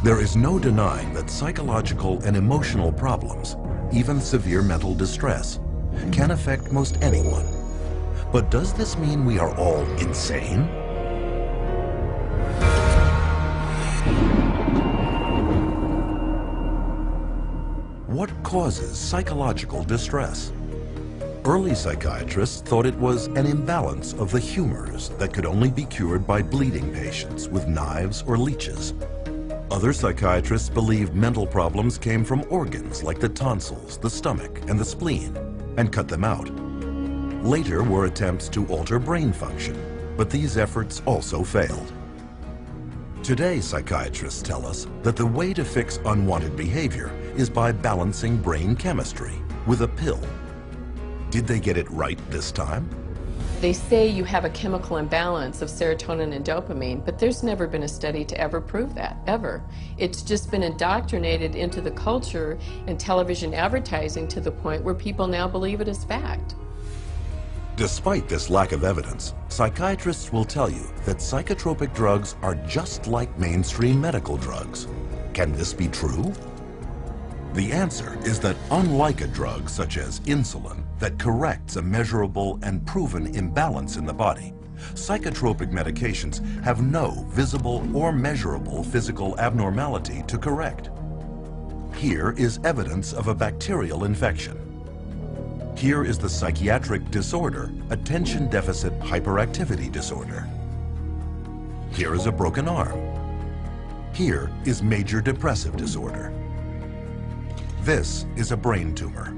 There is no denying that psychological and emotional problems, even severe mental distress, can affect most anyone. But does this mean we are all insane? What causes psychological distress? Early psychiatrists thought it was an imbalance of the humors that could only be cured by bleeding patients with knives or leeches. Other psychiatrists believed mental problems came from organs like the tonsils, the stomach, and the spleen, and cut them out. Later were attempts to alter brain function, but these efforts also failed. Today, psychiatrists tell us that the way to fix unwanted behavior is by balancing brain chemistry with a pill. Did they get it right this time? They say you have a chemical imbalance of serotonin and dopamine, but there's never been a study to ever prove that, ever. It's just been indoctrinated into the culture and television advertising to the point where people now believe it is fact. Despite this lack of evidence, psychiatrists will tell you that psychotropic drugs are just like mainstream medical drugs. Can this be true? The answer is that unlike a drug such as insulin that corrects a measurable and proven imbalance in the body, psychotropic medications have no visible or measurable physical abnormality to correct. Here is evidence of a bacterial infection. Here is the psychiatric disorder, attention deficit hyperactivity disorder. Here is a broken arm. Here is major depressive disorder. This is a brain tumor.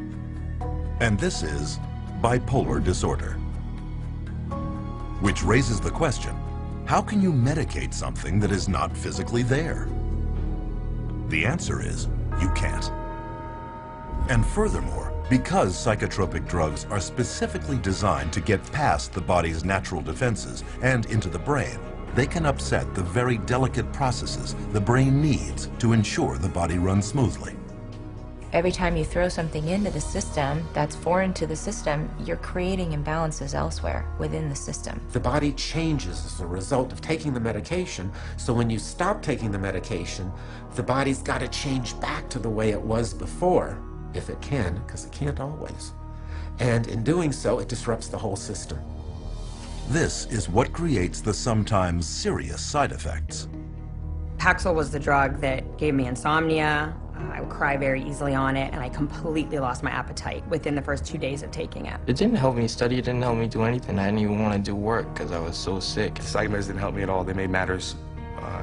And this is bipolar disorder. Which raises the question, how can you medicate something that is not physically there? The answer is, you can't. And furthermore, because psychotropic drugs are specifically designed to get past the body's natural defenses and into the brain, they can upset the very delicate processes the brain needs to ensure the body runs smoothly. Every time you throw something into the system that's foreign to the system, you're creating imbalances elsewhere within the system. The body changes as a result of taking the medication, so when you stop taking the medication, the body's got to change back to the way it was before, if it can, because it can't always. And in doing so, it disrupts the whole system. This is what creates the sometimes serious side effects. Paxil was the drug that gave me insomnia. I would cry very easily on it, and I completely lost my appetite within the first 2 days of taking it. It didn't help me study, it didn't help me do anything. I didn't even want to do work because I was so sick. The psych meds didn't help me at all. They made matters,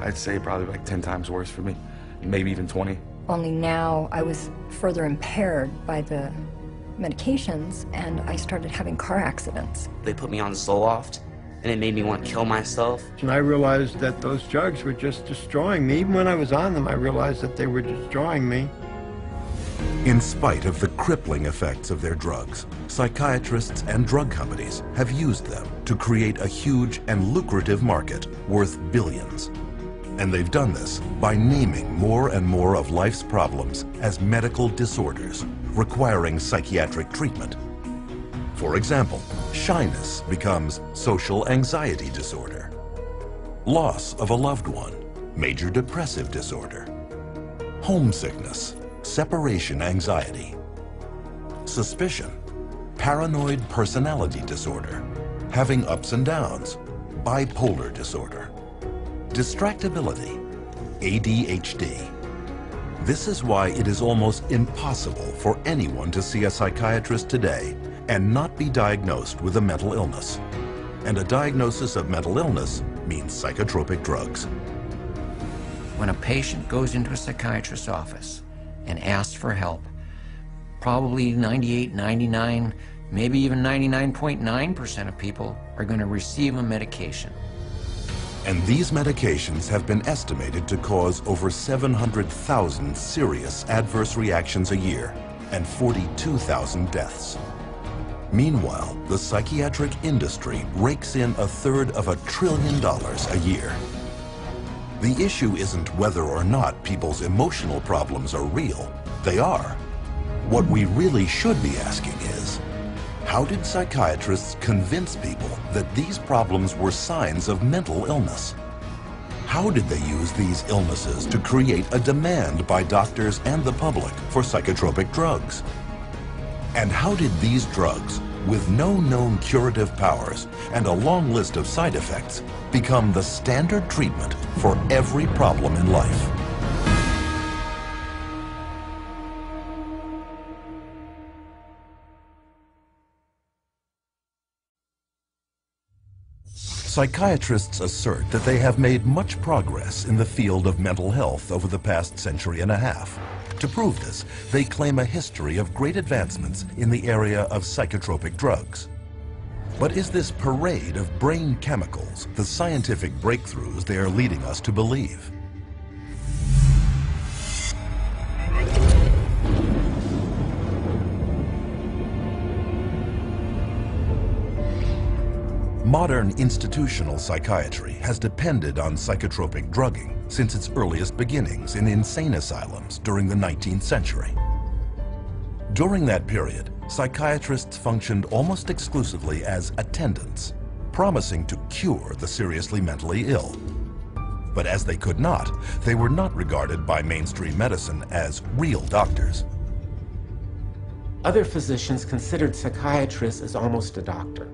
I'd say probably like 10 times worse for me, maybe even 20. Only now I was further impaired by the medications, and I started having car accidents. They put me on Zoloft, and it made me want to kill myself. And I realized that those drugs were just destroying me. Even when I was on them, I realized that they were destroying me. In spite of the crippling effects of their drugs, psychiatrists and drug companies have used them to create a huge and lucrative market worth billions. And they've done this by naming more and more of life's problems as medical disorders, requiring psychiatric treatment. For example, shyness becomes social anxiety disorder. Loss of a loved one, major depressive disorder. Homesickness, separation anxiety. Suspicion, paranoid personality disorder. Having ups and downs, bipolar disorder. Distractibility, ADHD. This is why it is almost impossible for anyone to see a psychiatrist today and not be diagnosed with a mental illness. And a diagnosis of mental illness means psychotropic drugs. When a patient goes into a psychiatrist's office and asks for help, probably 98, 99, maybe even 99.9% of people are going to receive a medication. And these medications have been estimated to cause over 700,000 serious adverse reactions a year and 42,000 deaths. Meanwhile, the psychiatric industry rakes in $1/3 of $1 trillion a year. The issue isn't whether or not people's emotional problems are real. They are. What we really should be asking is, how did psychiatrists convince people that these problems were signs of mental illness? How did they use these illnesses to create a demand by doctors and the public for psychotropic drugs? And how did these drugs, with no known curative powers and a long list of side effects, become the standard treatment for every problem in life? Psychiatrists assert that they have made much progress in the field of mental health over the past century and a half. To prove this, they claim a history of great advancements in the area of psychotropic drugs. But is this parade of brain chemicals the scientific breakthroughs they are leading us to believe? Modern institutional psychiatry has depended on psychotropic drugging since its earliest beginnings in insane asylums during the 19th century. During that period, psychiatrists functioned almost exclusively as attendants, promising to cure the seriously mentally ill. But as they could not, they were not regarded by mainstream medicine as real doctors. Other physicians considered psychiatrists as almost a doctor.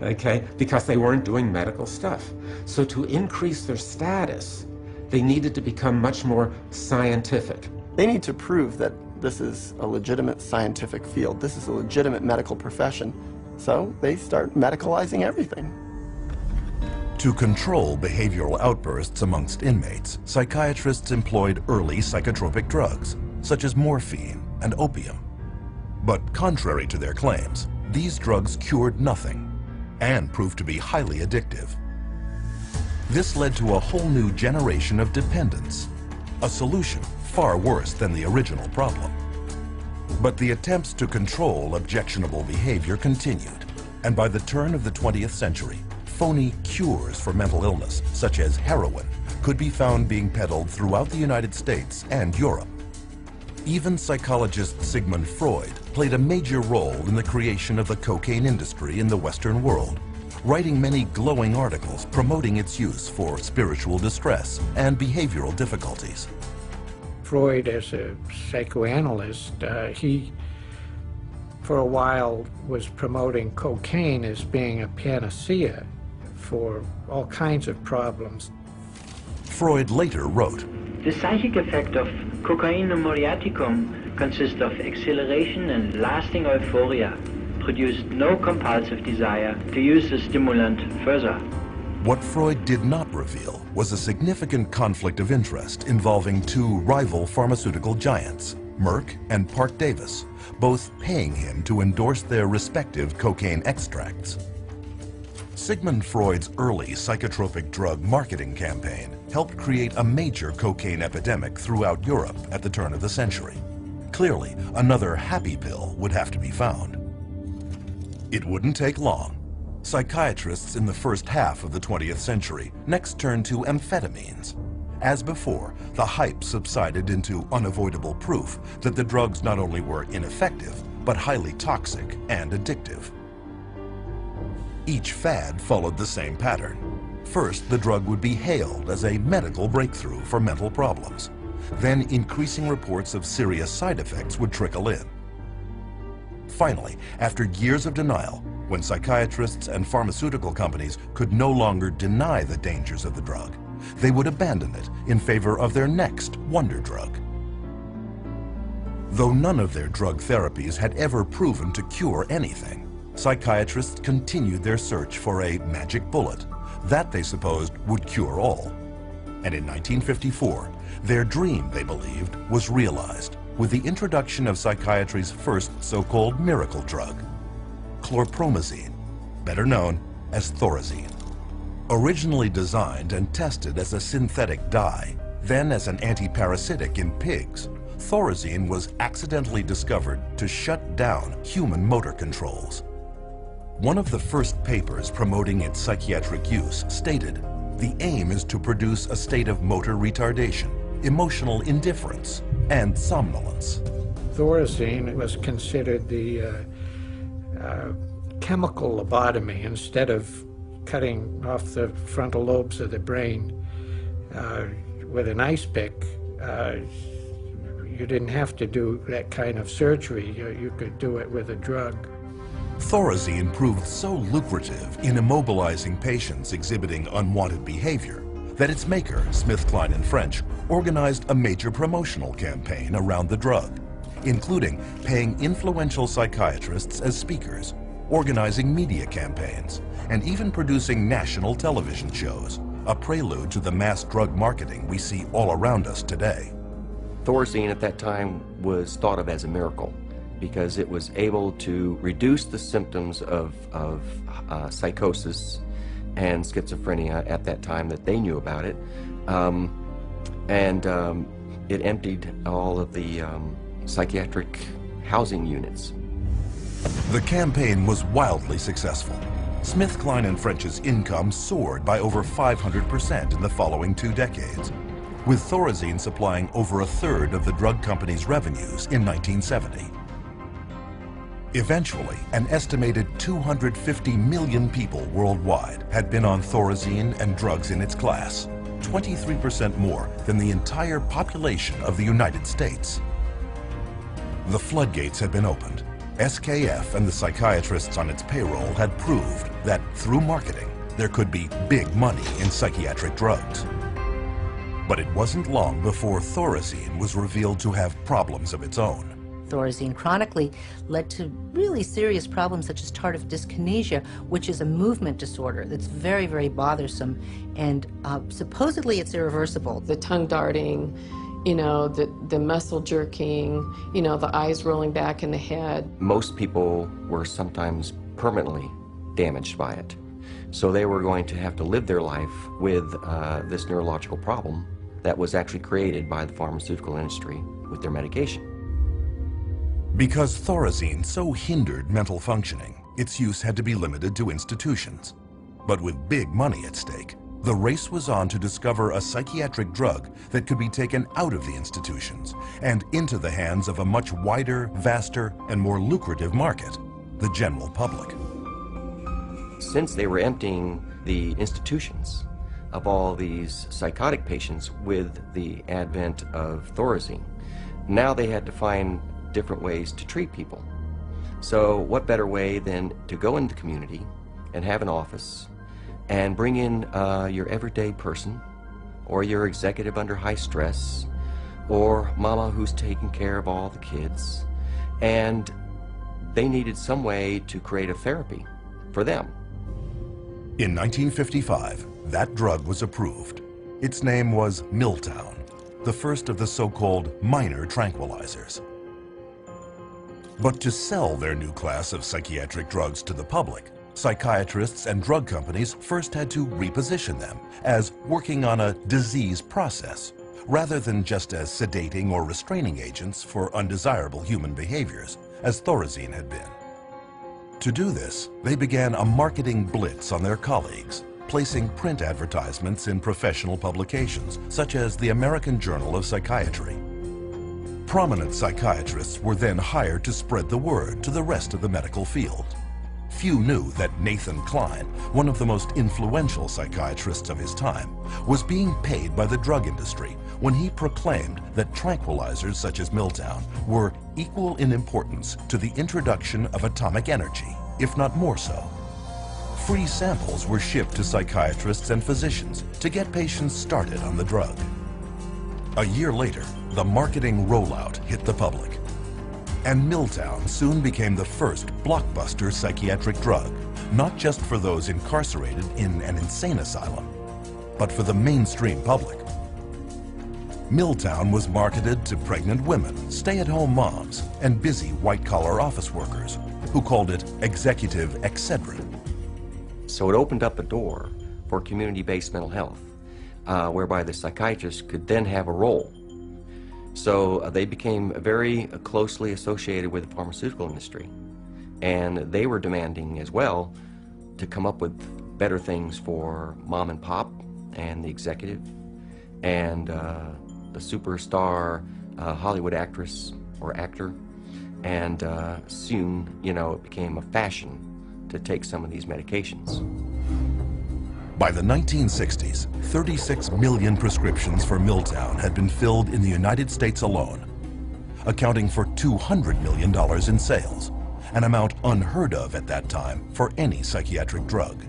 Okay, because they weren't doing medical stuff. So to increase their status, they needed to become much more scientific. They need to prove that this is a legitimate scientific field. This is a legitimate medical profession. So they start medicalizing everything. To control behavioral outbursts amongst inmates, psychiatrists employed early psychotropic drugs, such as morphine and opium. But contrary to their claims, these drugs cured nothing and proved to be highly addictive. This led to a whole new generation of dependence, a solution far worse than the original problem. But the attempts to control objectionable behavior continued, and by the turn of the 20th century, phony cures for mental illness, such as heroin, could be found being peddled throughout the United States and Europe. Even psychologist Sigmund Freud played a major role in the creation of the cocaine industry in the Western world, writing many glowing articles promoting its use for spiritual distress and behavioral difficulties. Freud, as a psychoanalyst, he for a while was promoting cocaine as being a panacea for all kinds of problems. Freud later wrote, "The psychic effect of cocainum muriaticum consists of exhilaration and lasting euphoria, produced no compulsive desire to use the stimulant further." What Freud did not reveal was a significant conflict of interest involving two rival pharmaceutical giants, Merck and Parke-Davis, both paying him to endorse their respective cocaine extracts. Sigmund Freud's early psychotropic drug marketing campaign helped create a major cocaine epidemic throughout Europe at the turn of the century. Clearly, another happy pill would have to be found. It wouldn't take long. Psychiatrists in the first half of the 20th century next turned to amphetamines. As before, the hype subsided into unavoidable proof that the drugs not only were ineffective, but highly toxic and addictive. Each fad followed the same pattern. First, the drug would be hailed as a medical breakthrough for mental problems. Then, increasing reports of serious side effects would trickle in. Finally, after years of denial, when psychiatrists and pharmaceutical companies could no longer deny the dangers of the drug, they would abandon it in favor of their next wonder drug. Though none of their drug therapies had ever proven to cure anything, psychiatrists continued their search for a magic bullet that they supposed would cure all. And in 1954, their dream, they believed, was realized with the introduction of psychiatry's first so-called miracle drug, chlorpromazine, better known as Thorazine. Originally designed and tested as a synthetic dye, then as an anti-parasitic in pigs, Thorazine was accidentally discovered to shut down human motor controls. One of the first papers promoting its psychiatric use stated, "The aim is to produce a state of motor retardation, emotional indifference, and somnolence." Thorazine was considered the chemical lobotomy. Instead of cutting off the frontal lobes of the brain, with an ice pick. You didn't have to do that kind of surgery. You could do it with a drug. Thorazine proved so lucrative in immobilizing patients exhibiting unwanted behavior that its maker, SmithKline and French, organized a major promotional campaign around the drug, including paying influential psychiatrists as speakers, organizing media campaigns, and even producing national television shows, a prelude to the mass drug marketing we see all around us today. Thorazine at that time was thought of as a miracle because it was able to reduce the symptoms of psychosis and schizophrenia at that time that they knew about it. It emptied all of the psychiatric housing units. The campaign was wildly successful. SmithKline and French's income soared by over 500% in the following 2 decades, with Thorazine supplying over 1/3 of the drug company's revenues in 1970. Eventually, an estimated 250 million people worldwide had been on Thorazine and drugs in its class, 23% more than the entire population of the United States. The floodgates had been opened. SKF and the psychiatrists on its payroll had proved that through marketing, there could be big money in psychiatric drugs. But it wasn't long before Thorazine was revealed to have problems of its own. Thorazine chronically led to really serious problems such as tardive dyskinesia, which is a movement disorder that's very, very bothersome, and supposedly it's irreversible. The tongue darting, you know, the muscle jerking, you know, the eyes rolling back in the head. Most people were sometimes permanently damaged by it. So they were going to have to live their life with this neurological problem that was actually created by the pharmaceutical industry with their medication. Because Thorazine so hindered mental functioning, its use had to be limited to institutions. But with big money at stake, the race was on to discover a psychiatric drug that could be taken out of the institutions and into the hands of a much wider, vaster, and more lucrative market, the general public. Since they were emptying the institutions of all these psychotic patients with the advent of Thorazine, now they had to find different ways to treat people. So what better way than to go into the community and have an office and bring in your everyday person, or your executive under high stress, or mama who's taking care of all the kids, and they needed some way to create a therapy for them. In 1955, that drug was approved. Its name was Miltown, the first of the so-called minor tranquilizers. But to sell their new class of psychiatric drugs to the public, psychiatrists and drug companies first had to reposition them as working on a disease process, rather than just as sedating or restraining agents for undesirable human behaviors, as Thorazine had been. To do this, they began a marketing blitz on their colleagues, placing print advertisements in professional publications, such as the American Journal of Psychiatry. Prominent psychiatrists were then hired to spread the word to the rest of the medical field. Few knew that Nathan Kline, one of the most influential psychiatrists of his time, was being paid by the drug industry when he proclaimed that tranquilizers such as Miltown were equal in importance to the introduction of atomic energy, if not more so. Free samples were shipped to psychiatrists and physicians to get patients started on the drug. A year later, the marketing rollout hit the public, and Miltown soon became the first blockbuster psychiatric drug, not just for those incarcerated in an insane asylum, but for the mainstream public. Miltown was marketed to pregnant women, stay-at-home moms, and busy white-collar office workers, who called it executive Excedrin. So it opened up a door for community-based mental health, whereby the psychiatrist could then have a role. So they became very closely associated with the pharmaceutical industry, and they were demanding as well to come up with better things for mom and pop and the executive and the superstar Hollywood actress or actor, and soon, you know, it became a fashion to take some of these medications. By the 1960s, 36 million prescriptions for Milltown had been filled in the United States alone, accounting for $200 million in sales, an amount unheard of at that time for any psychiatric drug.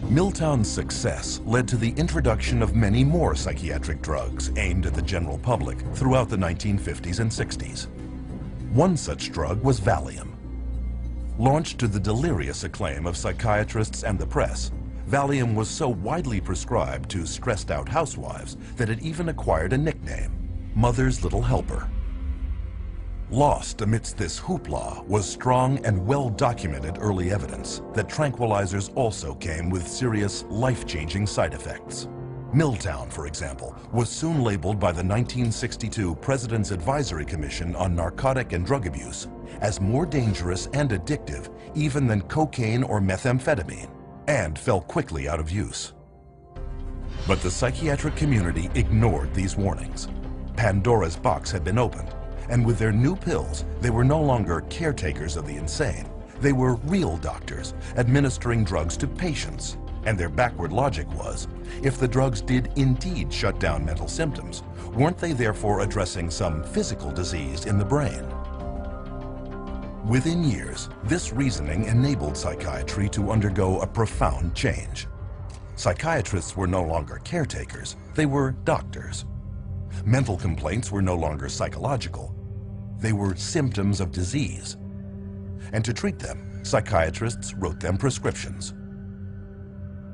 Milltown's success led to the introduction of many more psychiatric drugs aimed at the general public throughout the 1950s and 60s. One such drug was Valium. Launched to the delirious acclaim of psychiatrists and the press, Valium was so widely prescribed to stressed-out housewives that it even acquired a nickname, Mother's Little Helper. Lost amidst this hoopla was strong and well-documented early evidence that tranquilizers also came with serious, life-changing side effects. Milltown, for example, was soon labeled by the 1962 President's Advisory Commission on Narcotic and Drug Abuse as more dangerous and addictive even than cocaine or methamphetamine, and fell quickly out of use. But the psychiatric community ignored these warnings. Pandora's box had been opened, and with their new pills, they were no longer caretakers of the insane. They were real doctors administering drugs to patients. And their backward logic was, if the drugs did indeed shut down mental symptoms, weren't they therefore addressing some physical disease in the brain? Within years, this reasoning enabled psychiatry to undergo a profound change. Psychiatrists were no longer caretakers, they were doctors. Mental complaints were no longer psychological, they were symptoms of disease. And to treat them, psychiatrists wrote them prescriptions.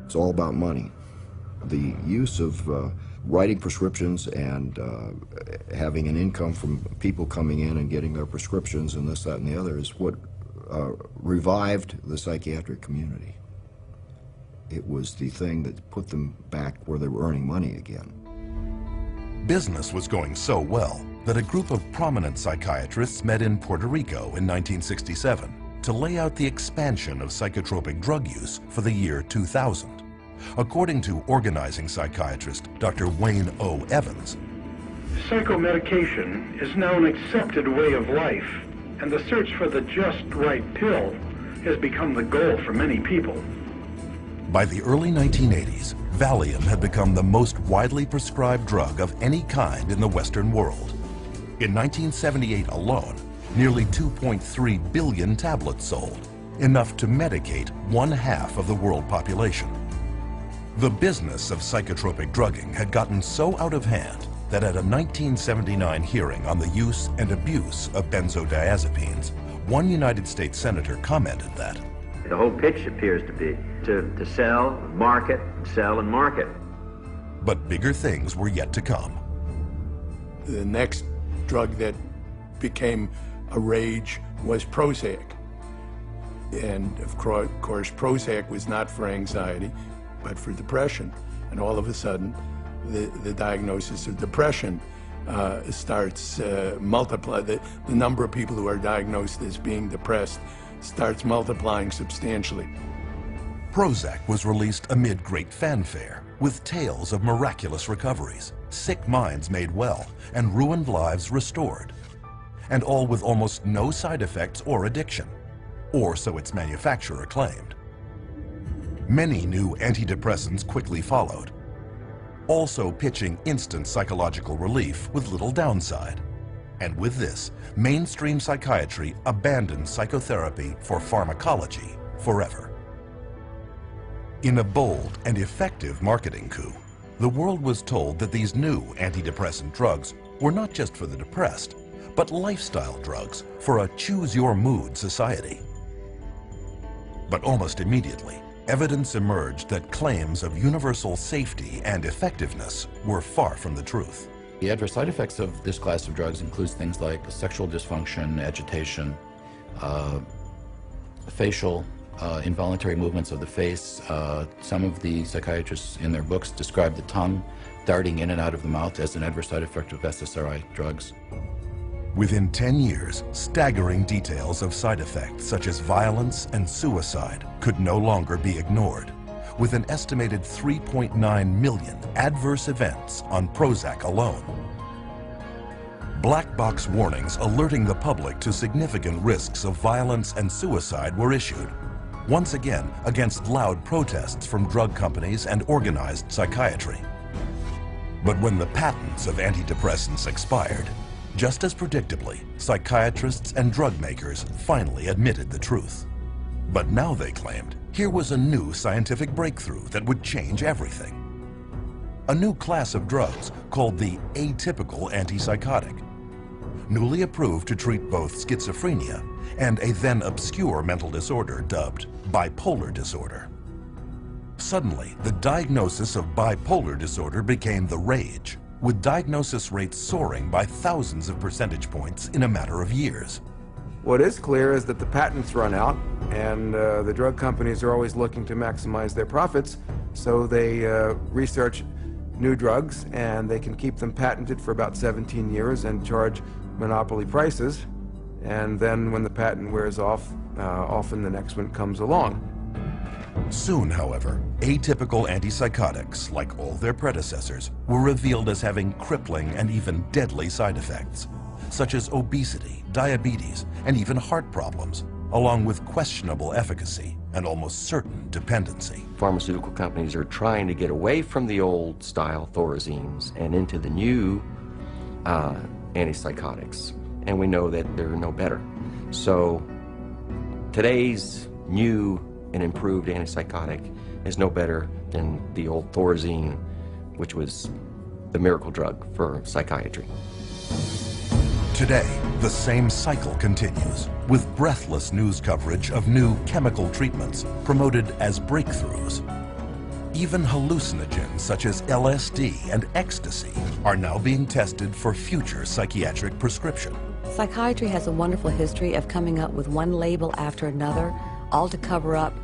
It's all about money. The use of writing prescriptions and having an income from people coming in and getting their prescriptions and this, that, and the other is what revived the psychiatric community. It was the thing that put them back where they were earning money again. Business was going so well that a group of prominent psychiatrists met in Puerto Rico in 1967 to lay out the expansion of psychotropic drug use for the year 2000. According to organizing psychiatrist Dr. Wayne O. Evans, psychomedication is now an accepted way of life, and the search for the just right pill has become the goal for many people. By the early 1980s, Valium had become the most widely prescribed drug of any kind in the Western world. In 1978 alone, nearly 2.3 billion tablets sold, enough to medicate 1/2 of the world population. The business of psychotropic drugging had gotten so out of hand that at a 1979 hearing on the use and abuse of benzodiazepines, one United States senator commented that the whole pitch appears to be to sell, market, sell, and market. But bigger things were yet to come. The next drug that became a rage was Prozac. And of course, Prozac was not for anxiety, but for depression. And all of a sudden, the diagnosis of depression starts multiplying. The number of people who are diagnosed as being depressed starts multiplying substantially. Prozac was released amid great fanfare, with tales of miraculous recoveries, sick minds made well, and ruined lives restored. And all with almost no side effects or addiction, or so its manufacturer claimed. Many new antidepressants quickly followed, also pitching instant psychological relief with little downside. And with this, mainstream psychiatry abandoned psychotherapy for pharmacology forever. In a bold and effective marketing coup, the world was told that these new antidepressant drugs were not just for the depressed, but lifestyle drugs for a choose-your-mood society. But almost immediately, evidence emerged that claims of universal safety and effectiveness were far from the truth. The adverse side effects of this class of drugs includes things like sexual dysfunction, agitation, facial involuntary movements of the face. Some of the psychiatrists in their books describe the tongue darting in and out of the mouth as an adverse side effect of SSRI drugs. Within 10 years, staggering details of side effects such as violence and suicide could no longer be ignored, with an estimated 3.9 million adverse events on Prozac alone. Black box warnings alerting the public to significant risks of violence and suicide were issued. once again against loud protests from drug companies and organized psychiatry. But when the patents of antidepressants expired, just as predictably, psychiatrists and drug makers finally admitted the truth. But now they claimed here was a new scientific breakthrough that would change everything. A new class of drugs called the atypical antipsychotic, newly approved to treat both schizophrenia and a then obscure mental disorder dubbed bipolar disorder. Suddenly, the diagnosis of bipolar disorder became the rage, with diagnosis rates soaring by thousands of percentage points in a matter of years. What is clear is that the patents run out, and the drug companies are always looking to maximize their profits, so they research new drugs, and they can keep them patented for about 17 years and charge monopoly prices. And then when the patent wears off, often the next one comes along. Soon, however, atypical antipsychotics, like all their predecessors, were revealed as having crippling and even deadly side effects, such as obesity, diabetes, and even heart problems, along with questionable efficacy and almost certain dependency. Pharmaceutical companies are trying to get away from the old style Thorazines and into the new antipsychotics, and we know that they're no better. So today's new and improved antipsychotic is no better than the old Thorazine, which was the miracle drug for psychiatry. Today, the same cycle continues, with breathless news coverage of new chemical treatments promoted as breakthroughs. Even hallucinogens such as LSD and ecstasy are now being tested for future psychiatric prescription. Psychiatry has a wonderful history of coming up with one label after another, all to cover up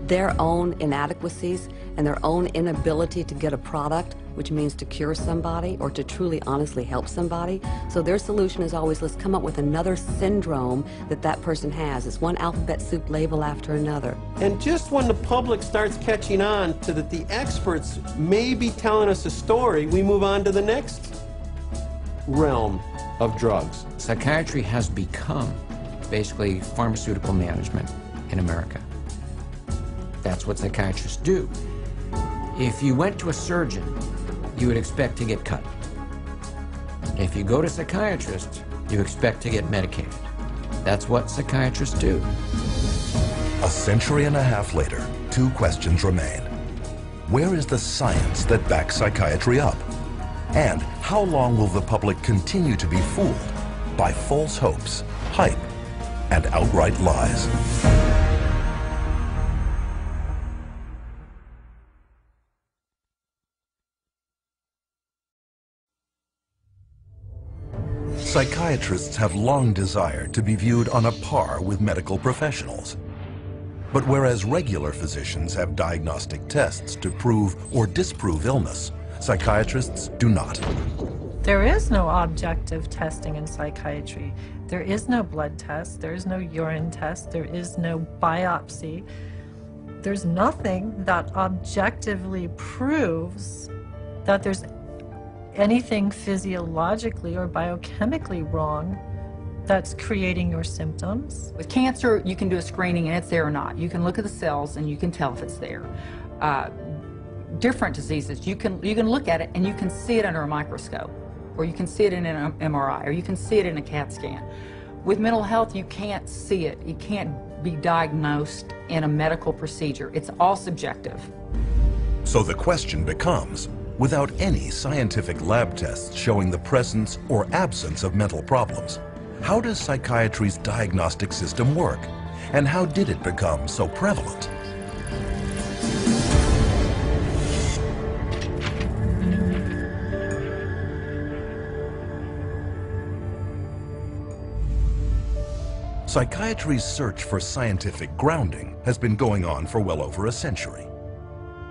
their own inadequacies and their own inability to get a product, which means to cure somebody or to truly honestly help somebody. So their solution is always, let's come up with another syndrome that that person has. It's one alphabet soup label after another. And just when the public starts catching on to that the experts may be telling us a story, we move on to the next realm of drugs. Psychiatry has become basically pharmaceutical management in America. That's what psychiatrists do. If you went to a surgeon, you would expect to get cut. If you go to a psychiatrist, you expect to get medicated. That's what psychiatrists do. A century and a half later, two questions remain. Where is the science that backs psychiatry up? And how long will the public continue to be fooled by false hopes, hype, and outright lies? Psychiatrists have long desired to be viewed on a par with medical professionals. But whereas regular physicians have diagnostic tests to prove or disprove illness, psychiatrists do not. There is no objective testing in psychiatry. There is no blood test, there is no urine test, there is no biopsy. There's nothing that objectively proves that there's anything physiologically or biochemically wrong that's creating your symptoms. With cancer, you can do a screening and it's there or not. You can look at the cells and you can tell if it's there. Different diseases, you can look at it and you can see it under a microscope, or you can see it in an MRI, or you can see it in a CAT scan. With mental health, you can't see it. It can't be diagnosed in a medical procedure. It's all subjective. So the question becomes, without any scientific lab tests showing the presence or absence of mental problems, how does psychiatry's diagnostic system work? And how did it become so prevalent? Psychiatry's search for scientific grounding has been going on for well over a century.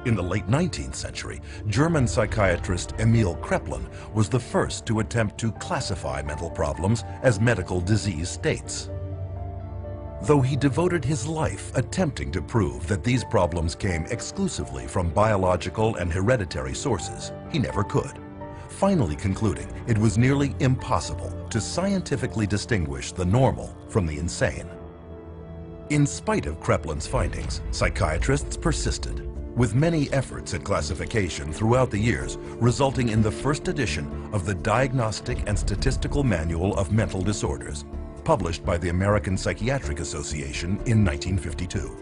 In the late 19th century, German psychiatrist Emil Kraepelin was the first to attempt to classify mental problems as medical disease states. Though he devoted his life attempting to prove that these problems came exclusively from biological and hereditary sources, he never could, finally concluding it was nearly impossible to scientifically distinguish the normal from the insane. In spite of Kreplin's findings, psychiatrists persisted, with many efforts at classification throughout the years, resulting in the first edition of the Diagnostic and Statistical Manual of Mental Disorders, published by the American Psychiatric Association in 1952.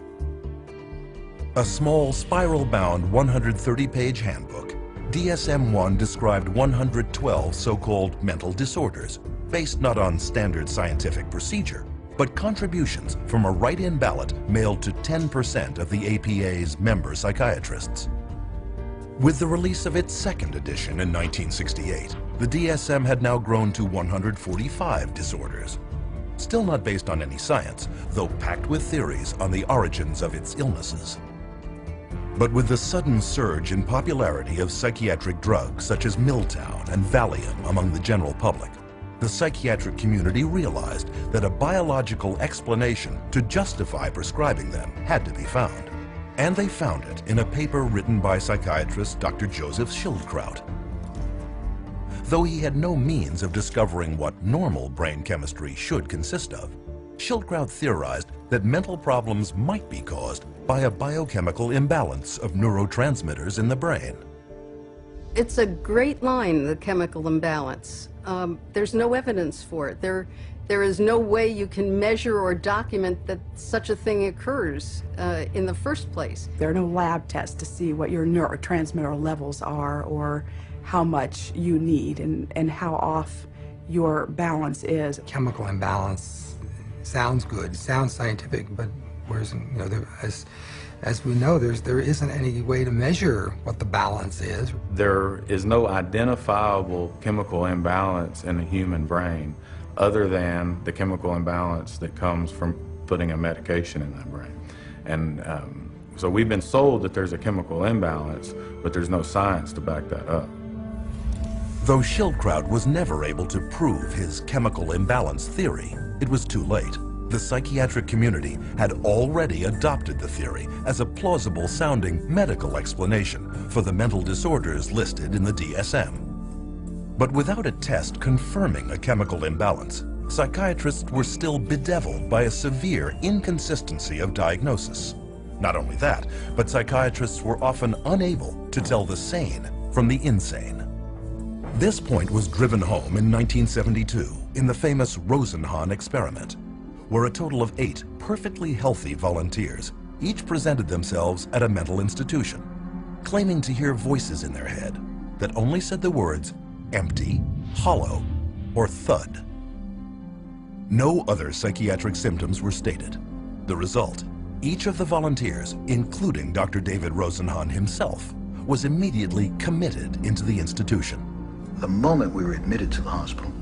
A small spiral-bound 130-page handbook, DSM-1 described 112 so-called mental disorders, based not on standard scientific procedure, but contributions from a write-in ballot mailed to 10% of the APA's member psychiatrists. With the release of its second edition in 1968, the DSM had now grown to 145 disorders. Still not based on any science, though packed with theories on the origins of its illnesses. But with the sudden surge in popularity of psychiatric drugs such as Miltown and Valium among the general public, the psychiatric community realized that a biological explanation to justify prescribing them had to be found. And they found it in a paper written by psychiatrist Dr. Joseph Schildkraut. Though he had no means of discovering what normal brain chemistry should consist of, Schildkraut theorized that mental problems might be caused by a biochemical imbalance of neurotransmitters in the brain. It's a great line, the chemical imbalance. There's no evidence for it. There is no way you can measure or document that such a thing occurs in the first place. There are no lab tests to see what your neurotransmitter levels are or how much you need and how off your balance is. Chemical imbalance sounds good, sounds scientific, but whereas, as we know, there isn't any way to measure what the balance is. There is no identifiable chemical imbalance in the human brain other than the chemical imbalance that comes from putting a medication in that brain. And so we've been sold that there's a chemical imbalance, but there's no science to back that up. Though Schildkraut was never able to prove his chemical imbalance theory, it was too late. The psychiatric community had already adopted the theory as a plausible-sounding medical explanation for the mental disorders listed in the DSM. But without a test confirming a chemical imbalance, psychiatrists were still bedeviled by a severe inconsistency of diagnosis. Not only that, but psychiatrists were often unable to tell the sane from the insane. This point was driven home in 1972 in the famous Rosenhan experiment, where a total of 8 perfectly healthy volunteers each presented themselves at a mental institution, claiming to hear voices in their head that only said the words empty, hollow, or thud. No other psychiatric symptoms were stated. The result, each of the volunteers, including Dr. David Rosenhan himself, was immediately committed into the institution. The moment we were admitted to the hospital,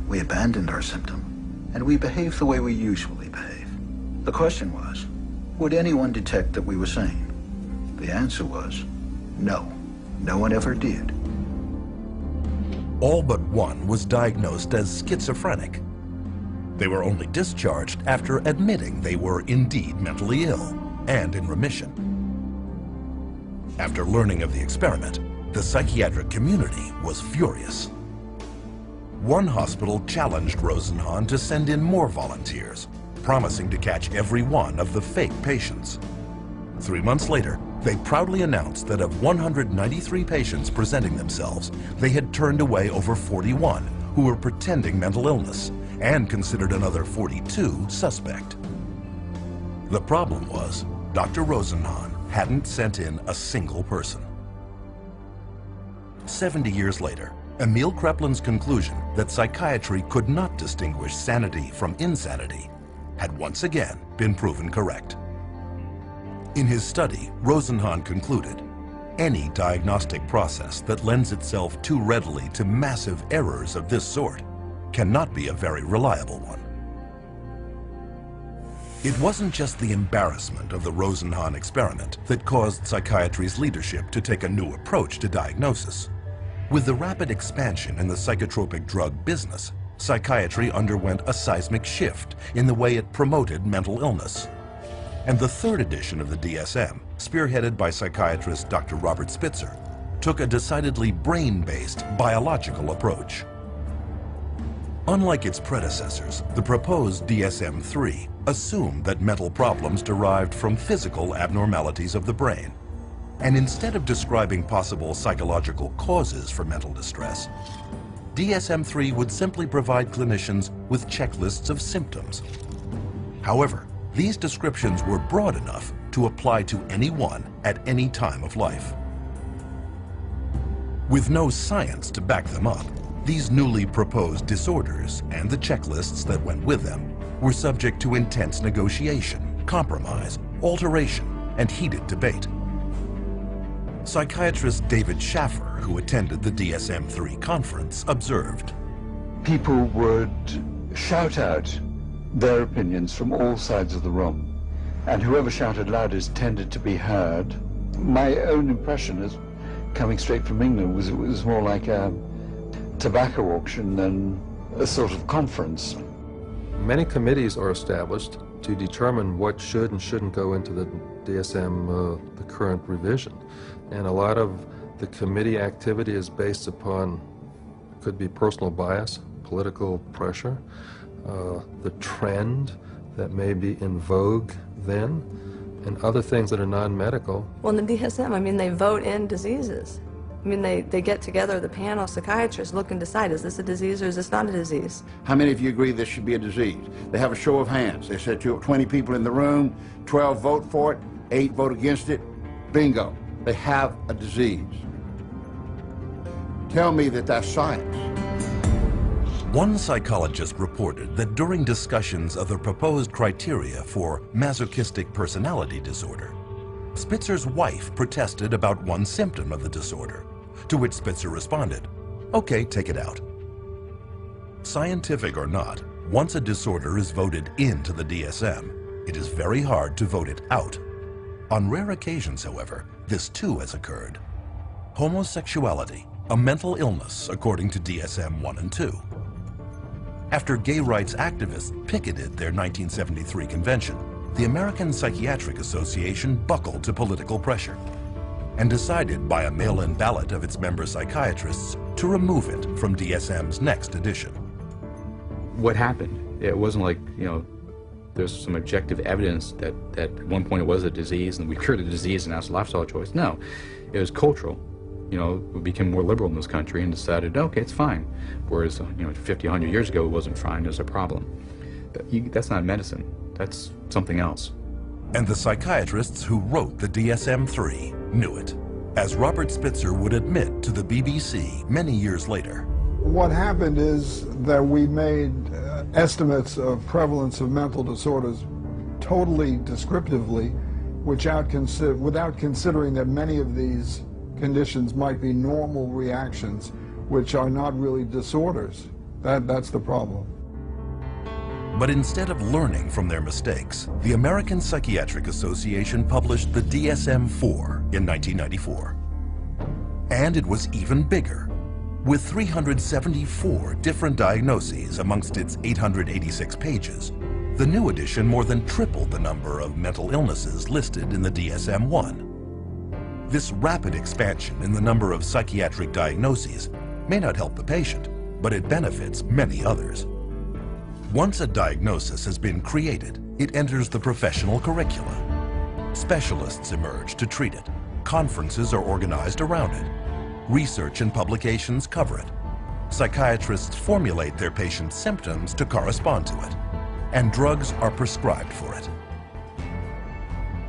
we abandoned our symptom, and we behaved the way we usually behave. The question was, would anyone detect that we were sane? The answer was, no. No one ever did. All but one was diagnosed as schizophrenic. They were only discharged after admitting they were indeed mentally ill and in remission. After learning of the experiment, the psychiatric community was furious. One hospital challenged Rosenhan to send in more volunteers, promising to catch every one of the fake patients. 3 months later, they proudly announced that of 193 patients presenting themselves, they had turned away over 41 who were pretending mental illness and considered another 42 suspect. The problem was, Dr. Rosenhan hadn't sent in a single person. 70 years later, Emil Kreplin's conclusion that psychiatry could not distinguish sanity from insanity had once again been proven correct. In his study, Rosenhan concluded, any diagnostic process that lends itself too readily to massive errors of this sort cannot be a very reliable one. It wasn't just the embarrassment of the Rosenhan experiment that caused psychiatry's leadership to take a new approach to diagnosis. With the rapid expansion in the psychotropic drug business, psychiatry underwent a seismic shift in the way it promoted mental illness. And the third edition of the DSM, spearheaded by psychiatrist Dr. Robert Spitzer, took a decidedly brain-based biological approach. Unlike its predecessors, the proposed DSM-3 assumed that mental problems derived from physical abnormalities of the brain. And instead of describing possible psychological causes for mental distress, DSM-3 would simply provide clinicians with checklists of symptoms. However, these descriptions were broad enough to apply to anyone at any time of life. With no science to back them up, these newly proposed disorders and the checklists that went with them were subject to intense negotiation, compromise, alteration, and heated debate. Psychiatrist David Schaffer, who attended the DSM-3 conference, observed, people would shout out their opinions from all sides of the room, and whoever shouted loudest tended to be heard. My own impression, is coming straight from England, was it was more like a tobacco auction than a sort of conference. Many committees are established to determine what should and shouldn't go into the DSM, the current revision. And a lot of the committee activity is based upon, could be personal bias, political pressure, the trend that may be in vogue then, and other things that are non-medical. Well, in the DSM, I mean, they vote in diseases. I mean, they get together, the panel, psychiatrists look and decide, is this a disease or is this not a disease? How many of you agree this should be a disease? They have a show of hands. They said 20 people in the room, 12 vote for it, 8 vote against it. Bingo. They have a disease. Tell me that that's science. One psychologist reported that during discussions of the proposed criteria for masochistic personality disorder, Spitzer's wife protested about one symptom of the disorder, to which Spitzer responded, "Okay, take it out." Scientific or not, once a disorder is voted into the DSM, it is very hard to vote it out. On rare occasions, however, this too has occurred. Homosexuality, a mental illness according to DSM 1 and 2. After gay rights activists picketed their 1973 convention, the American Psychiatric Association buckled to political pressure and decided by a mail-in ballot of its member psychiatrists to remove it from DSM's next edition. What happened? It wasn't like, there's some objective evidence that at one point it was a disease and we cured the disease and now it's a lifestyle choice. No, it was cultural. We became more liberal in this country and decided, okay, it's fine. Whereas, 50, 100 years ago, it wasn't fine, it was a problem. That's not medicine, that's something else. And the psychiatrists who wrote the DSM-3 knew it, as Robert Spitzer would admit to the BBC many years later. What happened is that we made estimates of prevalence of mental disorders totally descriptively, without considering that many of these conditions might be normal reactions, which are not really disorders. That's the problem. But instead of learning from their mistakes, the American Psychiatric Association published the DSM-4 in 1994. And it was even bigger, with 374 different diagnoses amongst its 886 pages. The new edition more than tripled the number of mental illnesses listed in the DSM-1. This rapid expansion in the number of psychiatric diagnoses may not help the patient, but it benefits many others. Once a diagnosis has been created, it enters the professional curricula. Specialists emerge to treat it. Conferences are organized around it. Research and publications cover it. Psychiatrists formulate their patients' symptoms to correspond to it. And drugs are prescribed for it.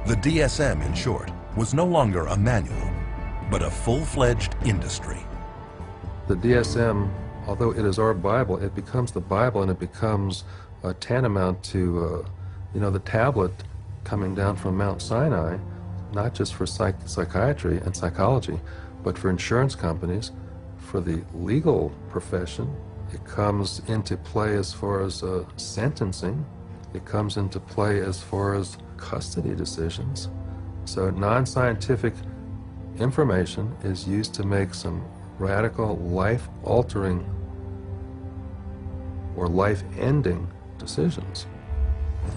The DSM, in short, was no longer a manual, but a full-fledged industry. The DSM, although it is our Bible, it becomes the Bible and it becomes tantamount to, the tablet coming down from Mount Sinai, not just for psychiatry and psychology, but for insurance companies, for the legal profession. It comes into play as far as sentencing. It comes into play as far as custody decisions. So non-scientific information is used to make some radical, life-altering or life-ending decisions.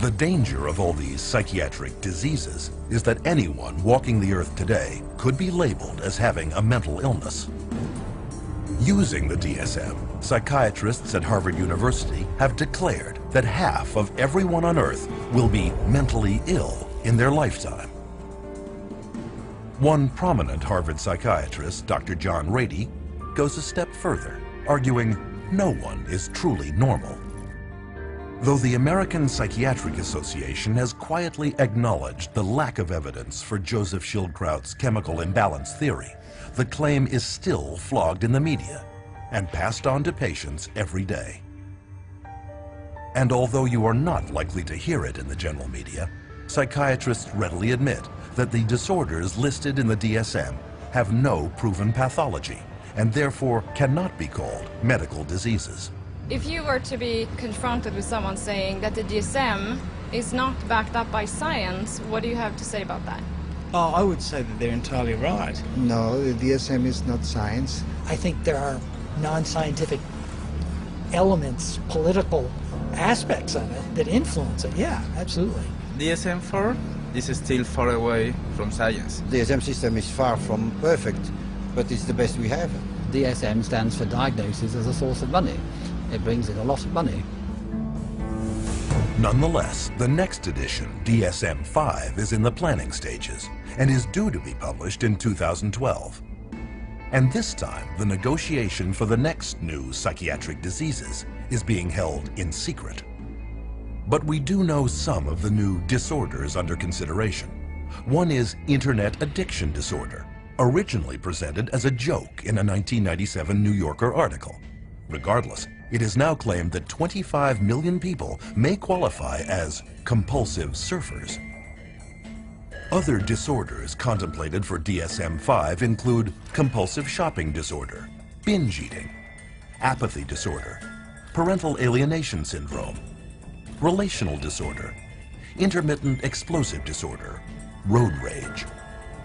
The danger of all these psychiatric diseases is that anyone walking the earth today could be labeled as having a mental illness. Using the DSM, psychiatrists at Harvard University have declared that half of everyone on Earth will be mentally ill in their lifetime. One prominent Harvard psychiatrist, Dr. John Rady, goes a step further, arguing no one is truly normal. Though the American Psychiatric Association has quietly acknowledged the lack of evidence for Joseph Schildkraut's chemical imbalance theory, the claim is still flogged in the media and passed on to patients every day. And although you are not likely to hear it in the general media, psychiatrists readily admit that the disorders listed in the DSM have no proven pathology and therefore cannot be called medical diseases. If you were to be confronted with someone saying that the DSM is not backed up by science, what do you have to say about that? Oh, I would say that they're entirely right. No, the DSM is not science. I think there are non-scientific elements, political aspects of it that influence it. Yeah, absolutely. DSM-4, this is still far away from science. The DSM system is far from perfect, but it's the best we have. DSM stands for diagnosis as a source of money. It brings in a lot of money. Nonetheless, the next edition, DSM-5, is in the planning stages and is due to be published in 2012. And this time, the negotiation for the next new psychiatric diseases is being held in secret. But we do know some of the new disorders under consideration. One is internet addiction disorder, originally presented as a joke in a 1997 New Yorker article. Regardless, it is now claimed that 25 million people may qualify as compulsive surfers. Other disorders contemplated for DSM-5 include compulsive shopping disorder, binge eating, apathy disorder, parental alienation syndrome, relational disorder, intermittent explosive disorder, road rage.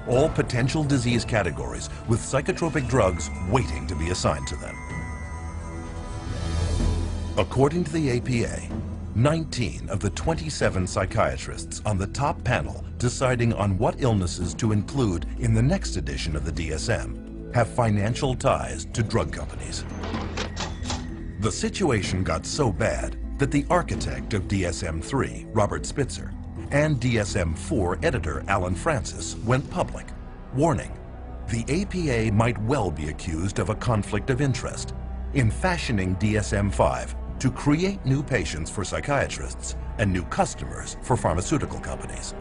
All potential disease categories with psychotropic drugs waiting to be assigned to them. According to the APA, 19 of the 27 psychiatrists on the top panel deciding on what illnesses to include in the next edition of the DSM have financial ties to drug companies. The situation got so bad that the architect of DSM-3, Robert Spitzer, and DSM-4 editor Alan Francis went public, warning the APA might well be accused of a conflict of interest in fashioning DSM-5 to create new patients for psychiatrists and new customers for pharmaceutical companies.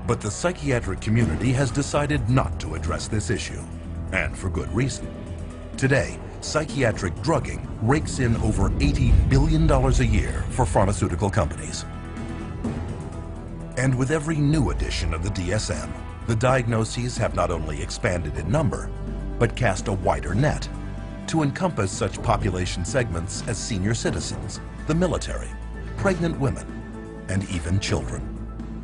But the psychiatric community has decided not to address this issue, and for good reason. Today, psychiatric drugging rakes in over $80 billion a year for pharmaceutical companies. And with every new edition of the DSM, the diagnoses have not only expanded in number, but cast a wider net to encompass such population segments as senior citizens, the military, pregnant women, and even children.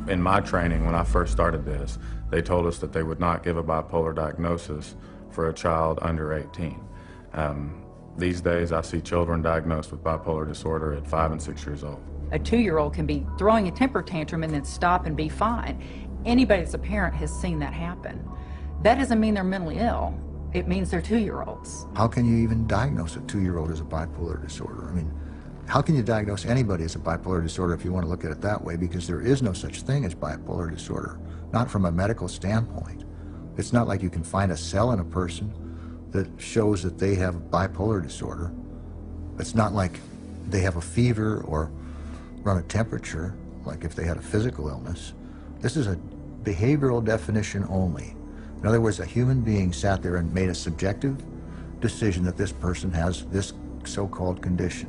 In my training, when I first started this, they told us that they would not give a bipolar diagnosis for a child under 18. These days, I see children diagnosed with bipolar disorder at 5 and 6 years old. A 2-year-old can be throwing a temper tantrum and then stop and be fine. Anybody that's a parent has seen that happen. That doesn't mean they're mentally ill. It means they're 2-year-olds. How can you even diagnose a 2-year-old as a bipolar disorder? I mean, how can you diagnose anybody as a bipolar disorder if you want to look at it that way? Because there is no such thing as bipolar disorder, not from a medical standpoint. It's not like you can find a cell in a person that shows that they have bipolar disorder. It's not like they have a fever or run a temperature, like if they had a physical illness. This is a behavioral definition only. In other words, a human being sat there and made a subjective decision that this person has this so-called condition.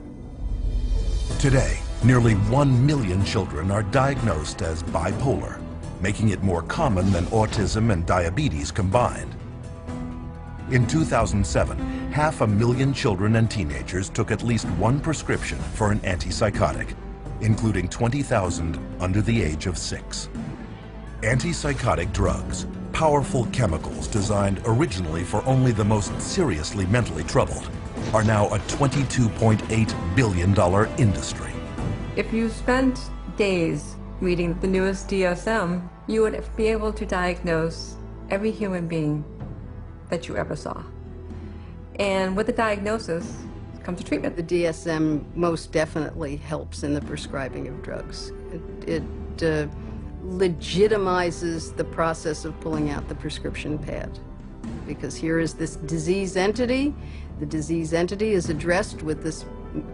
Today, nearly 1 million children are diagnosed as bipolar, making it more common than autism and diabetes combined. In 2007, 500,000 children and teenagers took at least one prescription for an antipsychotic, including 20,000 under the age of 6. Antipsychotic drugs, powerful chemicals designed originally for only the most seriously mentally troubled, are now a $22.8 billion industry. If you spent days reading the newest DSM, you would be able to diagnose every human being that you ever saw. And with the diagnosis come to treatment. The DSM most definitely helps in the prescribing of drugs. It legitimizes the process of pulling out the prescription pad, because here is this disease entity. The disease entity is addressed with this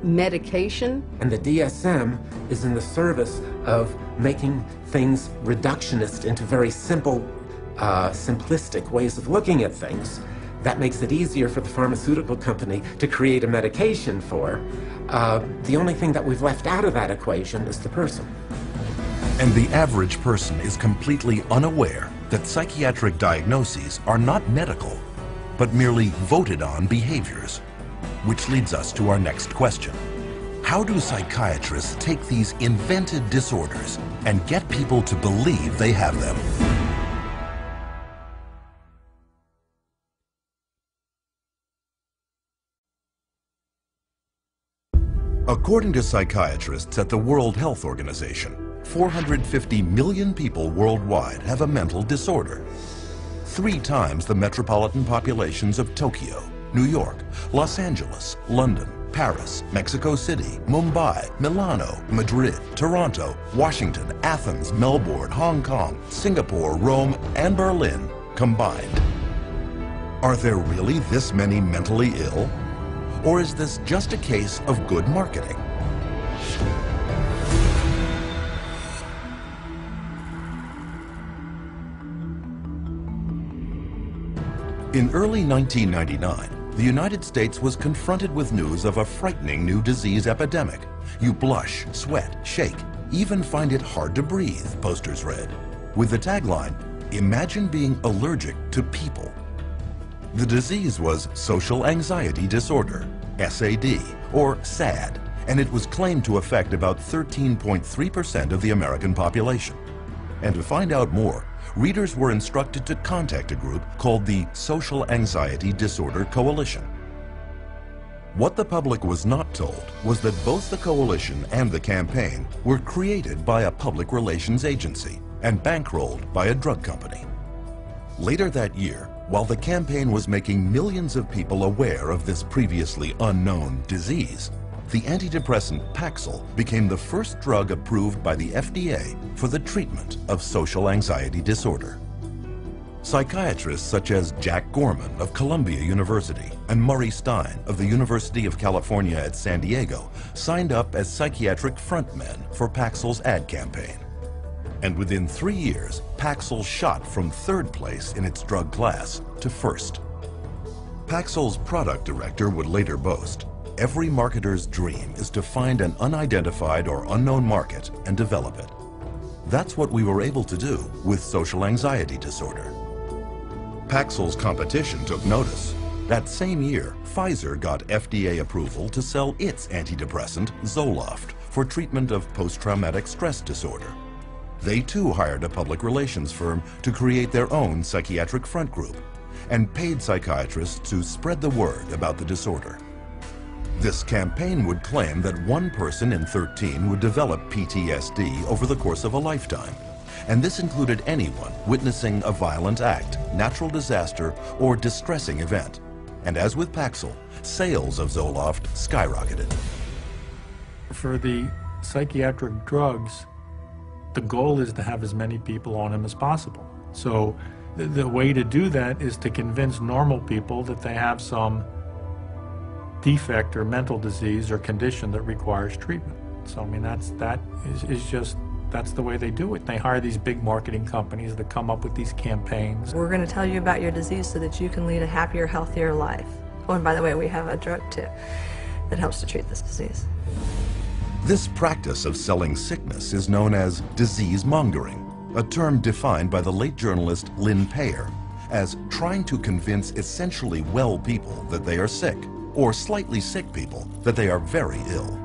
medication. And the DSM is in the service of making things reductionist into very simple, simplistic ways of looking at things. That makes it easier for the pharmaceutical company to create a medication for. The only thing that we've left out of that equation is the person. And the average person is completely unaware that psychiatric diagnoses are not medical, but merely voted on behaviors. Which leads us to our next question. How do psychiatrists take these invented disorders and get people to believe they have them? According to psychiatrists at the World Health Organization, 450 million people worldwide have a mental disorder. 3 times the metropolitan populations of Tokyo, New York, Los Angeles, London, Paris, Mexico City, Mumbai, Milano, Madrid, Toronto, Washington, Athens, Melbourne, Hong Kong, Singapore, Rome, and Berlin combined. Are there really this many mentally ill? Or is this just a case of good marketing? In early 1999, the United States was confronted with news of a frightening new disease epidemic. You blush, sweat, shake, even find it hard to breathe, posters read, with the tagline, "Imagine being allergic to people." The disease was social anxiety disorder, SAD, or SAD, and it was claimed to affect about 13.3% of the American population. And to find out more, readers were instructed to contact a group called the Social Anxiety Disorder Coalition. What the public was not told was that both the coalition and the campaign were created by a public relations agency and bankrolled by a drug company. Later that year, while the campaign was making millions of people aware of this previously unknown disease, the antidepressant Paxil became the first drug approved by the FDA for the treatment of social anxiety disorder. Psychiatrists such as Jack Gorman of Columbia University and Murray Stein of the University of California at San Diego signed up as psychiatric frontmen for Paxil's ad campaign. And within 3 years, Paxil shot from 3rd place in its drug class to 1st. Paxil's product director would later boast, "Every marketer's dream is to find an unidentified or unknown market and develop it." That's what we were able to do with social anxiety disorder. Paxil's competition took notice. That same year, Pfizer got FDA approval to sell its antidepressant, Zoloft, for treatment of post-traumatic stress disorder. They too hired a public relations firm to create their own psychiatric front group and paid psychiatrists to spread the word about the disorder. This campaign would claim that 1 person in 13 would develop PTSD over the course of a lifetime, and this included anyone witnessing a violent act, natural disaster, or distressing event. And as with Paxil, sales of Zoloft skyrocketed. For the psychiatric drugs, the goal is to have as many people on them as possible. So the way to do that is to convince normal people that they have some defect or mental disease or condition that requires treatment. So I mean, that's the way they do it. They hire these big marketing companies that come up with these campaigns. We're going to tell you about your disease so that you can lead a happier, healthier life. Oh, and by the way, we have a drug too that helps to treat this disease. This practice of selling sickness is known as disease mongering, a term defined by the late journalist Lynn Payer as trying to convince essentially well people that they are sick, or slightly sick people that they are very ill.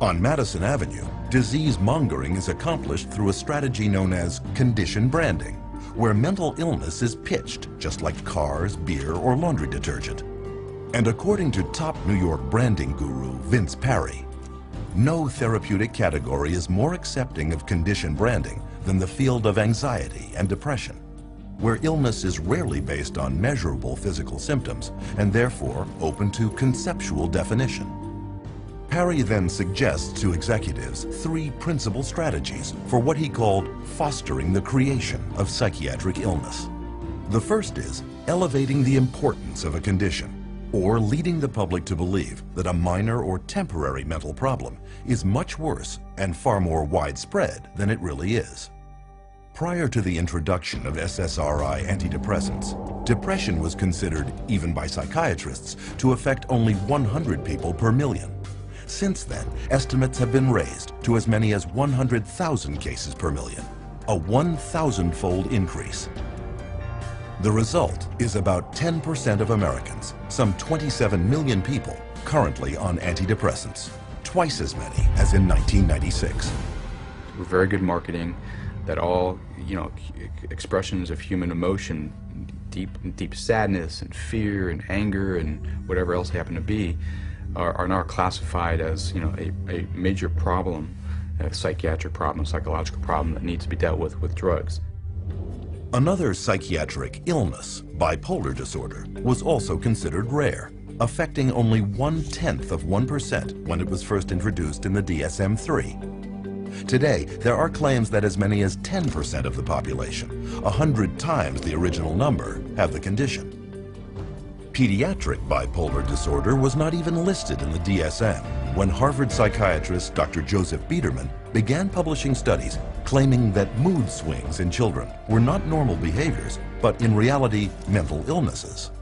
On Madison Avenue, disease mongering is accomplished through a strategy known as condition branding, where mental illness is pitched just like cars, beer, or laundry detergent. And according to top New York branding guru Vince Parry, no therapeutic category is more accepting of condition branding than the field of anxiety and depression. where illness is rarely based on measurable physical symptoms and therefore open to conceptual definition. Parry then suggests to executives 3 principal strategies for what he called fostering the creation of psychiatric illness. The first is elevating the importance of a condition, or leading the public to believe that a minor or temporary mental problem is much worse and far more widespread than it really is. Prior to the introduction of SSRI antidepressants, depression was considered, even by psychiatrists, to affect only 100 people per million. Since then, estimates have been raised to as many as 100,000 cases per million, a 1,000-fold increase. The result is about 10% of Americans, some 27 million people, currently on antidepressants, twice as many as in 1996. Very good marketing, that all, expressions of human emotion, deep sadness and fear and anger and whatever else they happen to be, are now classified as, a major problem, a psychiatric problem, a psychological problem that needs to be dealt with drugs. Another psychiatric illness, bipolar disorder, was also considered rare, affecting only 1/10% when it was first introduced in the DSM-3. Today, there are claims that as many as 10% of the population, 100 times the original number, have the condition. Pediatric bipolar disorder was not even listed in the DSM when Harvard psychiatrist Dr. Joseph Biederman began publishing studies claiming that mood swings in children were not normal behaviors, but in reality, mental illnesses.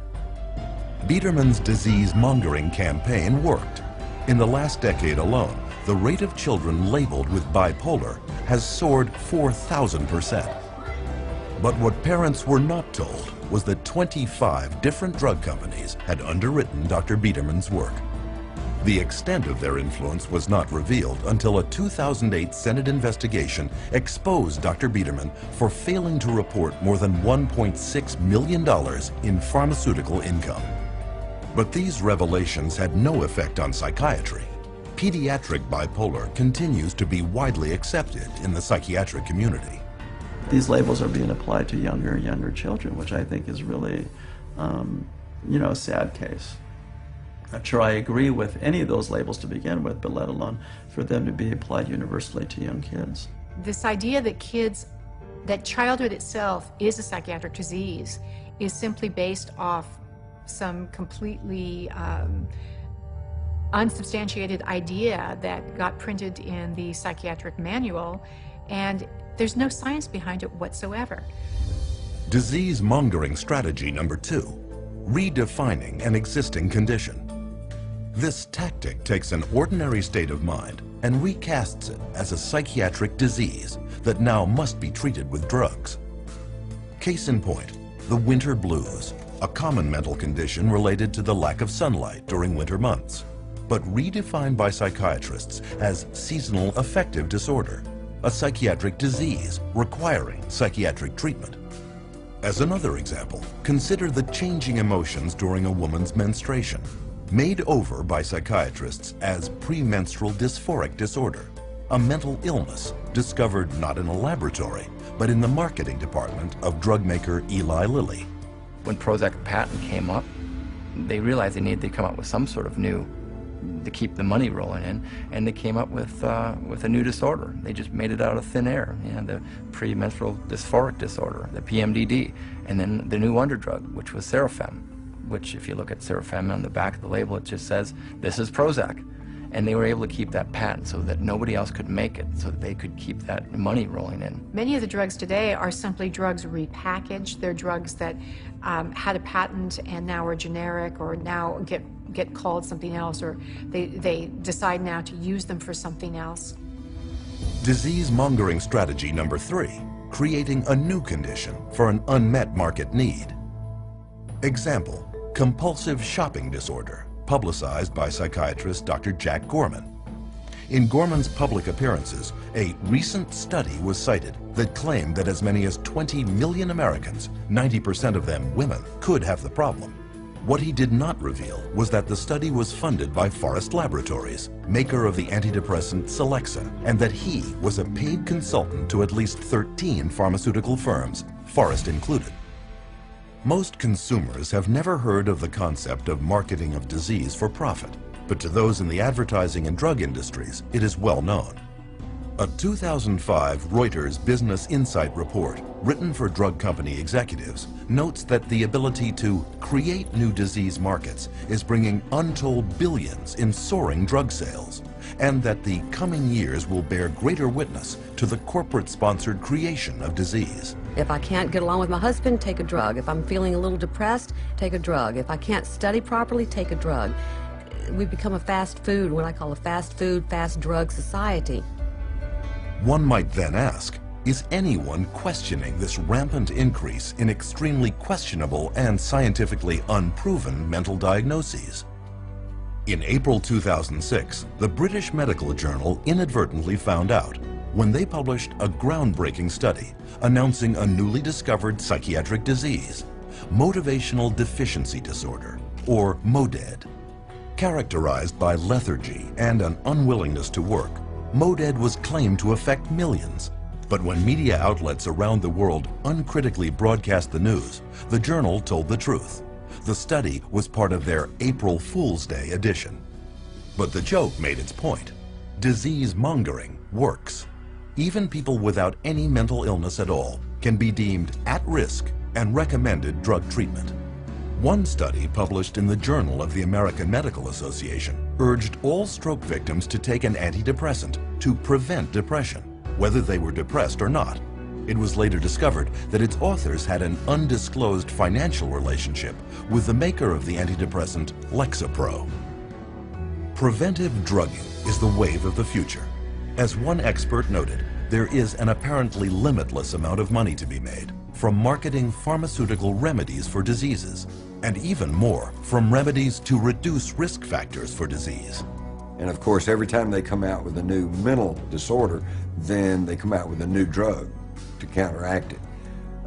Biederman's disease-mongering campaign worked. In the last decade alone, the rate of children labeled with bipolar has soared 4,000%. But what parents were not told was that 25 different drug companies had underwritten Dr. Biederman's work. The extent of their influence was not revealed until a 2008 Senate investigation exposed Dr. Biederman for failing to report more than $1.6 million in pharmaceutical income. But these revelations had no effect on psychiatry. Pediatric bipolar continues to be widely accepted in the psychiatric community. These labels are being applied to younger and younger children, which I think is really, a sad case. I'm sure I agree with any of those labels to begin with, but let alone for them to be applied universally to young kids. This idea that that childhood itself is a psychiatric disease is simply based off some completely unsubstantiated idea that got printed in the psychiatric manual, and there's no science behind it whatsoever. Disease-mongering strategy number 2, redefining an existing condition. This tactic takes an ordinary state of mind and recasts it as a psychiatric disease that now must be treated with drugs. Case in point, the winter blues, a common mental condition related to the lack of sunlight during winter months, but redefined by psychiatrists as seasonal affective disorder, a psychiatric disease requiring psychiatric treatment. As another example, consider the changing emotions during a woman's menstruation, made over by psychiatrists as premenstrual dysphoric disorder, a mental illness discovered not in a laboratory, but in the marketing department of drug maker Eli Lilly. When Prozac patent came up, they realized they needed to come up with some sort of new to keep the money rolling in, and they came up with a new disorder. They just made it out of thin air, the premenstrual dysphoric disorder, the PMDD, and then the new wonder drug, which was Serafem, which if you look at Serafem on the back of the label, it just says, this is Prozac. And they were able to keep that patent so that nobody else could make it, so that they could keep that money rolling in. Many of the drugs today are simply drugs repackaged. They're drugs that had a patent and now are generic, or now get called something else, or they decide now to use them for something else. Disease-mongering strategy number 3, creating a new condition for an unmet market need. Example, compulsive shopping disorder, publicized by psychiatrist Dr. Jack Gorman. In Gorman's public appearances, a recent study was cited that claimed that as many as 20 million Americans, 90% of them women, could have the problem. What he did not reveal was that the study was funded by Forest Laboratories, maker of the antidepressant Celexa, and that he was a paid consultant to at least 13 pharmaceutical firms, Forest included. Most consumers have never heard of the concept of marketing of disease for profit, but to those in the advertising and drug industries, it is well known. A 2005 Reuters Business Insight report, written for drug company executives, notes that the ability to create new disease markets is bringing untold billions in soaring drug sales, and that the coming years will bear greater witness to the corporate-sponsored creation of disease. If I can't get along with my husband, take a drug. If I'm feeling a little depressed, take a drug. If I can't study properly, take a drug. We've become a fast food, what I call a fast food, fast drug society. One might then ask, is anyone questioning this rampant increase in extremely questionable and scientifically unproven mental diagnoses? In April 2006, the British Medical Journal inadvertently found out when they published a groundbreaking study announcing a newly discovered psychiatric disease, motivational deficiency disorder, or MODED. Characterized by lethargy and an unwillingness to work, MODED was claimed to affect millions. But when media outlets around the world uncritically broadcast the news, the journal told the truth. The study was part of their April Fool's Day edition. But the joke made its point. Disease mongering works. Even people without any mental illness at all can be deemed at risk and recommended drug treatment. One study published in the Journal of the American Medical Association urged all stroke victims to take an antidepressant to prevent depression, whether they were depressed or not. It was later discovered that its authors had an undisclosed financial relationship with the maker of the antidepressant Lexapro. Preventive drugging is the wave of the future. As one expert noted, there is an apparently limitless amount of money to be made from marketing pharmaceutical remedies for diseases, and even more from remedies to reduce risk factors for disease. And of course, every time they come out with a new mental disorder, then they come out with a new drug to counteract it.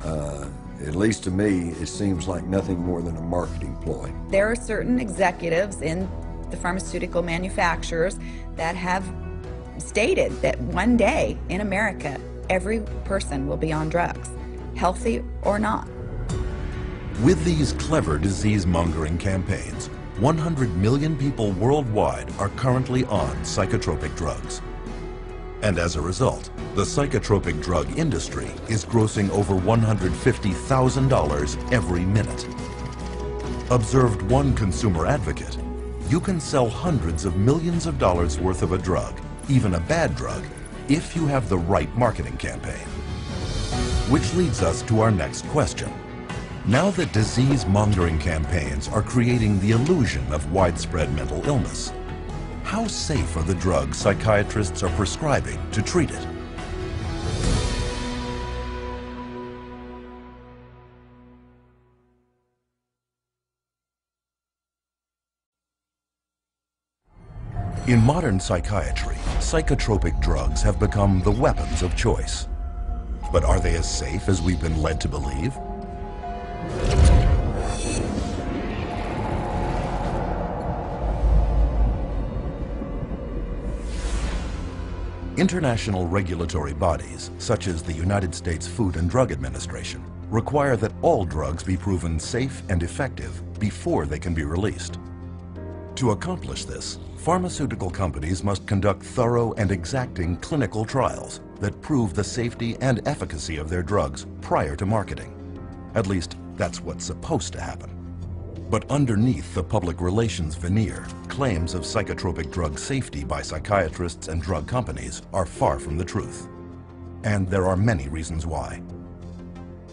At least to me, it seems like nothing more than a marketing ploy. There are certain executives in the pharmaceutical manufacturers that have stated that one day in America, every person will be on drugs, healthy or not. With these clever disease-mongering campaigns, 100 million people worldwide are currently on psychotropic drugs. And as a result, the psychotropic drug industry is grossing over $150,000 every minute. Observed one consumer advocate, you can sell hundreds of millions of dollars worth of a drug, even a bad drug, if you have the right marketing campaign. Which leads us to our next question. Now that disease-mongering campaigns are creating the illusion of widespread mental illness, how safe are the drugs psychiatrists are prescribing to treat it? In modern psychiatry, psychotropic drugs have become the weapons of choice. But are they as safe as we've been led to believe? International regulatory bodies, such as the United States Food and Drug Administration, require that all drugs be proven safe and effective before they can be released. To accomplish this, pharmaceutical companies must conduct thorough and exacting clinical trials that prove the safety and efficacy of their drugs prior to marketing. At least, that's what's supposed to happen. But underneath the public relations veneer, claims of psychotropic drug safety by psychiatrists and drug companies are far from the truth. And there are many reasons why.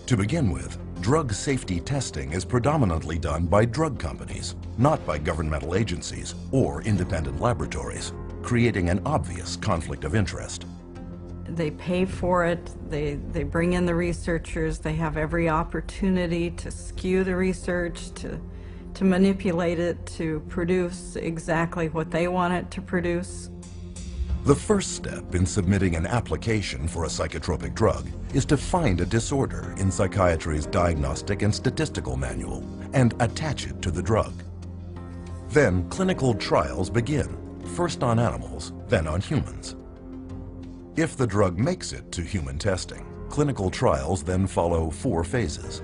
To begin with, drug safety testing is predominantly done by drug companies, not by governmental agencies or independent laboratories, creating an obvious conflict of interest. They pay for it, they bring in the researchers, they have every opportunity to skew the research, to manipulate it, to produce exactly what they want it to produce. The first step in submitting an application for a psychotropic drug is to find a disorder in psychiatry's Diagnostic and Statistical Manual and attach it to the drug. Then clinical trials begin, first on animals, then on humans. If the drug makes it to human testing, clinical trials then follow 4 phases.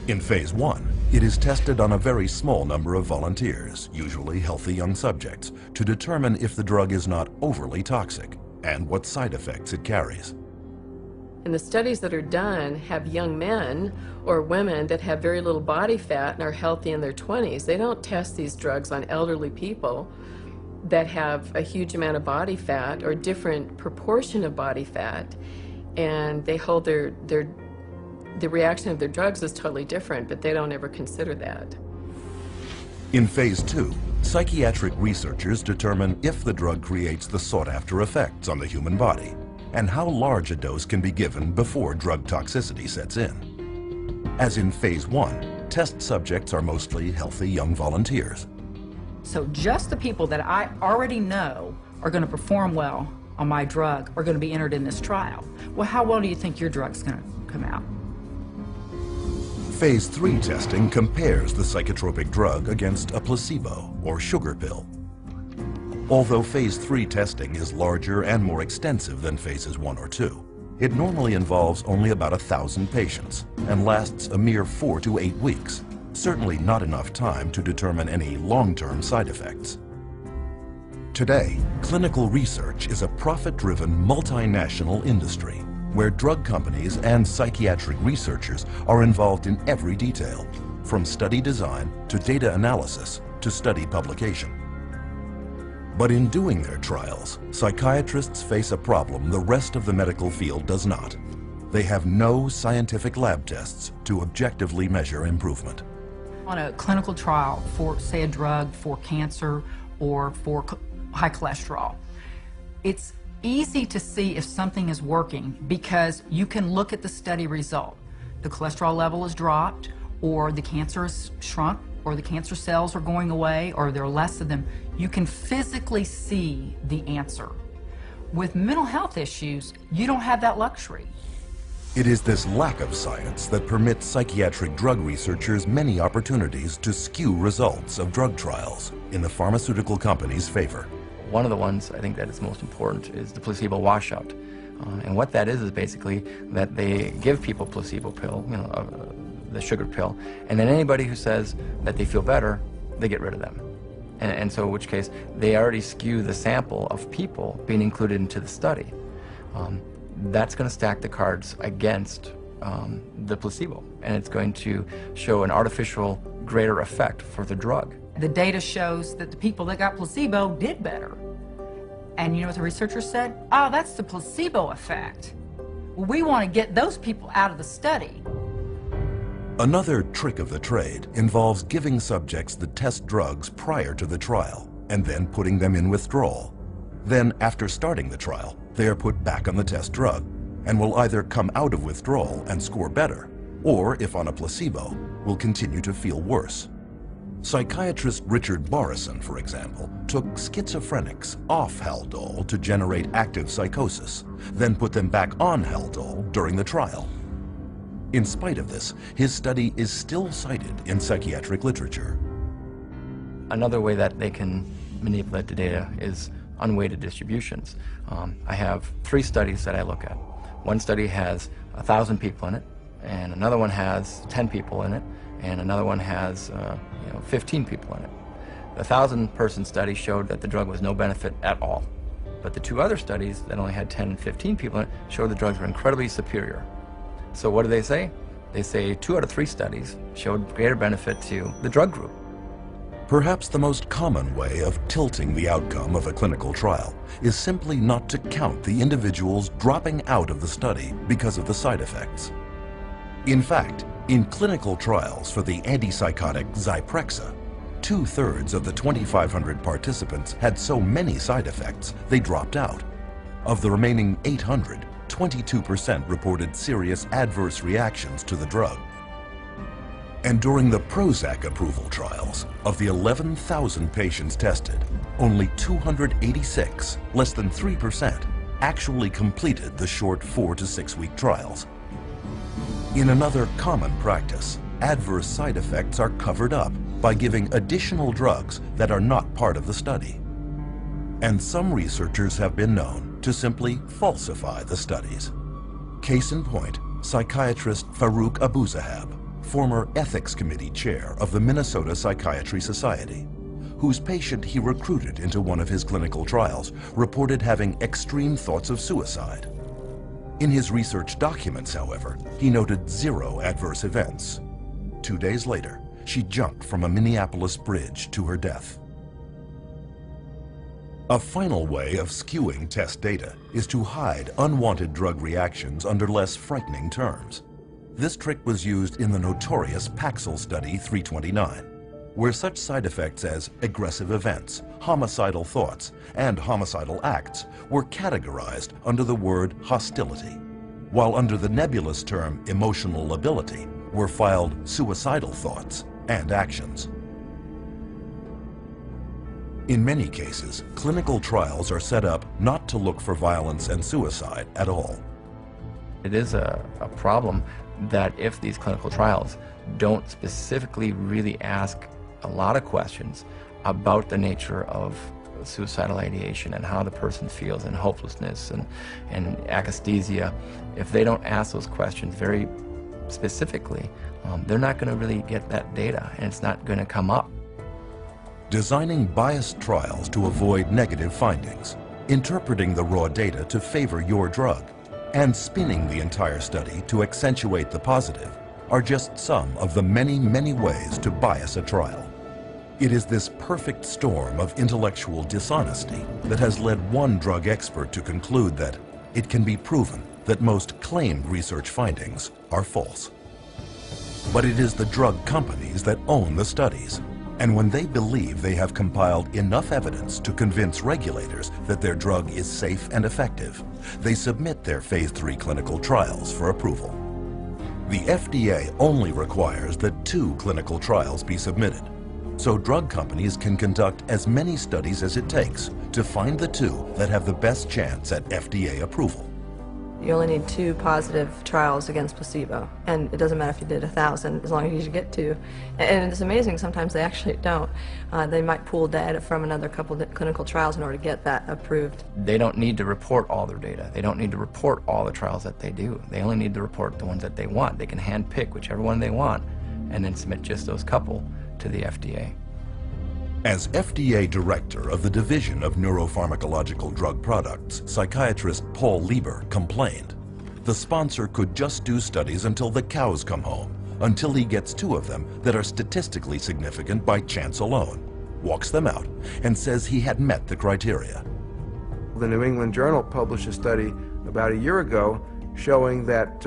In phase 1, it is tested on a very small number of volunteers, usually healthy young subjects, to determine if the drug is not overly toxic and what side effects it carries. And the studies that are done have young men or women that have very little body fat and are healthy in their 20s. They don't test these drugs on elderly people that have a huge amount of body fat or different proportion of body fat, and they hold the reaction of their drugs is totally different, but they don't ever consider that. In phase 2, psychiatric researchers determine if the drug creates the sought-after effects on the human body and how large a dose can be given before drug toxicity sets in. As in phase 1, test subjects are mostly healthy young volunteers. So just the people that I already know are going to perform well on my drug are going to be entered in this trial. Well, how well do you think your drug's going to come out? Phase 3 testing compares the psychotropic drug against a placebo or sugar pill. Although phase 3 testing is larger and more extensive than phases 1 or 2, it normally involves only about 1,000 patients and lasts a mere 4 to 8 weeks, certainly not enough time to determine any long-term side effects. Today, clinical research is a profit-driven multinational industry where drug companies and psychiatric researchers are involved in every detail, from study design to data analysis to study publication. But in doing their trials, psychiatrists face a problem the rest of the medical field does not. They have no scientific lab tests to objectively measure improvement. On a clinical trial for, say, a drug for cancer or for high cholesterol, it's easy to see if something is working because you can look at the study result. The cholesterol level is dropped, or the cancer is shrunk, or the cancer cells are going away, or there are less of them. You can physically see the answer. With mental health issues, you don't have that luxury. It is this lack of science that permits psychiatric drug researchers many opportunities to skew results of drug trials in the pharmaceutical company's favor. One of the ones I think that is most important is the placebo washout. And what that is basically that they give people placebo pill, the sugar pill, and then anybody who says that they feel better, they get rid of them. And so in which case, they already skew the sample of people being included into the study. That's going to stack the cards against the placebo, and it's going to show an artificial greater effect for the drug. The data shows that the people that got placebo did better. And you know what the researchers said? Oh, that's the placebo effect. Well, we want to get those people out of the study. Another trick of the trade involves giving subjects the test drugs prior to the trial and then putting them in withdrawal. Then, after starting the trial, they are put back on the test drug and will either come out of withdrawal and score better, or, if on a placebo, will continue to feel worse. Psychiatrist Richard Borison, for example, took schizophrenics off Haldol to generate active psychosis, then put them back on Haldol during the trial. In spite of this, his study is still cited in psychiatric literature. Another way that they can manipulate the data is unweighted distributions. I have 3 studies that I look at. One study has 1,000 people in it, and another one has 10 people in it, and another one has 15 people in it. The 1,000-person study showed that the drug was no benefit at all. But the 2 other studies that only had 10 and 15 people in it showed the drugs were incredibly superior. So what do they say? They say 2 out of 3 studies showed greater benefit to the drug group. Perhaps the most common way of tilting the outcome of a clinical trial is simply not to count the individuals dropping out of the study because of the side effects. In fact, in clinical trials for the antipsychotic Zyprexa, 2/3 of the 2,500 participants had so many side effects they dropped out. Of the remaining 800, 22% reported serious adverse reactions to the drug. And during the Prozac approval trials, of the 11,000 patients tested, only 286, less than 3%, actually completed the short 4 to 6 week trials. In another common practice, adverse side effects are covered up by giving additional drugs that are not part of the study. And some researchers have been known to simply falsify the studies. Case in point, psychiatrist Farouk Abuzahab, former ethics committee chair of the Minnesota Psychiatry Society, whose patient he recruited into one of his clinical trials reported having extreme thoughts of suicide. In his research documents, however, he noted 0 adverse events. 2 days later, she jumped from a Minneapolis bridge to her death. A final way of skewing test data is to hide unwanted drug reactions under less frightening terms. This trick was used in the notorious Paxil Study 329, where such side effects as aggressive events, homicidal thoughts, and homicidal acts were categorized under the word hostility, while under the nebulous term emotional lability were filed suicidal thoughts and actions. In many cases, clinical trials are set up not to look for violence and suicide at all. It is a problem that if these clinical trials don't specifically really ask a lot of questions about the nature of suicidal ideation and how the person feels and hopelessness and akathisia, if they don't ask those questions very specifically, they're not going to really get that data, and it's not going to come up. Designing biased trials to avoid negative findings, interpreting the raw data to favor your drug, and spinning the entire study to accentuate the positive are just some of the many, many ways to bias a trial. It is this perfect storm of intellectual dishonesty that has led one drug expert to conclude that it can be proven that most claimed research findings are false. But it is the drug companies that own the studies, and when they believe they have compiled enough evidence to convince regulators that their drug is safe and effective, they submit their phase 3 clinical trials for approval. The FDA only requires that 2 clinical trials be submitted, so drug companies can conduct as many studies as it takes to find the 2 that have the best chance at FDA approval. You only need 2 positive trials against placebo, and it doesn't matter if you did 1,000, as long as you get 2. And it's amazing, sometimes they actually don't. They might pool data from another couple of clinical trials in order to get that approved. They don't need to report all their data. They don't need to report all the trials that they do. They only need to report the ones that they want. They can hand pick whichever one they want and then submit just those couple to the FDA. As FDA Director of the Division of Neuropharmacological Drug Products, psychiatrist Paul Lieber complained, the sponsor could just do studies until the cows come home, until he gets 2 of them that are statistically significant by chance alone, walks them out, and says he had met the criteria. The New England Journal published a study about a year ago showing that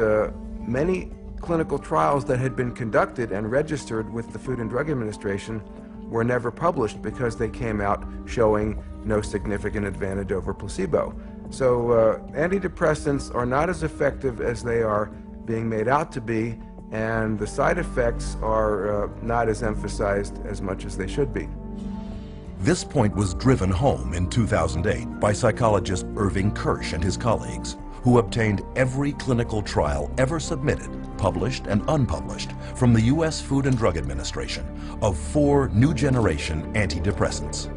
many clinical trials that had been conducted and registered with the Food and Drug Administration were never published because they came out showing no significant advantage over placebo. So antidepressants are not as effective as they are being made out to be, and the side effects are not as emphasized as much as they should be. This point was driven home in 2008 by psychologist Irving Kirsch and his colleagues, who obtained every clinical trial ever submitted, published and unpublished, from the U.S. Food and Drug Administration of 4 new-generation antidepressants.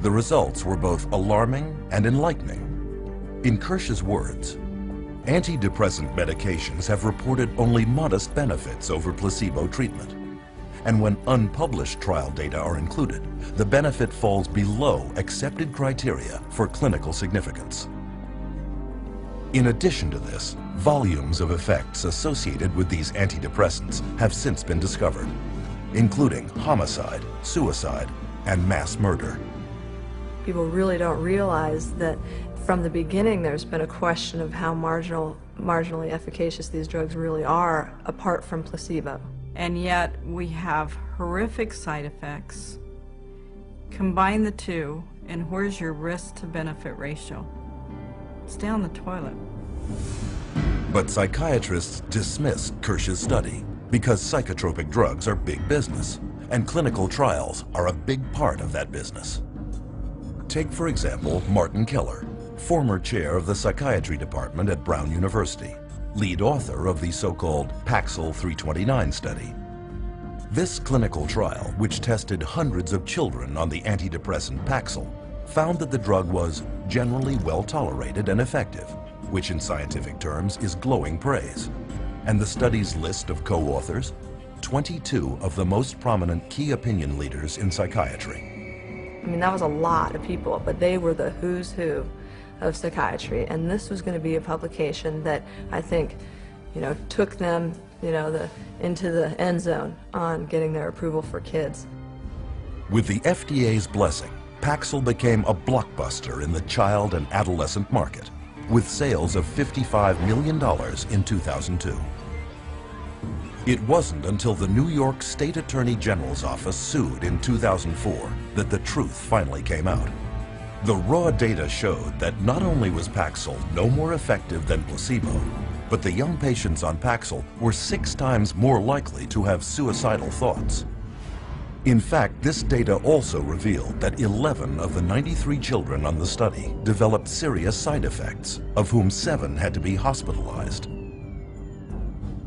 The results were both alarming and enlightening. In Kirsch's words, antidepressant medications have reported only modest benefits over placebo treatment. And when unpublished trial data are included, the benefit falls below accepted criteria for clinical significance. In addition to this, volumes of effects associated with these antidepressants have since been discovered, including homicide, suicide, and mass murder. People really don't realize that from the beginning there's been a question of how marginally efficacious these drugs really are apart from placebo. And yet we have horrific side effects. Combine the 2, and where's your risk to benefit ratio? It's down the toilet. But psychiatrists dismissed Kirsch's study because psychotropic drugs are big business, and clinical trials are a big part of that business. Take, for example, Martin Keller, former chair of the psychiatry department at Brown University, lead author of the so-called Paxil 329 study. This clinical trial, which tested hundreds of children on the antidepressant Paxil, found that the drug was generally well tolerated and effective, which in scientific terms is glowing praise. And the study's list of co-authors 22 of the most prominent key opinion leaders in psychiatry. I mean, that was a lot of people, but they were the who's who of psychiatry, and this was going to be a publication that I think, you know, took them, you know, into the end zone on getting their approval for kids. With the FDA's blessing, Paxil became a blockbuster in the child and adolescent market, with sales of $55 million in 2002. It wasn't until the New York State Attorney General's office sued in 2004 that the truth finally came out. The raw data showed that not only was Paxil no more effective than placebo, but the young patients on Paxil were 6 times more likely to have suicidal thoughts. In fact, this data also revealed that 11 of the 93 children on the study developed serious side effects, of whom 7 had to be hospitalized.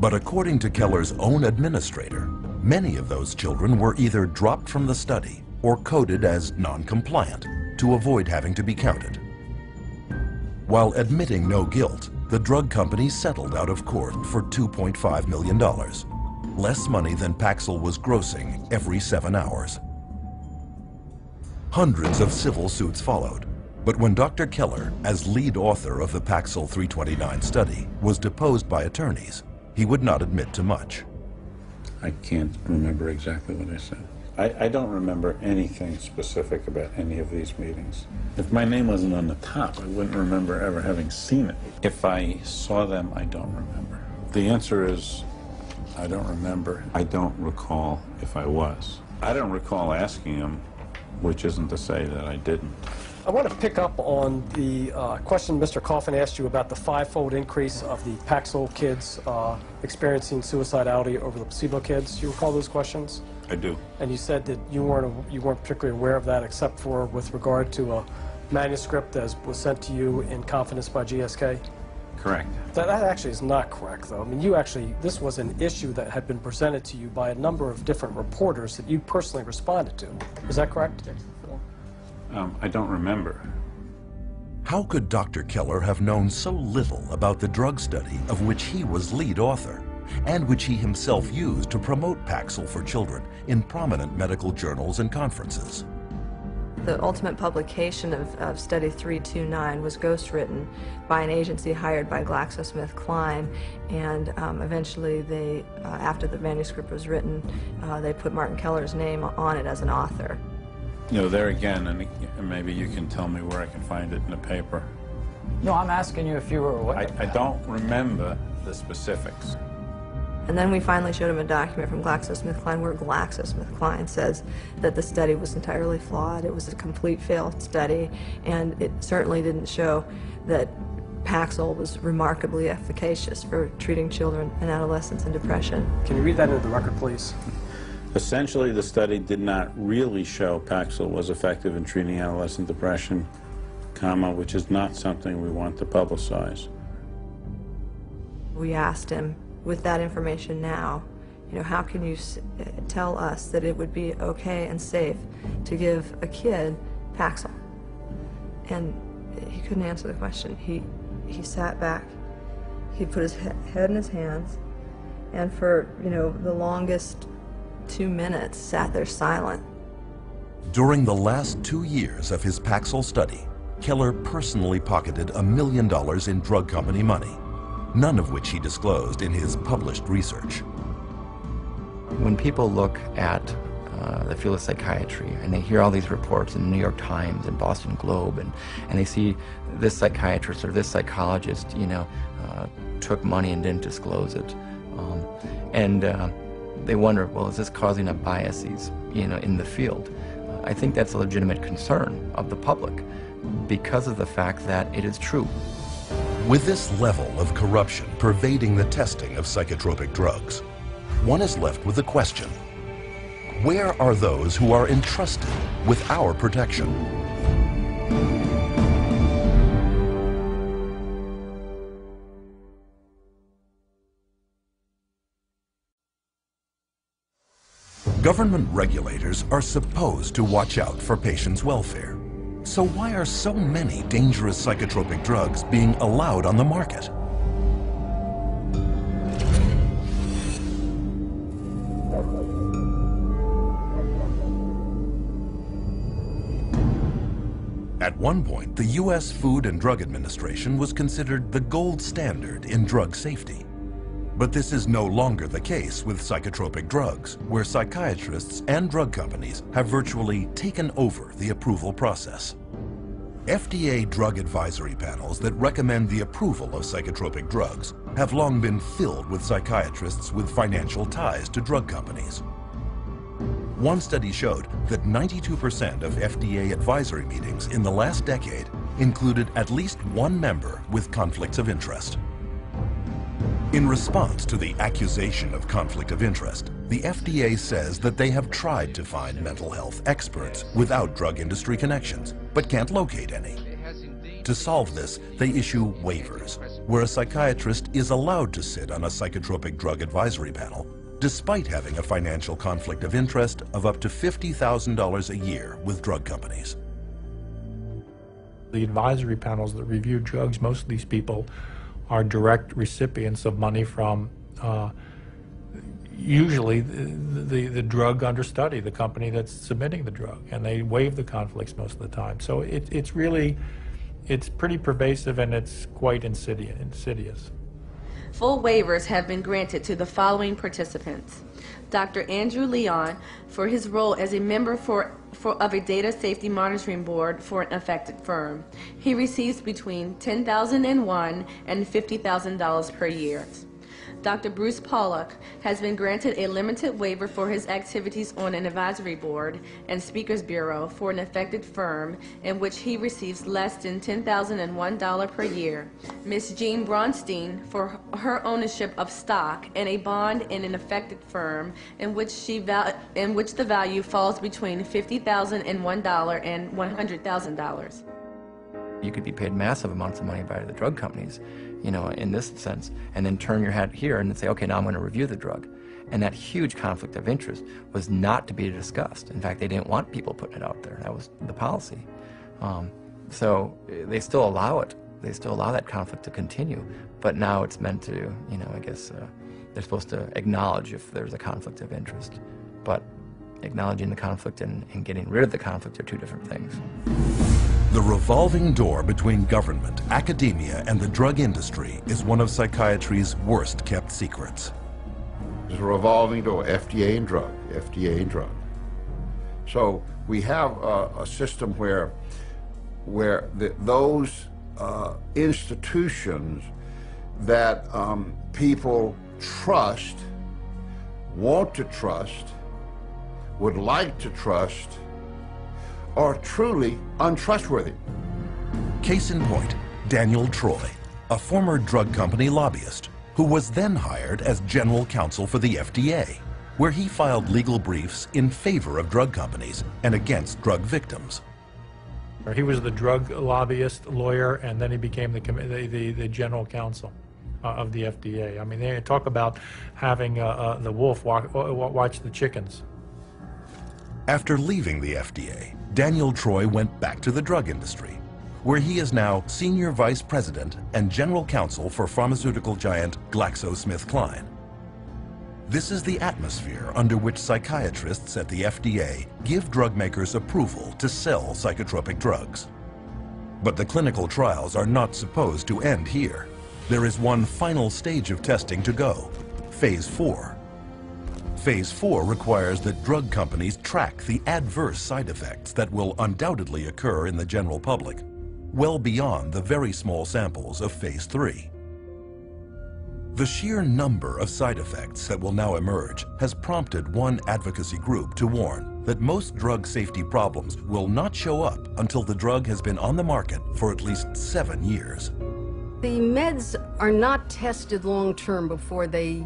But according to Keller's own administrator, many of those children were either dropped from the study or coded as non-compliant to avoid having to be counted. While admitting no guilt, the drug company settled out of court for $2.5 million, less money than Paxil was grossing every 7 hours. Hundreds of civil suits followed, but when Dr. Keller, as lead author of the Paxil 329 study, was deposed by attorneys, he would not admit to much. I can't remember exactly what I said. I don't remember anything specific about any of these meetings. If my name wasn't on the top, I wouldn't remember ever having seen it. If I saw them, I don't remember. The answer is, I don't remember. I don't recall if I was. I don't recall asking him, which isn't to say that I didn't. I want to pick up on the question Mr. Coffin asked you about the 5-fold increase of the Paxil kids experiencing suicidality over the placebo kids. Do you recall those questions? I do. And you said that you weren't particularly aware of that except for with regard to a manuscript that was sent to you in confidence by GSK? Correct. That actually is not correct, though. I mean, this was an issue that had been presented to you by a number of different reporters that you personally responded to. Is that correct? I don't remember. How could Dr. Keller have known so little about the drug study of which he was lead author, and which he himself used to promote Paxil for children in prominent medical journals and conferences? The ultimate publication of Study 329 was ghostwritten by an agency hired by GlaxoSmithKline, and eventually they, after the manuscript was written, they put Martin Keller's name on it as an author. You know, there again, and maybe you can tell me where I can find it in the paper. No, I'm asking you if you were aware. I don't remember the specifics. And then we finally showed him a document from GlaxoSmithKline where GlaxoSmithKline says that the study was entirely flawed. It was a complete failed study, and it certainly didn't show that Paxil was remarkably efficacious for treating children and adolescents in depression. Can you read that into the record, please? Essentially, the study did not really show Paxil was effective in treating adolescent depression, which is not something we want to publicize. We asked him, with that information now, you know, how can you tell us that it would be okay and safe to give a kid Paxil? And he couldn't answer the question. He sat back, he put his head in his hands, and for, you know, the longest 2 minutes sat there silent. During the last 2 years of his Paxil study, Keller personally pocketed $1 million in drug company money, none of which he disclosed in his published research. When people look at the field of psychiatry and they hear all these reports in the New York Times and Boston Globe, and they see this psychiatrist or this psychologist, you know, took money and didn't disclose it, they wonder, well, is this causing up biases, you know, in the field? I think that's a legitimate concern of the public because of the fact that it is true. With this level of corruption pervading the testing of psychotropic drugs, one is left with the question, where are those who are entrusted with our protection? Government regulators are supposed to watch out for patients' welfare. So why are so many dangerous psychotropic drugs being allowed on the market? At one point, the U.S. Food and Drug Administration was considered the gold standard in drug safety. But this is no longer the case with psychotropic drugs, where psychiatrists and drug companies have virtually taken over the approval process. FDA drug advisory panels that recommend the approval of psychotropic drugs have long been filled with psychiatrists with financial ties to drug companies. One study showed that 92% of FDA advisory meetings in the last decade included at least one member with conflicts of interest. In response to the accusation of conflict of interest, the FDA says that they have tried to find mental health experts without drug industry connections, but can't locate any. To solve this, they issue waivers, where a psychiatrist is allowed to sit on a psychotropic drug advisory panel, despite having a financial conflict of interest of up to $50,000 a year with drug companies. The advisory panels that review drugs, most of these people are direct recipients of money from usually the drug under study, the company that's submitting the drug, and they waive the conflicts most of the time. So it's pretty pervasive, and it's quite insidious. Full waivers have been granted to the following participants: Dr. Andrew Leon for his role as a member of a data safety monitoring board for an affected firm. He receives between $10,001 and $50,000 per year. Dr. Bruce Pollock has been granted a limited waiver for his activities on an advisory board and speakers bureau for an affected firm in which he receives less than $10,001 per year. Ms. Jean Bronstein for her ownership of stock and a bond in an affected firm in which the value falls between $50,001 and $100,000. You could be paid massive amounts of money by the drug companies, you know, in this sense, and then turn your head here and say, okay, now I'm going to review the drug. And that huge conflict of interest was not to be discussed. In fact, they didn't want people putting it out there. That was the policy. So they still allow it. They still allow that conflict to continue. But now it's meant to, you know, I guess they're supposed to acknowledge if there's a conflict of interest. But acknowledging the conflict and getting rid of the conflict are two different things. The revolving door between government, academia, and the drug industry is one of psychiatry's worst-kept secrets. There's a revolving door, FDA and drug, FDA and drug. So we have a system where those institutions that people trust, want to trust, would like to trust, are truly untrustworthy. Case in point, Daniel Troy, a former drug company lobbyist who was then hired as general counsel for the FDA, where he filed legal briefs in favor of drug companies and against drug victims. He was the drug lobbyist lawyer, and then he became the general counsel of the FDA. I mean, they talk about having the wolf watch the chickens. After leaving the FDA, Daniel Troy went back to the drug industry, where he is now senior vice president and general counsel for pharmaceutical giant GlaxoSmithKline. This is the atmosphere under which psychiatrists at the FDA give drug makers approval to sell psychotropic drugs. But the clinical trials are not supposed to end here. There is one final stage of testing to go, Phase 4. Phase 4 requires that drug companies track the adverse side effects that will undoubtedly occur in the general public, well beyond the very small samples of Phase 3. The sheer number of side effects that will now emerge has prompted one advocacy group to warn that most drug safety problems will not show up until the drug has been on the market for at least 7 years. The meds are not tested long-term before they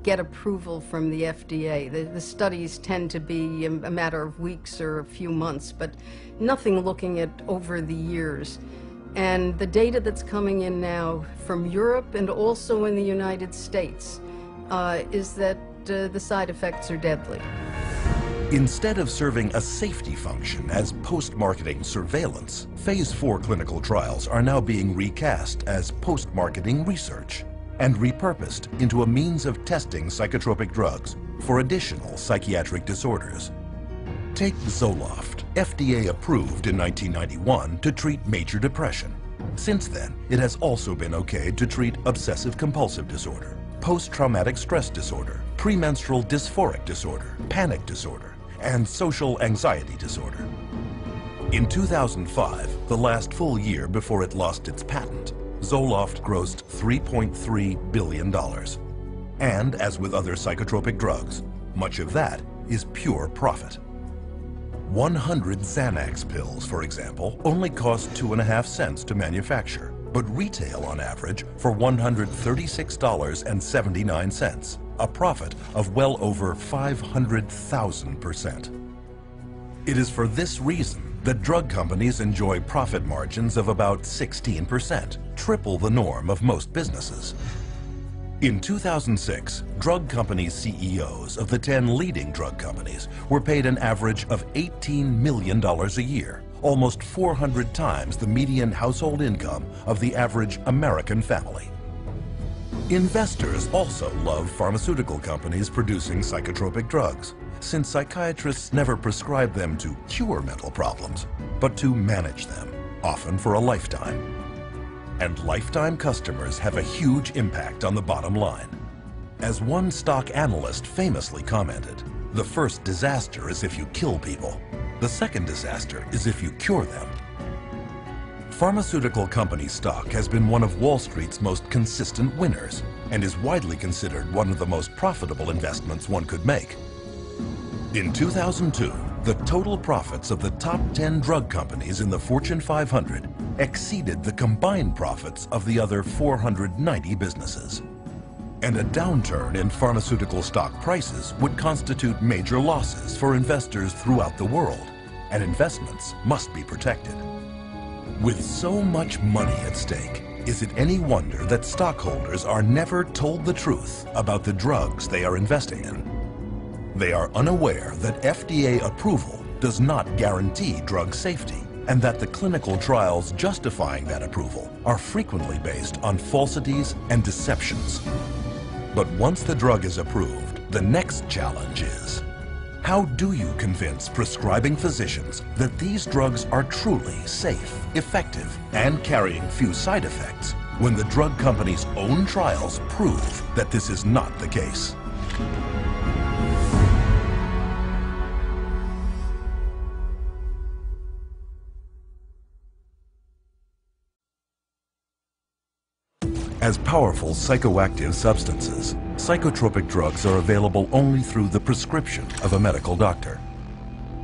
get approval from the FDA. The studies tend to be a matter of weeks or a few months, but nothing looking at over the years. And the data that's coming in now from Europe and also in the United States is that the side effects are deadly. Instead of serving a safety function as post-marketing surveillance, Phase 4 clinical trials are now being recast as post-marketing research and repurposed into a means of testing psychotropic drugs for additional psychiatric disorders. Take Zoloft, FDA approved in 1991 to treat major depression. Since then, it has also been okayed to treat obsessive-compulsive disorder, post-traumatic stress disorder, premenstrual dysphoric disorder, panic disorder, and social anxiety disorder. In 2005, the last full year before it lost its patent, Zoloft grossed $3.3 billion. And as with other psychotropic drugs, much of that is pure profit. 100 Xanax pills, for example, only cost 2.5 cents to manufacture, but retail on average for $136.79, a profit of well over 500,000%. It is for this reason that drug companies enjoy profit margins of about 16%, triple the norm of most businesses. In 2006, drug company CEOs of the 10 leading drug companies were paid an average of $18 million a year, almost 400 times the median household income of the average American family. Investors also love pharmaceutical companies producing psychotropic drugs, since psychiatrists never prescribe them to cure mental problems, but to manage them, often for a lifetime. And lifetime customers have a huge impact on the bottom line. As one stock analyst famously commented, the first disaster is if you kill people. The second disaster is if you cure them. Pharmaceutical company stock has been one of Wall Street's most consistent winners and is widely considered one of the most profitable investments one could make. In 2002, the total profits of the top 10 drug companies in the Fortune 500 exceeded the combined profits of the other 490 businesses. And a downturn in pharmaceutical stock prices would constitute major losses for investors throughout the world, and investments must be protected. With so much money at stake, is it any wonder that stockholders are never told the truth about the drugs they are investing in? They are unaware that FDA approval does not guarantee drug safety, and that the clinical trials justifying that approval are frequently based on falsities and deceptions. But once the drug is approved, the next challenge is, how do you convince prescribing physicians that these drugs are truly safe, effective, and carrying few side effects when the drug company's own trials prove that this is not the case? As powerful psychoactive substances, psychotropic drugs are available only through the prescription of a medical doctor.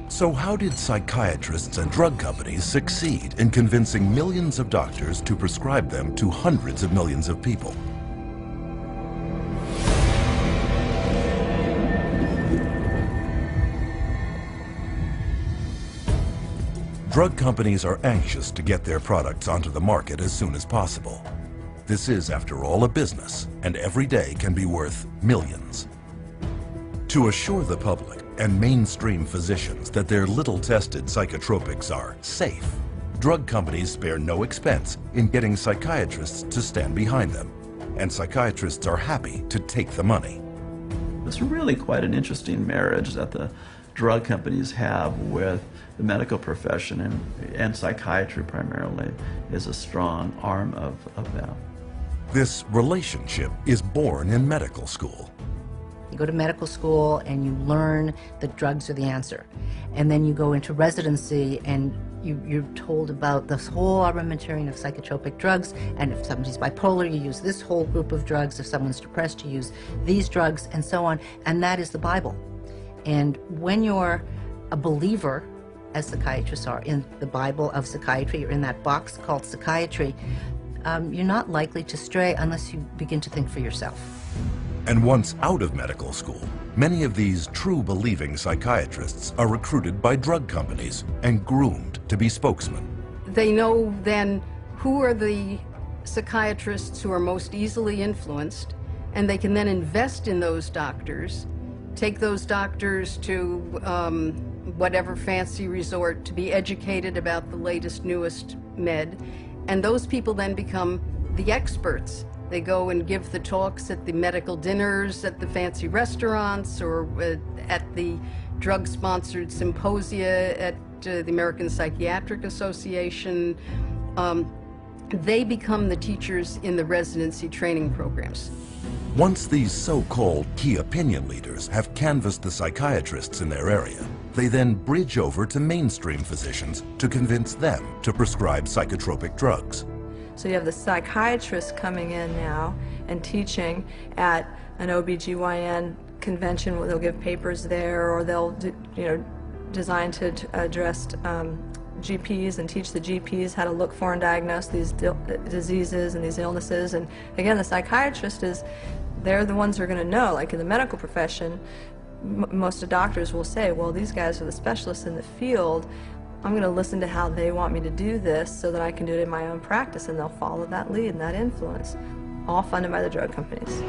So how did psychiatrists and drug companies succeed in convincing millions of doctors to prescribe them to hundreds of millions of people? Drug companies are anxious to get their products onto the market as soon as possible. This is, after all, a business, and every day can be worth millions. To assure the public and mainstream physicians that their little-tested psychotropics are safe, drug companies spare no expense in getting psychiatrists to stand behind them, and psychiatrists are happy to take the money. It's really quite an interesting marriage that the drug companies have with the medical profession, and psychiatry primarily is a strong arm of them. This relationship is born in medical school. You go to medical school and you learn that drugs are the answer. And then you go into residency and you're told about this whole armamentarium of psychotropic drugs, and if somebody's bipolar, you use this whole group of drugs. If someone's depressed, you use these drugs, and so on. And that is the Bible. And when you're a believer, as psychiatrists are, in the Bible of psychiatry, or in that box called psychiatry, you're not likely to stray unless you begin to think for yourself. And once out of medical school, many of these true believing psychiatrists are recruited by drug companies and groomed to be spokesmen. They know then who are the psychiatrists who are most easily influenced, and they can then invest in those doctors, take those doctors to whatever fancy resort to be educated about the latest, newest med, and those people then become the experts. They go and give the talks at the medical dinners, at the fancy restaurants, or at the drug-sponsored symposia at the American Psychiatric Association. They become the teachers in the residency training programs. Once these so-called key opinion leaders have canvassed the psychiatrists in their area, they then bridge over to mainstream physicians to convince them to prescribe psychotropic drugs. So you have the psychiatrists coming in now and teaching at an OBGYN convention where they'll give papers there, or they'll do, designed to address GPs and teach the GPs how to look for and diagnose these diseases and these illnesses. And again, the psychiatrist they're the ones who are going to know. Like in the medical profession, most of the doctors will say, well, these guys are the specialists in the field. I'm going to listen to how they want me to do this so that I can do it in my own practice, and they'll follow that lead and that influence, all funded by the drug companies.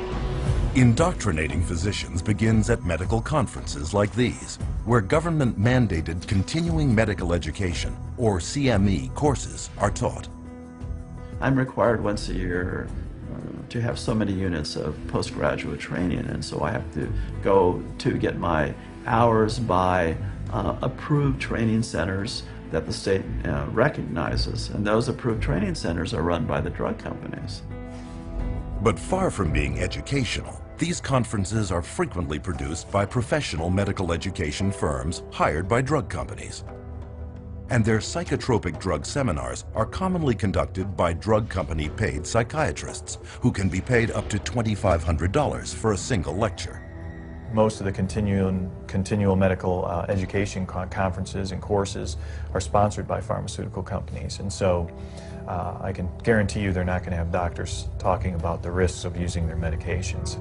Indoctrinating physicians begins at medical conferences like these, where government-mandated continuing medical education, or CME, courses are taught. I'm required once a year to have so many units of postgraduate training, and so I have to go to get my hours by approved training centers that the state recognizes, and those approved training centers are run by the drug companies. But far from being educational, these conferences are frequently produced by professional medical education firms hired by drug companies. And their psychotropic drug seminars are commonly conducted by drug company paid psychiatrists, who can be paid up to $2,500 for a single lecture. Most of the continual medical education conferences and courses are sponsored by pharmaceutical companies, and so I can guarantee you they're not going to have doctors talking about the risks of using their medications.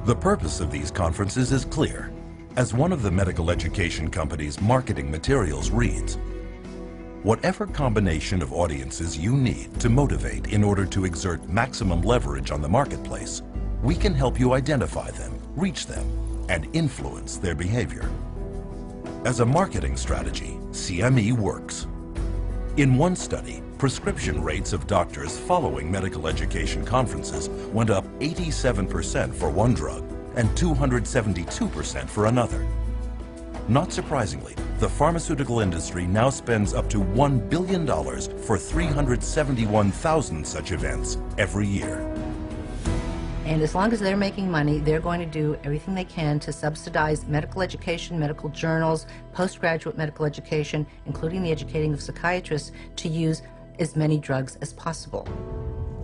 The purpose of these conferences is clear. As one of the medical education company's marketing materials reads, "Whatever combination of audiences you need to motivate in order to exert maximum leverage on the marketplace, we can help you identify them, reach them, and influence their behavior." As a marketing strategy, CME works. In one study, prescription rates of doctors following medical education conferences went up 87% for one drug and 272% for another. Not surprisingly, the pharmaceutical industry now spends up to $1 billion for 371,000 such events every year. And as long as they're making money, they're going to do everything they can to subsidize medical education, medical journals, postgraduate medical education, including the educating of psychiatrists, to use as many drugs as possible.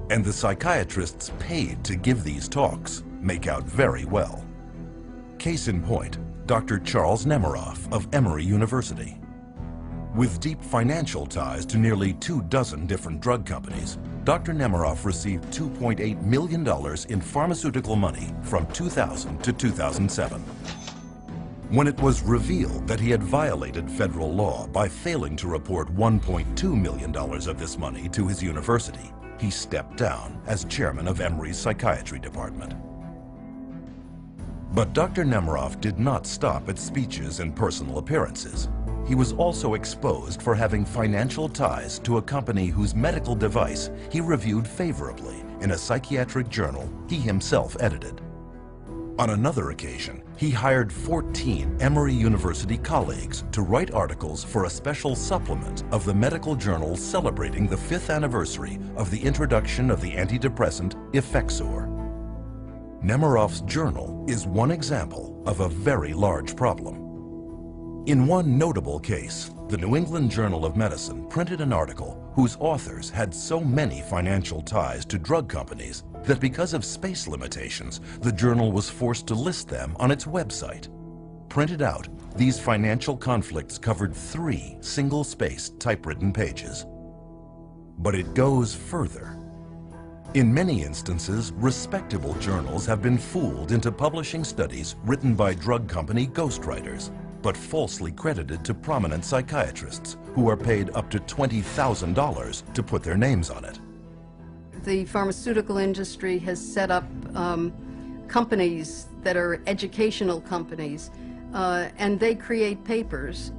And the psychiatrists paid to give these talks make out very well. Case in point, Dr. Charles Nemiroff of Emory University. With deep financial ties to nearly 24 different drug companies, Dr. Nemiroff received $2.8 million in pharmaceutical money from 2000 to 2007. When it was revealed that he had violated federal law by failing to report $1.2 million of this money to his university, he stepped down as chairman of Emory's psychiatry department. But Dr. Nemiroff did not stop at speeches and personal appearances. He was also exposed for having financial ties to a company whose medical device he reviewed favorably in a psychiatric journal he himself edited. On another occasion, he hired 14 Emory University colleagues to write articles for a special supplement of the medical journal celebrating the 5th anniversary of the introduction of the antidepressant Effexor. Nemiroff's journal is one example of a very large problem. In one notable case, the New England Journal of Medicine printed an article whose authors had so many financial ties to drug companies that because of space limitations, the journal was forced to list them on its website. Printed out, these financial conflicts covered 3 single-spaced typewritten pages. But it goes further. In many instances, respectable journals have been fooled into publishing studies written by drug company ghostwriters, but falsely credited to prominent psychiatrists who are paid up to $20,000 to put their names on it. The pharmaceutical industry has set up companies that are educational companies, and they create papers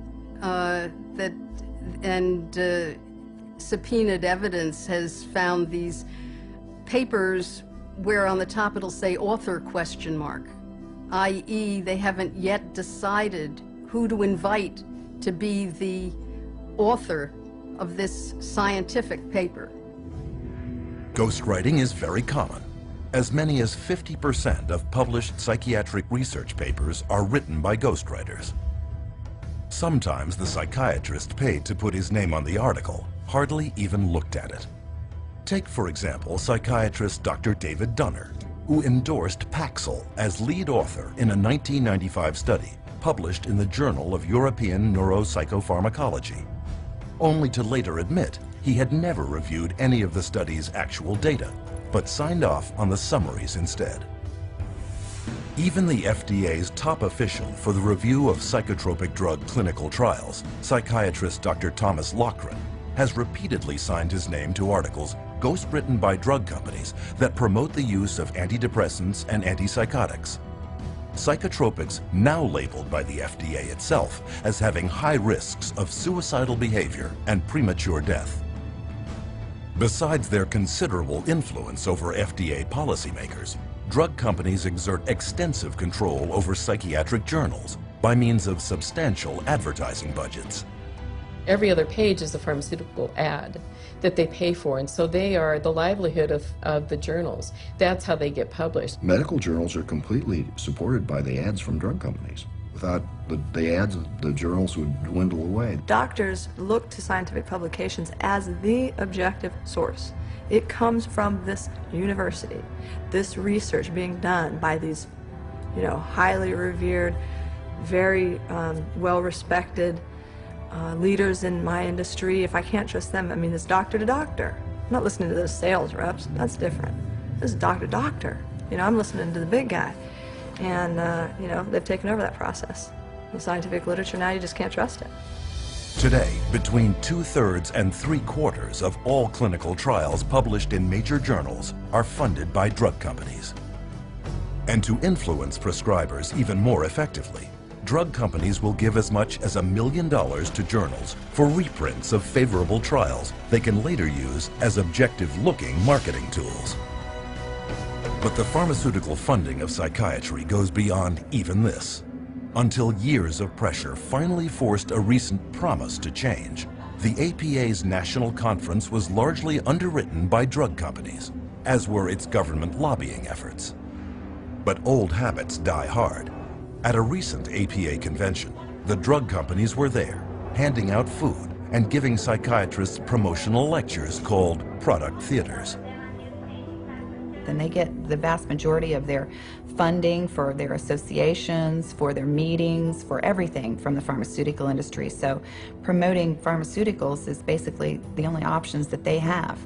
subpoenaed evidence has found these papers where on the top it'll say author ? i.e. they haven't yet decided who to invite to be the author of this scientific paper. Ghostwriting is very common. As many as 50% of published psychiatric research papers are written by ghostwriters. Sometimes the psychiatrist paid to put his name on the article hardly even looked at it. Take, for example, psychiatrist Dr. David Dunner, who endorsed Paxil as lead author in a 1995 study published in the Journal of European Neuropsychopharmacology, only to later admit he had never reviewed any of the study's actual data, but signed off on the summaries instead. Even the FDA's top official for the review of psychotropic drug clinical trials, psychiatrist Dr. Thomas Loughran, has repeatedly signed his name to articles ghostwritten by drug companies that promote the use of antidepressants and antipsychotics. Psychotropics now labeled by the FDA itself as having high risks of suicidal behavior and premature death. Besides their considerable influence over FDA policymakers, drug companies exert extensive control over psychiatric journals by means of substantial advertising budgets. Every other page is a pharmaceutical ad that they pay for, and so they are the livelihood of the journals. That's how they get published. Medical journals are completely supported by the ads from drug companies. Without the ads, the journals would dwindle away. Doctors look to scientific publications as the objective source. It comes from this university, this research being done by these, highly revered, very well-respected leaders in my industry. If I can't trust them, it's doctor to doctor. I'm not listening to those sales reps. That's different. This is doctor to doctor. I'm listening to the big guy. And, they've taken over that process. The scientific literature now, you just can't trust it. Today, between 2/3 and 3/4 of all clinical trials published in major journals are funded by drug companies. And to influence prescribers even more effectively, drug companies will give as much as $1 million to journals for reprints of favorable trials they can later use as objective-looking marketing tools. But the pharmaceutical funding of psychiatry goes beyond even this, until years of pressure finally forced a recent promise to change. The APA's national conference was largely underwritten by drug companies, as were its government lobbying efforts. But old habits die hard. At a recent APA convention, the drug companies were there, handing out food and giving psychiatrists promotional lectures called product theaters. Then they get the vast majority of their funding for their associations, for their meetings, for everything from the pharmaceutical industry. So promoting pharmaceuticals is basically the only options that they have.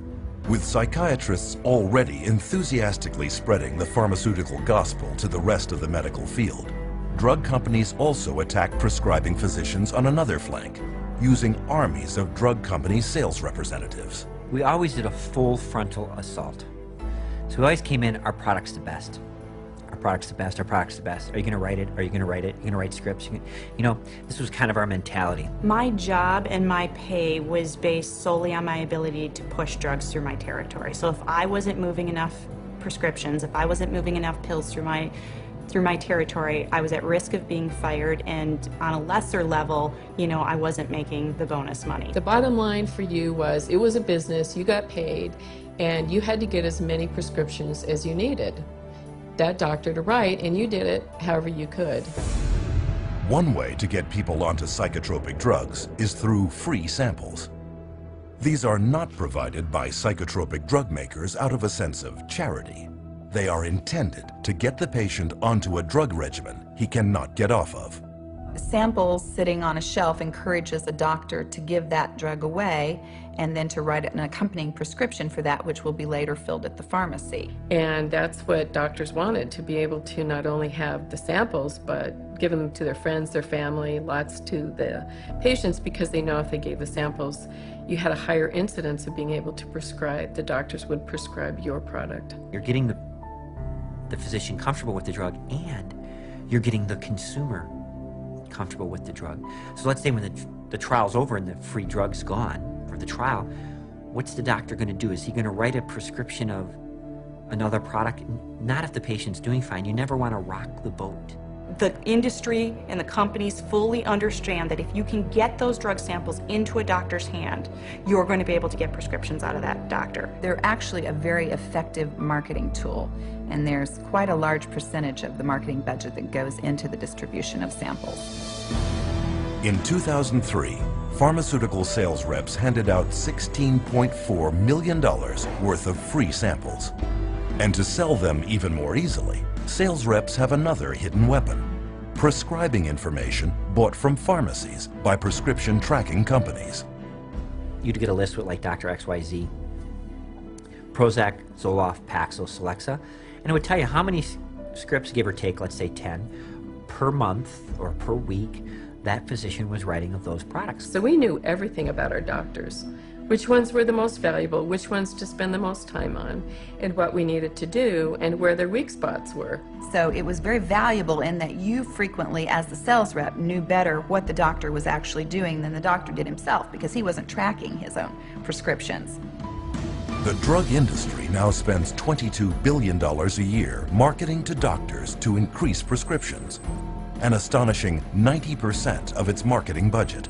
With psychiatrists already enthusiastically spreading the pharmaceutical gospel to the rest of the medical field, drug companies also attack prescribing physicians on another flank, using armies of drug company sales representatives. We always did a full frontal assault. So we always came in, our product's the best. Our product's the best, our product's the best. Are you gonna write it? Are you gonna write it? Are you gonna write scripts? This was kind of our mentality. My job and my pay was based solely on my ability to push drugs through my territory. So if I wasn't moving enough prescriptions, if I wasn't moving enough pills through my territory, I was at risk of being fired, and on a lesser level, I wasn't making the bonus money. The bottom line for you was, it was a business, you got paid, and you had to get as many prescriptions as you needed that doctor to write, and you did it however you could. One way to get people onto psychotropic drugs is through free samples. These are not provided by psychotropic drug makers out of a sense of charity. They are intended to get the patient onto a drug regimen he cannot get off of. Samples sitting on a shelf encourages a doctor to give that drug away and then to write an accompanying prescription for that, which will be later filled at the pharmacy. And that's what doctors wanted, to be able to not only have the samples, but give them to their friends, their family, lots to the patients, because they know if they gave the samples, you had a higher incidence of being able to prescribe, the doctors would prescribe your product. You're getting the physician comfortable with the drug, and you're getting the consumer comfortable with the drug. So let's say when the trial's over and the free drug's gone for the trial, what's the doctor going to do? Is he going to write a prescription of another product? Not if the patient's doing fine. You never want to rock the boat. the industry and the companies fully understand that if you can get those drug samples into a doctor's hand, you're going to be able to get prescriptions out of that doctor. They're actually a very effective marketing tool, and there's quite a large percentage of the marketing budget that goes into the distribution of samples. In 2003, pharmaceutical sales reps handed out $16.4 million worth of free samples. And to sell them even more easily, sales reps have another hidden weapon: prescribing information bought from pharmacies by prescription tracking companies. You'd get a list with like Dr. XYZ, Prozac, Zoloft, Paxil, Celexa, and it would tell you how many scripts, give or take, let's say 10, per month or per week, that physician was writing of those products. So we knew everything about our doctors, which ones were the most valuable, which ones to spend the most time on, and what we needed to do, and where their weak spots were. So it was very valuable in that you frequently, as the sales rep, knew better what the doctor was actually doing than the doctor did himself, because he wasn't tracking his own prescriptions. The drug industry now spends $22 billion a year marketing to doctors to increase prescriptions, an astonishing 90% of its marketing budget.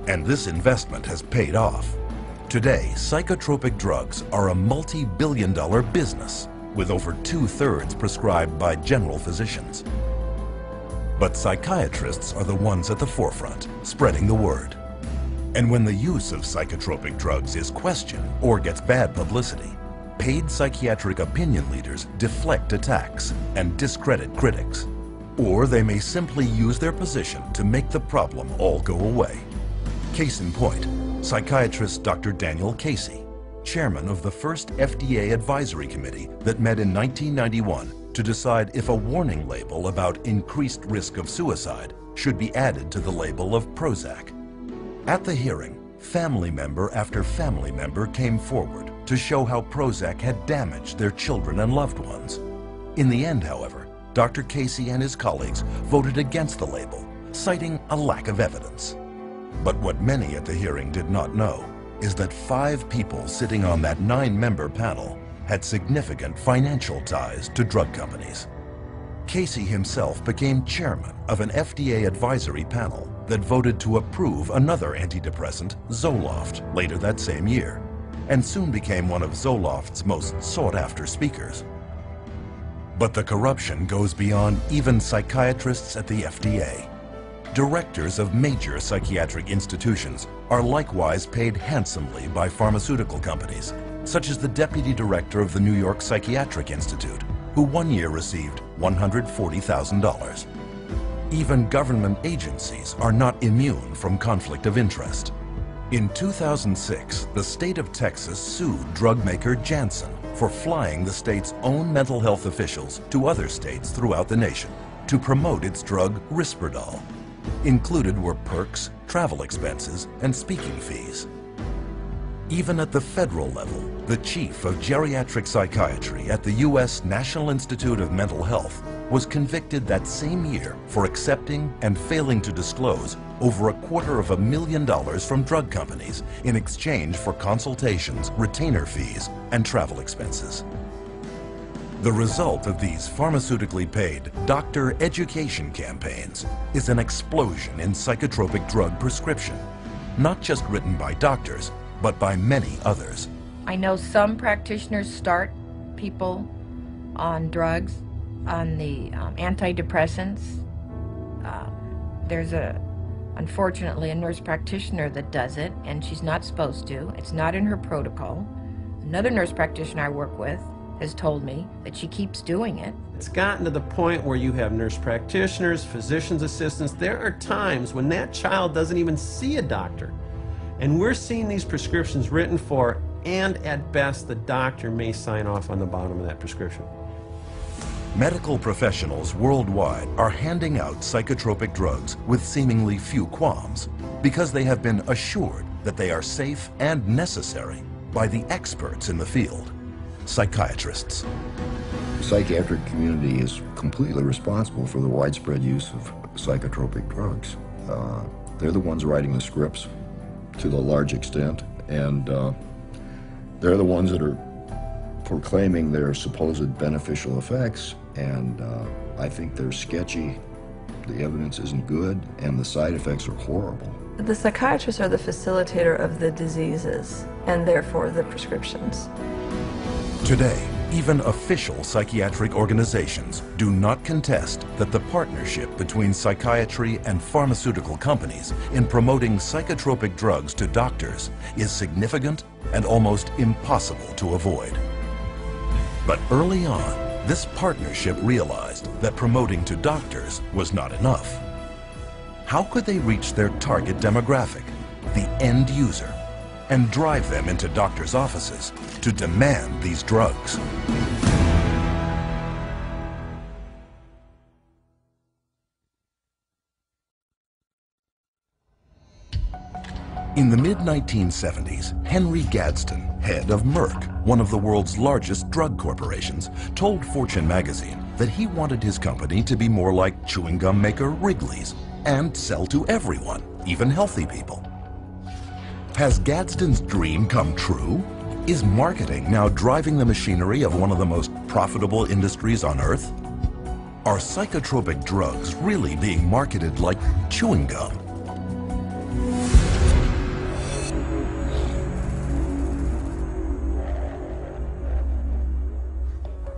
And this investment has paid off. Today, psychotropic drugs are a multi-billion-dollar business, with over 2/3 prescribed by general physicians. But psychiatrists are the ones at the forefront, spreading the word. And when the use of psychotropic drugs is questioned or gets bad publicity, paid psychiatric opinion leaders deflect attacks and discredit critics. Or they may simply use their position to make the problem all go away. Case in point, psychiatrist Dr. Daniel Casey, chairman of the first FDA advisory committee that met in 1991 to decide if a warning label about increased risk of suicide should be added to the label of Prozac. At the hearing, family member after family member came forward to show how Prozac had damaged their children and loved ones. In the end, however, Dr. Casey and his colleagues voted against the label, citing a lack of evidence. But what many at the hearing did not know is that 5 people sitting on that 9-member panel had significant financial ties to drug companies. Casey himself became chairman of an FDA advisory panel that voted to approve another antidepressant, Zoloft, later that same year, and soon became one of Zoloft's most sought-after speakers. But the corruption goes beyond even psychiatrists at the FDA. Directors of major psychiatric institutions are likewise paid handsomely by pharmaceutical companies, such as the deputy director of the New York Psychiatric Institute, who one year received $140,000. Even government agencies are not immune from conflict of interest. In 2006, the state of Texas sued drug maker Janssen for flying the state's own mental health officials to other states throughout the nation to promote its drug Risperdal. Included were perks, travel expenses, and speaking fees. Even at the federal level, the chief of geriatric psychiatry at the U.S. National Institute of Mental Health was convicted that same year for accepting and failing to disclose over $250,000 from drug companies in exchange for consultations, retainer fees, and travel expenses. The result of these pharmaceutically paid doctor education campaigns is an explosion in psychotropic drug prescription, not just written by doctors, but by many others. I know some practitioners start people on drugs, on the antidepressants. There's unfortunately a nurse practitioner that does it, and she's not supposed to. It's not in her protocol. Another nurse practitioner I work with has told me that she keeps doing it. It's gotten to the point where you have nurse practitioners, physician's assistants. There are times when that child doesn't even see a doctor. And we're seeing these prescriptions written for, and at best, the doctor may sign off on the bottom of that prescription. Medical professionals worldwide are handing out psychotropic drugs with seemingly few qualms because they have been assured that they are safe and necessary by the experts in the field, psychiatrists. The psychiatric community is completely responsible for the widespread use of psychotropic drugs. They're the ones writing the scripts to a large extent, and they're the ones that are proclaiming their supposed beneficial effects, and I think they're sketchy, the evidence isn't good, and the side effects are horrible. The psychiatrists are the facilitator of the diseases, and therefore the prescriptions. Today, even official psychiatric organizations do not contest that the partnership between psychiatry and pharmaceutical companies in promoting psychotropic drugs to doctors is significant and almost impossible to avoid. But early on, this partnership realized that promoting to doctors was not enough. How could they reach their target demographic, the end user, and drive them into doctors' offices to demand these drugs? In the mid-1970s, Henry Gadsden, head of Merck, one of the world's largest drug corporations, told Fortune magazine that he wanted his company to be more like chewing gum maker Wrigley's and sell to everyone, even healthy people. Has Gadsden's dream come true? Is marketing now driving the machinery of one of the most profitable industries on earth? Are psychotropic drugs really being marketed like chewing gum?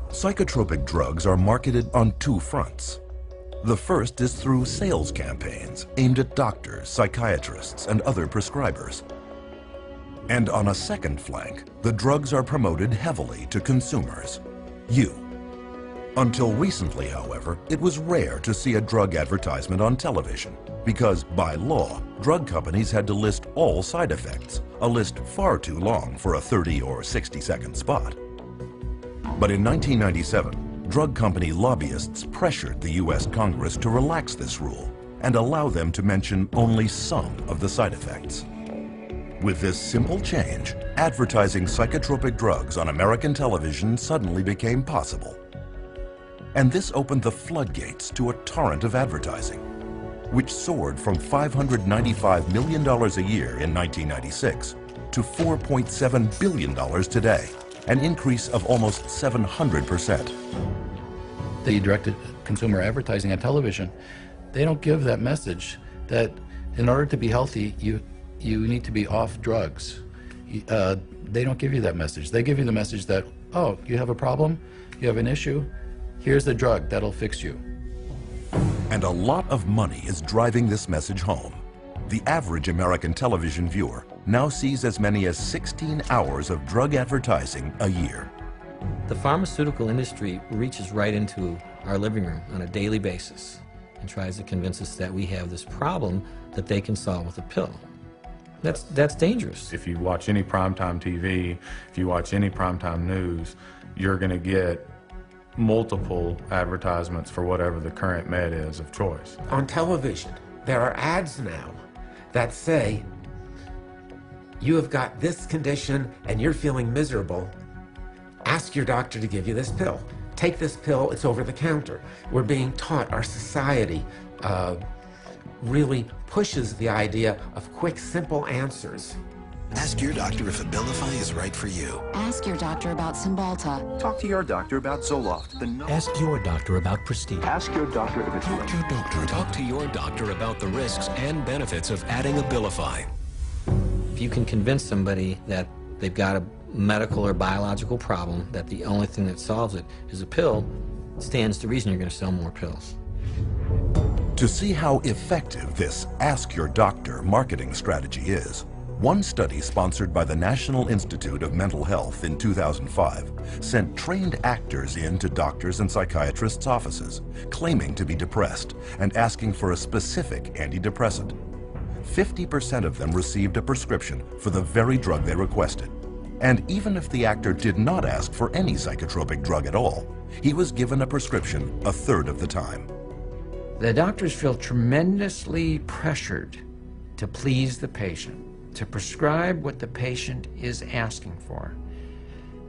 Psychotropic drugs are marketed on two fronts. The first is through sales campaigns aimed at doctors, psychiatrists, and other prescribers. And on a second flank, the drugs are promoted heavily to consumers, you. Until recently, however, it was rare to see a drug advertisement on television because, by law, drug companies had to list all side effects, a list far too long for a 30 or 60-second spot. But in 1997, drug company lobbyists pressured the U.S. Congress to relax this rule and allow them to mention only some of the side effects. With this simple change, advertising psychotropic drugs on American television suddenly became possible. And this opened the floodgates to a torrent of advertising, which soared from $595 million a year in 1996 to $4.7 billion today, an increase of almost 700%. The direct-to-consumer advertising on television, they don't give that message that in order to be healthy, you need to be off drugs. They don't give you that message. They give you the message that, oh, you have a problem, you have an issue, here's the drug that'll fix you. And a lot of money is driving this message home. The average American television viewer now sees as many as 16 hours of drug advertising a year. The pharmaceutical industry reaches right into our living room on a daily basis and tries to convince us that we have this problem that they can solve with a pill. That's dangerous. If you watch any primetime TV, if you watch any primetime news, you're going to get multiple advertisements for whatever the current med is of choice. On television, there are ads now that say, you have got this condition and you're feeling miserable. Ask your doctor to give you this pill. Take this pill, it's over the counter. We're being taught, our society really pushes the idea of quick, simple answers. Ask your doctor if Abilify is right for you. Ask your doctor about Cymbalta. Talk to your doctor about Zoloft. Ask your doctor about Prestige. Ask your doctor if it's Talk to your doctor. Talk to your doctor about the risks and benefits of adding Abilify. If you can convince somebody that they've got a medical or biological problem, that the only thing that solves it is a pill, it stands to reason you're going to sell more pills. To see how effective this Ask Your Doctor marketing strategy is, one study sponsored by the National Institute of Mental Health in 2005 sent trained actors into doctors and psychiatrists' offices, claiming to be depressed and asking for a specific antidepressant. 50% of them received a prescription for the very drug they requested. And even if the actor did not ask for any psychotropic drug at all, he was given a prescription a third of the time. The doctors feel tremendously pressured to please the patient, to prescribe what the patient is asking for.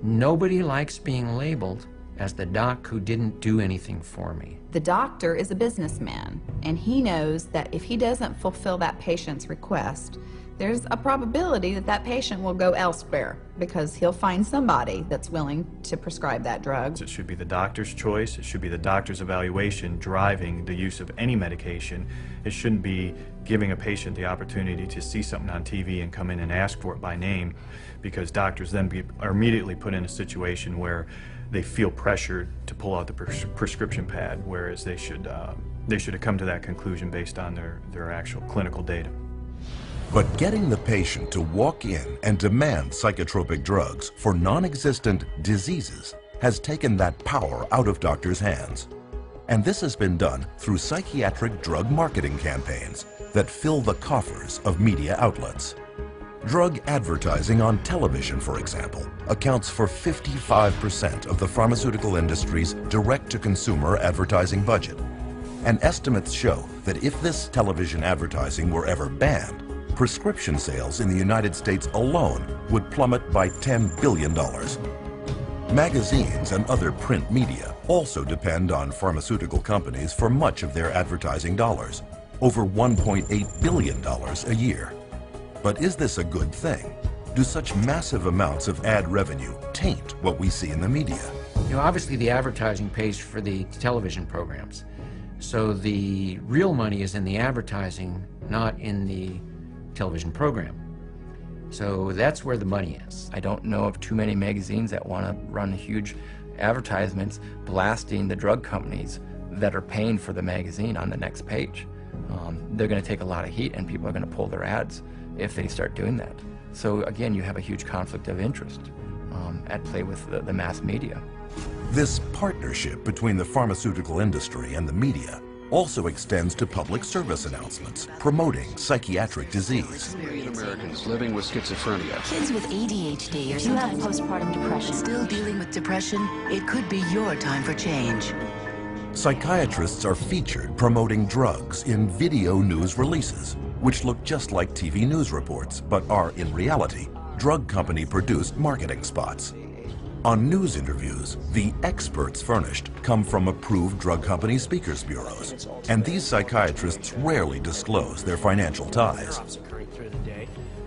Nobody likes being labeled as the doc who didn't do anything for me. The doctor is a businessman, and he knows that if he doesn't fulfill that patient's request, there's a probability that that patient will go elsewhere because he'll find somebody that's willing to prescribe that drug. It should be the doctor's choice. It should be the doctor's evaluation driving the use of any medication. It shouldn't be giving a patient the opportunity to see something on TV and come in and ask for it by name, because doctors then are immediately put in a situation where they feel pressured to pull out the prescription pad, whereas they should have come to that conclusion based on their actual clinical data. But getting the patient to walk in and demand psychotropic drugs for non-existent diseases has taken that power out of doctors' hands. And this has been done through psychiatric drug marketing campaigns that fill the coffers of media outlets. Drug advertising on television, for example, accounts for 55% of the pharmaceutical industry's direct-to-consumer advertising budget. And estimates show that if this television advertising were ever banned, prescription sales in the United States alone would plummet by $10 billion. Magazines and other print media also depend on pharmaceutical companies for much of their advertising dollars, over $1.8 billion a year. But is this a good thing? Do such massive amounts of ad revenue taint what we see in the media? You know, obviously the advertising pays for the television programs. So the real money is in the advertising, not in the television program. So that's where the money is. I don't know of too many magazines that want to run huge advertisements blasting the drug companies that are paying for the magazine on the next page. They're going to take a lot of heat, and people are going to pull their ads if they start doing that. So again, you have a huge conflict of interest at play with the mass media. This partnership between the pharmaceutical industry and the media also extends to public service announcements promoting psychiatric disease. Americans living with schizophrenia. Kids with ADHD or sometimes postpartum depression. Still dealing with depression? It could be your time for change. Psychiatrists are featured promoting drugs in video news releases, which look just like TV news reports, but are in reality drug company produced marketing spots. On news interviews, the experts furnished come from approved drug company speakers bureaus, and these psychiatrists rarely disclose their financial ties.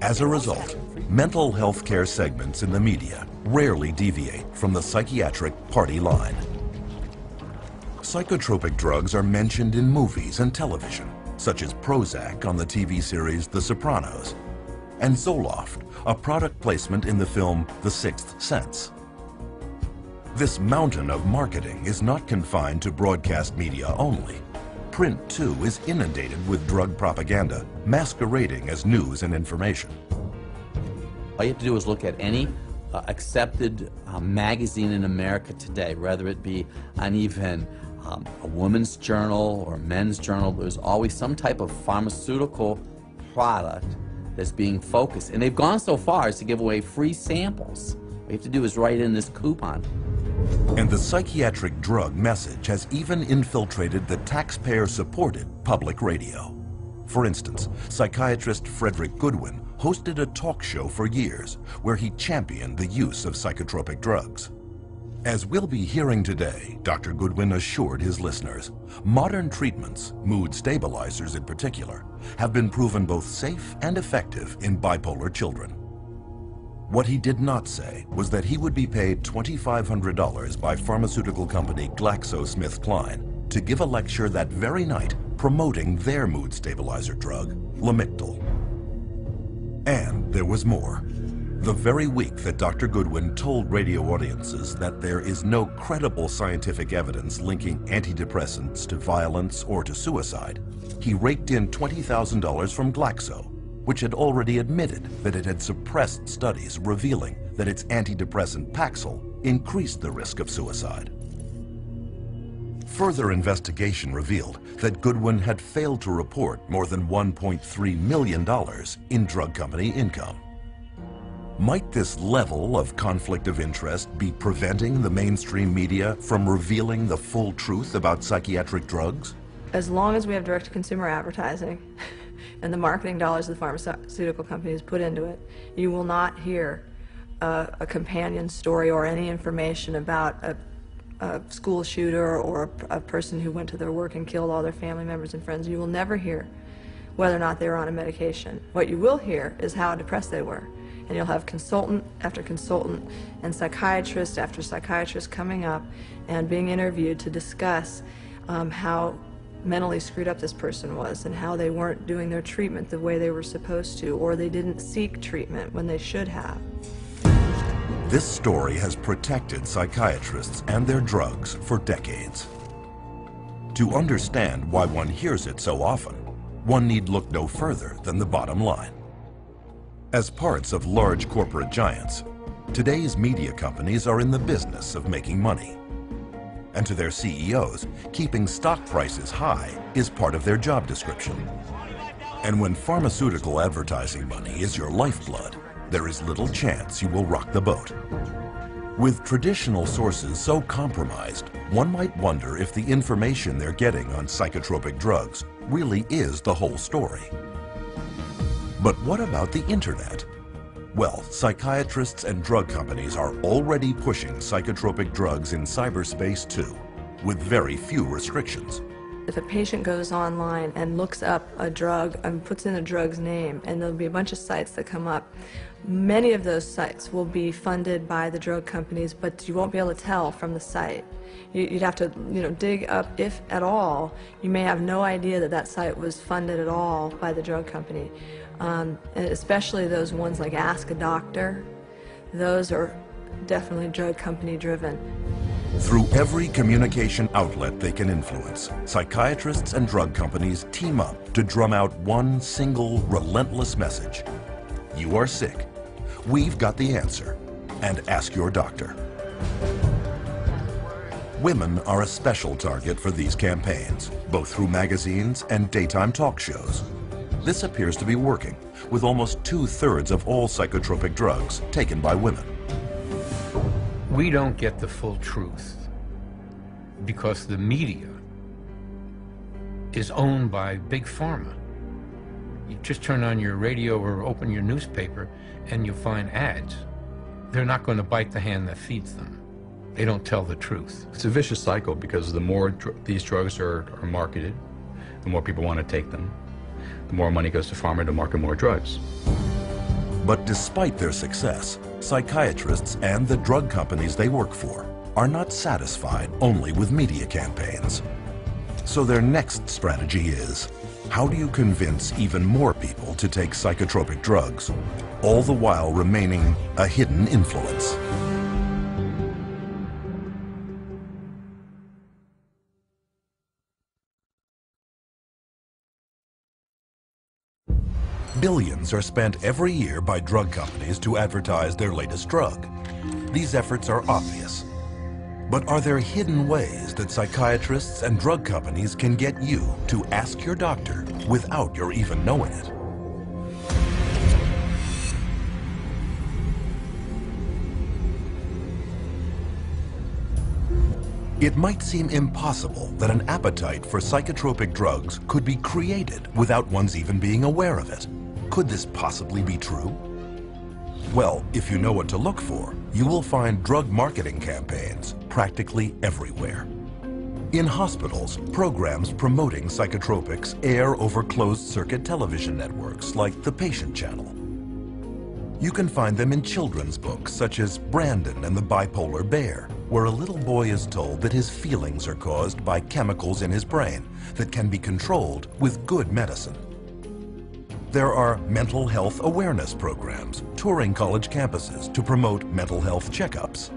As a result, mental health care segments in the media rarely deviate from the psychiatric party line. Psychotropic drugs are mentioned in movies and television, such as Prozac on the TV series The Sopranos, and Zoloft, a product placement in the film The Sixth Sense. This mountain of marketing is not confined to broadcast media only. Print, too, is inundated with drug propaganda, masquerading as news and information. All you have to do is look at any accepted magazine in America today, whether it be on even a woman's journal or a men's journal. There's always some type of pharmaceutical product that's being focused. And they've gone so far as to give away free samples. All you have to do is write in this coupon. And the psychiatric drug message has even infiltrated the taxpayer-supported public radio. For instance, psychiatrist Frederick Goodwin hosted a talk show for years where he championed the use of psychotropic drugs. As we'll be hearing today, Dr. Goodwin assured his listeners, modern treatments, mood stabilizers in particular, have been proven both safe and effective in bipolar children. What he did not say was that he would be paid $2,500 by pharmaceutical company GlaxoSmithKline to give a lecture that very night promoting their mood stabilizer drug, Lamictal. And there was more. The very week that Dr. Goodwin told radio audiences that there is no credible scientific evidence linking antidepressants to violence or to suicide, he raked in $20,000 from Glaxo, which had already admitted that it had suppressed studies revealing that its antidepressant Paxil increased the risk of suicide. Further investigation revealed that Goodwin had failed to report more than $1.3 million in drug company income. Might this level of conflict of interest be preventing the mainstream media from revealing the full truth about psychiatric drugs? As long as we have direct-to-consumer advertising and the marketing dollars the pharmaceutical companies put into it, you will not hear a companion story or any information about a school shooter or a person who went to their work and killed all their family members and friends. You will never hear whether or not they were on a medication. What you will hear is how depressed they were. And you'll have consultant after consultant and psychiatrist after psychiatrist coming up and being interviewed to discuss how mentally screwed up this person was and how they weren't doing their treatment the way they were supposed to, or they didn't seek treatment when they should have. This story has protected psychiatrists and their drugs for decades. To understand why one hears it so often, one need look no further than the bottom line. As parts of large corporate giants, today's media companies are in the business of making money. And to their CEOs, keeping stock prices high is part of their job description. And when pharmaceutical advertising money is your lifeblood, there is little chance you will rock the boat. With traditional sources so compromised, one might wonder if the information they're getting on psychotropic drugs really is the whole story. But what about the internet? Well, psychiatrists and drug companies are already pushing psychotropic drugs in cyberspace too, with very few restrictions. If a patient goes online and looks up a drug and puts in a drug's name, and there'll be a bunch of sites that come up, many of those sites will be funded by the drug companies, but you won't be able to tell from the site. You'd have to, dig up, if at all. You may have no idea that that site was funded at all by the drug company. And especially those ones like Ask a Doctor, those are definitely drug company driven. Through every communication outlet they can influence, psychiatrists and drug companies team up to drum out one single relentless message. You are sick. We've got the answer. And ask your doctor. Women are a special target for these campaigns, both through magazines and daytime talk shows. This appears to be working, with almost 2/3 of all psychotropic drugs taken by women. We don't get the full truth because the media is owned by big pharma. You just turn on your radio or open your newspaper and you'll find ads. They're not going to bite the hand that feeds them. They don't tell the truth. It's a vicious cycle because the more these drugs are marketed, the more people want to take them. The more money goes to pharma to market more drugs. But despite their success, psychiatrists and the drug companies they work for are not satisfied only with media campaigns. So their next strategy is, how do you convince even more people to take psychotropic drugs, all the while remaining a hidden influence? Billions are spent every year by drug companies to advertise their latest drug. These efforts are obvious. But are there hidden ways that psychiatrists and drug companies can get you to ask your doctor without your even knowing it? It might seem impossible that an appetite for psychotropic drugs could be created without one's even being aware of it. Could this possibly be true? Well, if you know what to look for, you will find drug marketing campaigns practically everywhere. In hospitals, programs promoting psychotropics air over closed-circuit television networks like the Patient Channel. You can find them in children's books such as Brandon and the Bipolar Bear, where a little boy is told that his feelings are caused by chemicals in his brain that can be controlled with good medicine. There are mental health awareness programs touring college campuses to promote mental health checkups.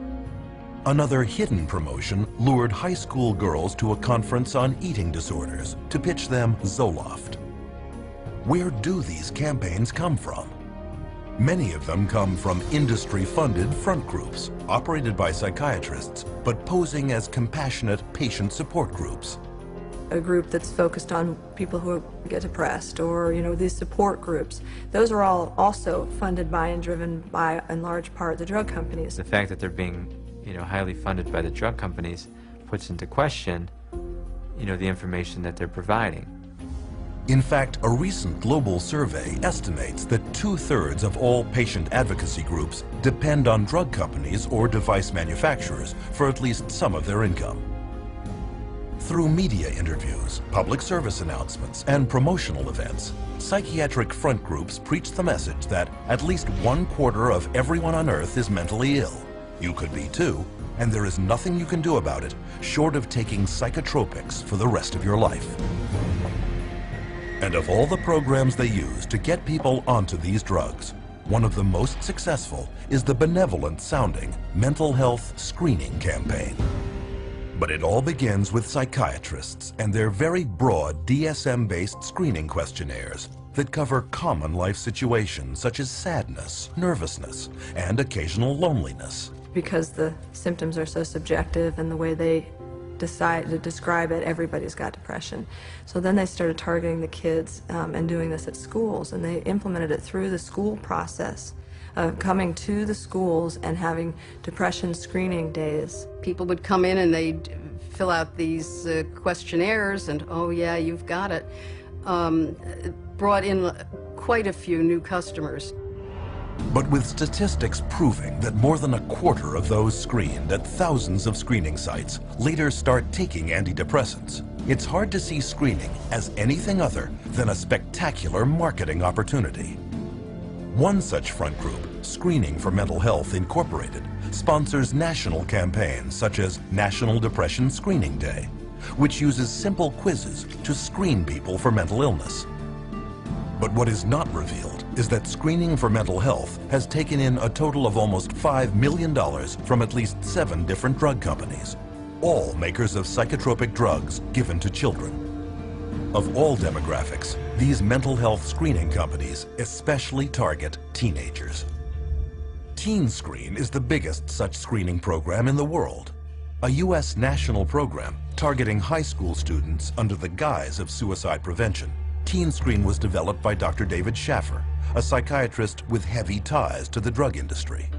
Another hidden promotion lured high school girls to a conference on eating disorders to pitch them Zoloft. Where do these campaigns come from? Many of them come from industry-funded front groups operated by psychiatrists, but posing as compassionate patient support groups. A group that's focused on people who get depressed, or these support groups. Those are all also funded by and driven by, in large part, the drug companies. The fact that they're being, highly funded by the drug companies puts into question, the information that they're providing. In fact, a recent global survey estimates that 2/3 of all patient advocacy groups depend on drug companies or device manufacturers for at least some of their income. Through media interviews, public service announcements, and promotional events, psychiatric front groups preach the message that at least 1/4 of everyone on Earth is mentally ill. You could be too, and there is nothing you can do about it short of taking psychotropics for the rest of your life. And of all the programs they use to get people onto these drugs, one of the most successful is the benevolent-sounding mental health screening campaign. But it all begins with psychiatrists and their very broad DSM-based screening questionnaires that cover common life situations such as sadness, nervousness, and occasional loneliness. Because the symptoms are so subjective and the way they decide to describe it, everybody's got depression. So then they started targeting the kids and doing this at schools, and they implemented it through the school process of coming to the schools and having depression screening days. People would come in and they'd fill out these questionnaires and, oh yeah, you've got it. Brought in quite a few new customers. But with statistics proving that more than 1/4 of those screened at thousands of screening sites later start taking antidepressants, it's hard to see screening as anything other than a spectacular marketing opportunity. One such front group, Screening for Mental Health Incorporated, sponsors national campaigns such as National Depression Screening Day, which uses simple quizzes to screen people for mental illness. But what is not revealed is that Screening for Mental Health has taken in a total of almost $5 million from at least 7 different drug companies, all makers of psychotropic drugs given to children. Of all demographics, these mental health screening companies especially target teenagers. Teen Screen is the biggest such screening program in the world, a U.S. national program targeting high school students under the guise of suicide prevention. Teen Screen was developed by Dr. David Schaffer, a psychiatrist with heavy ties to the drug industry.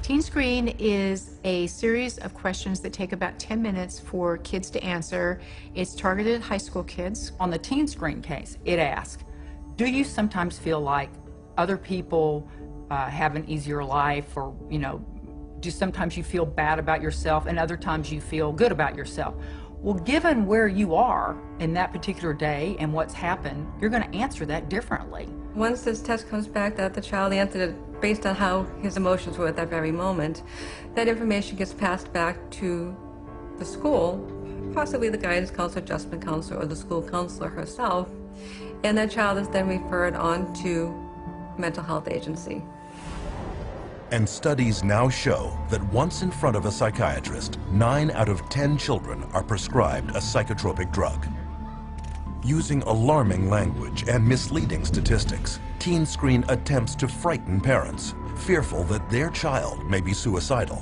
Teen Screen is a series of questions that take about 10 minutes for kids to answer. It's targeted at high school kids. On the Teen Screen case, it asks, do you sometimes feel like other people have an easier life, or, you know, do sometimes you feel bad about yourself and other times you feel good about yourself? Well, given where you are in that particular day and what's happened, you're going to answer that differently. Once this test comes back that the child answered it based on how his emotions were at that very moment, that information gets passed back to the school, possibly the guidance counselor, adjustment counselor, or the school counselor herself, and that child is then referred on to mental health agency. And studies now show that once in front of a psychiatrist, 9 out of 10 children are prescribed a psychotropic drug. Using alarming language and misleading statistics, Teen Screen attempts to frighten parents, fearful that their child may be suicidal.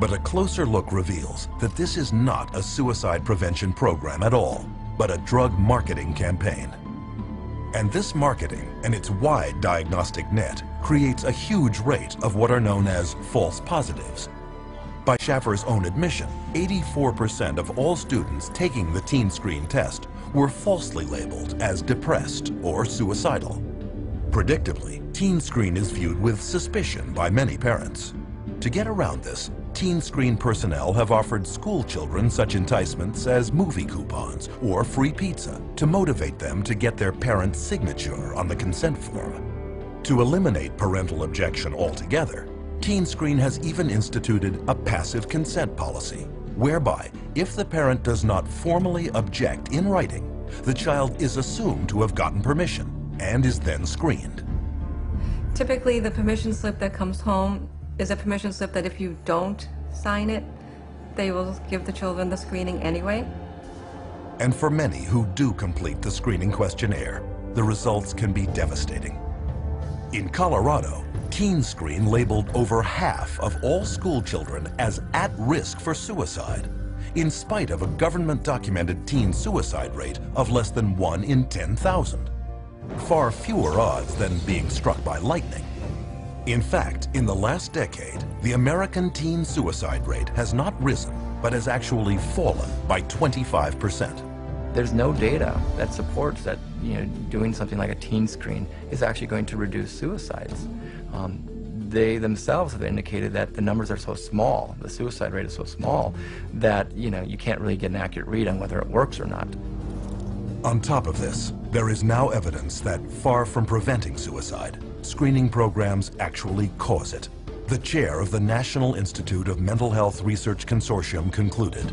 But a closer look reveals that this is not a suicide prevention program at all, but a drug marketing campaign. And this marketing and its wide diagnostic net creates a huge rate of what are known as false positives. By Schaffer's own admission, 84% of all students taking the Teen Screen test were falsely labeled as depressed or suicidal. Predictably, Teen Screen is viewed with suspicion by many parents. To get around this, Teen Screen personnel have offered school children such enticements as movie coupons or free pizza to motivate them to get their parent's signature on the consent form. To eliminate parental objection altogether, Teen Screen has even instituted a passive consent policy, whereby if the parent does not formally object in writing, the child is assumed to have gotten permission and is then screened. Typically, the permission slip that comes home is a permission slip that if you don't sign it, they will give the children the screening anyway. And for many who do complete the screening questionnaire, the results can be devastating. In Colorado, Teen Screen labeled over half of all school children as at risk for suicide, in spite of a government-documented teen suicide rate of less than 1 in 10,000. Far fewer odds than being struck by lightning. In fact, in the last decade, the American teen suicide rate has not risen, but has actually fallen by 25%. There's no data that supports that, doing something like a Teen Screen is actually going to reduce suicides. they themselves have indicated that the numbers are so small, the suicide rate is so small, that, you know, you can't really get an accurate read on whether it works or not. On top of this, there is now evidence that far from preventing suicide, screening programs actually cause it. The chair of the National Institute of Mental Health Research Consortium concluded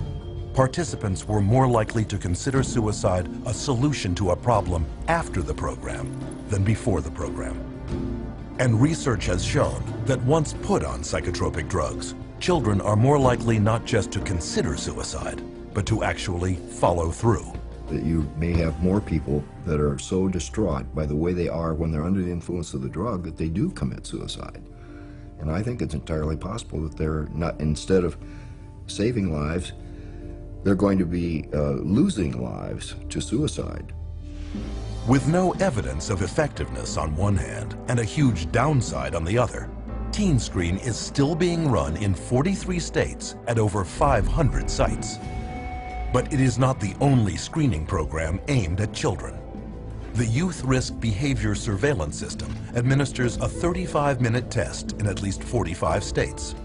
participants were more likely to consider suicide a solution to a problem after the program than before the program. And research has shown that once put on psychotropic drugs, children are more likely not just to consider suicide, but to actually follow through. That you may have more people that are so distraught by the way they are when they're under the influence of the drug that they do commit suicide. And I think it's entirely possible that they're not, instead of saving lives, they're going to be losing lives to suicide. With no evidence of effectiveness on one hand and a huge downside on the other, TeenScreen is still being run in 43 states at over 500 sites. But it is not the only screening program aimed at children. The Youth Risk Behavior Surveillance System administers a 35-minute test in at least 45 states.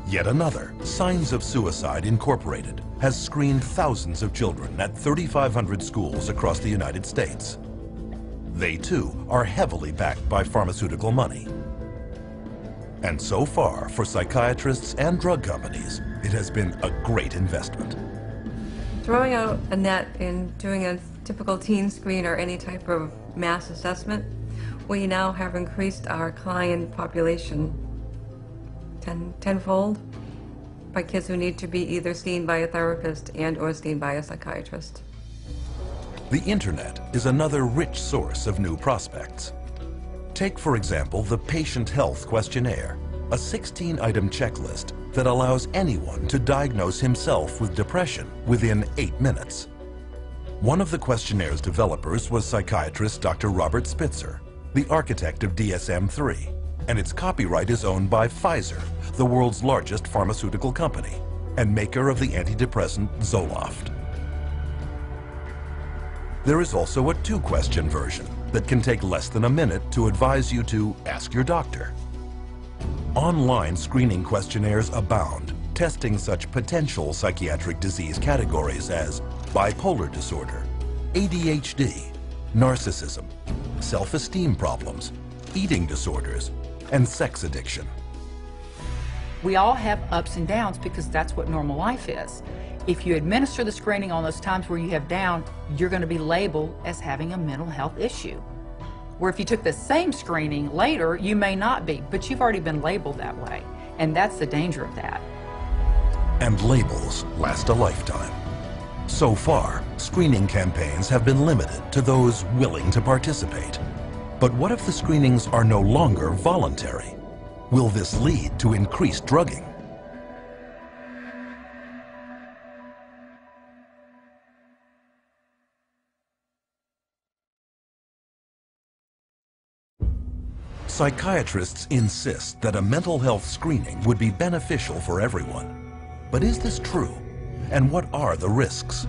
Yet another, Signs of Suicide Incorporated, has screened thousands of children at 3,500 schools across the United States. They too are heavily backed by pharmaceutical money. And so far, for psychiatrists and drug companies, it has been a great investment. Throwing out a net and doing a typical teen screen or any type of mass assessment, we now have increased our client population tenfold by kids who need to be either seen by a therapist and or seen by a psychiatrist. The internet is another rich source of new prospects. Take, for example, the Patient Health Questionnaire, a 16-item checklist that allows anyone to diagnose himself with depression within 8 minutes. One of the questionnaires developers was psychiatrist Dr. Robert Spitzer, the architect of DSM-3, and its copyright is owned by Pfizer, the world's largest pharmaceutical company, and maker of the antidepressant Zoloft. There is also a 2-question version that can take less than a minute to advise you to ask your doctor. Online screening questionnaires abound, testing such potential psychiatric disease categories as bipolar disorder, ADHD, narcissism, self-esteem problems, eating disorders, and sex addiction. We all have ups and downs because that's what normal life is. If you administer the screening on those times where you have down, you're going to be labeled as having a mental health issue. Where if you took the same screening later, you may not be, but you've already been labeled that way. And that's the danger of that. And labels last a lifetime. So far, screening campaigns have been limited to those willing to participate. But what if the screenings are no longer voluntary? Will this lead to increased drugging? Psychiatrists insist that a mental health screening would be beneficial for everyone. But is this true? And what are the risks?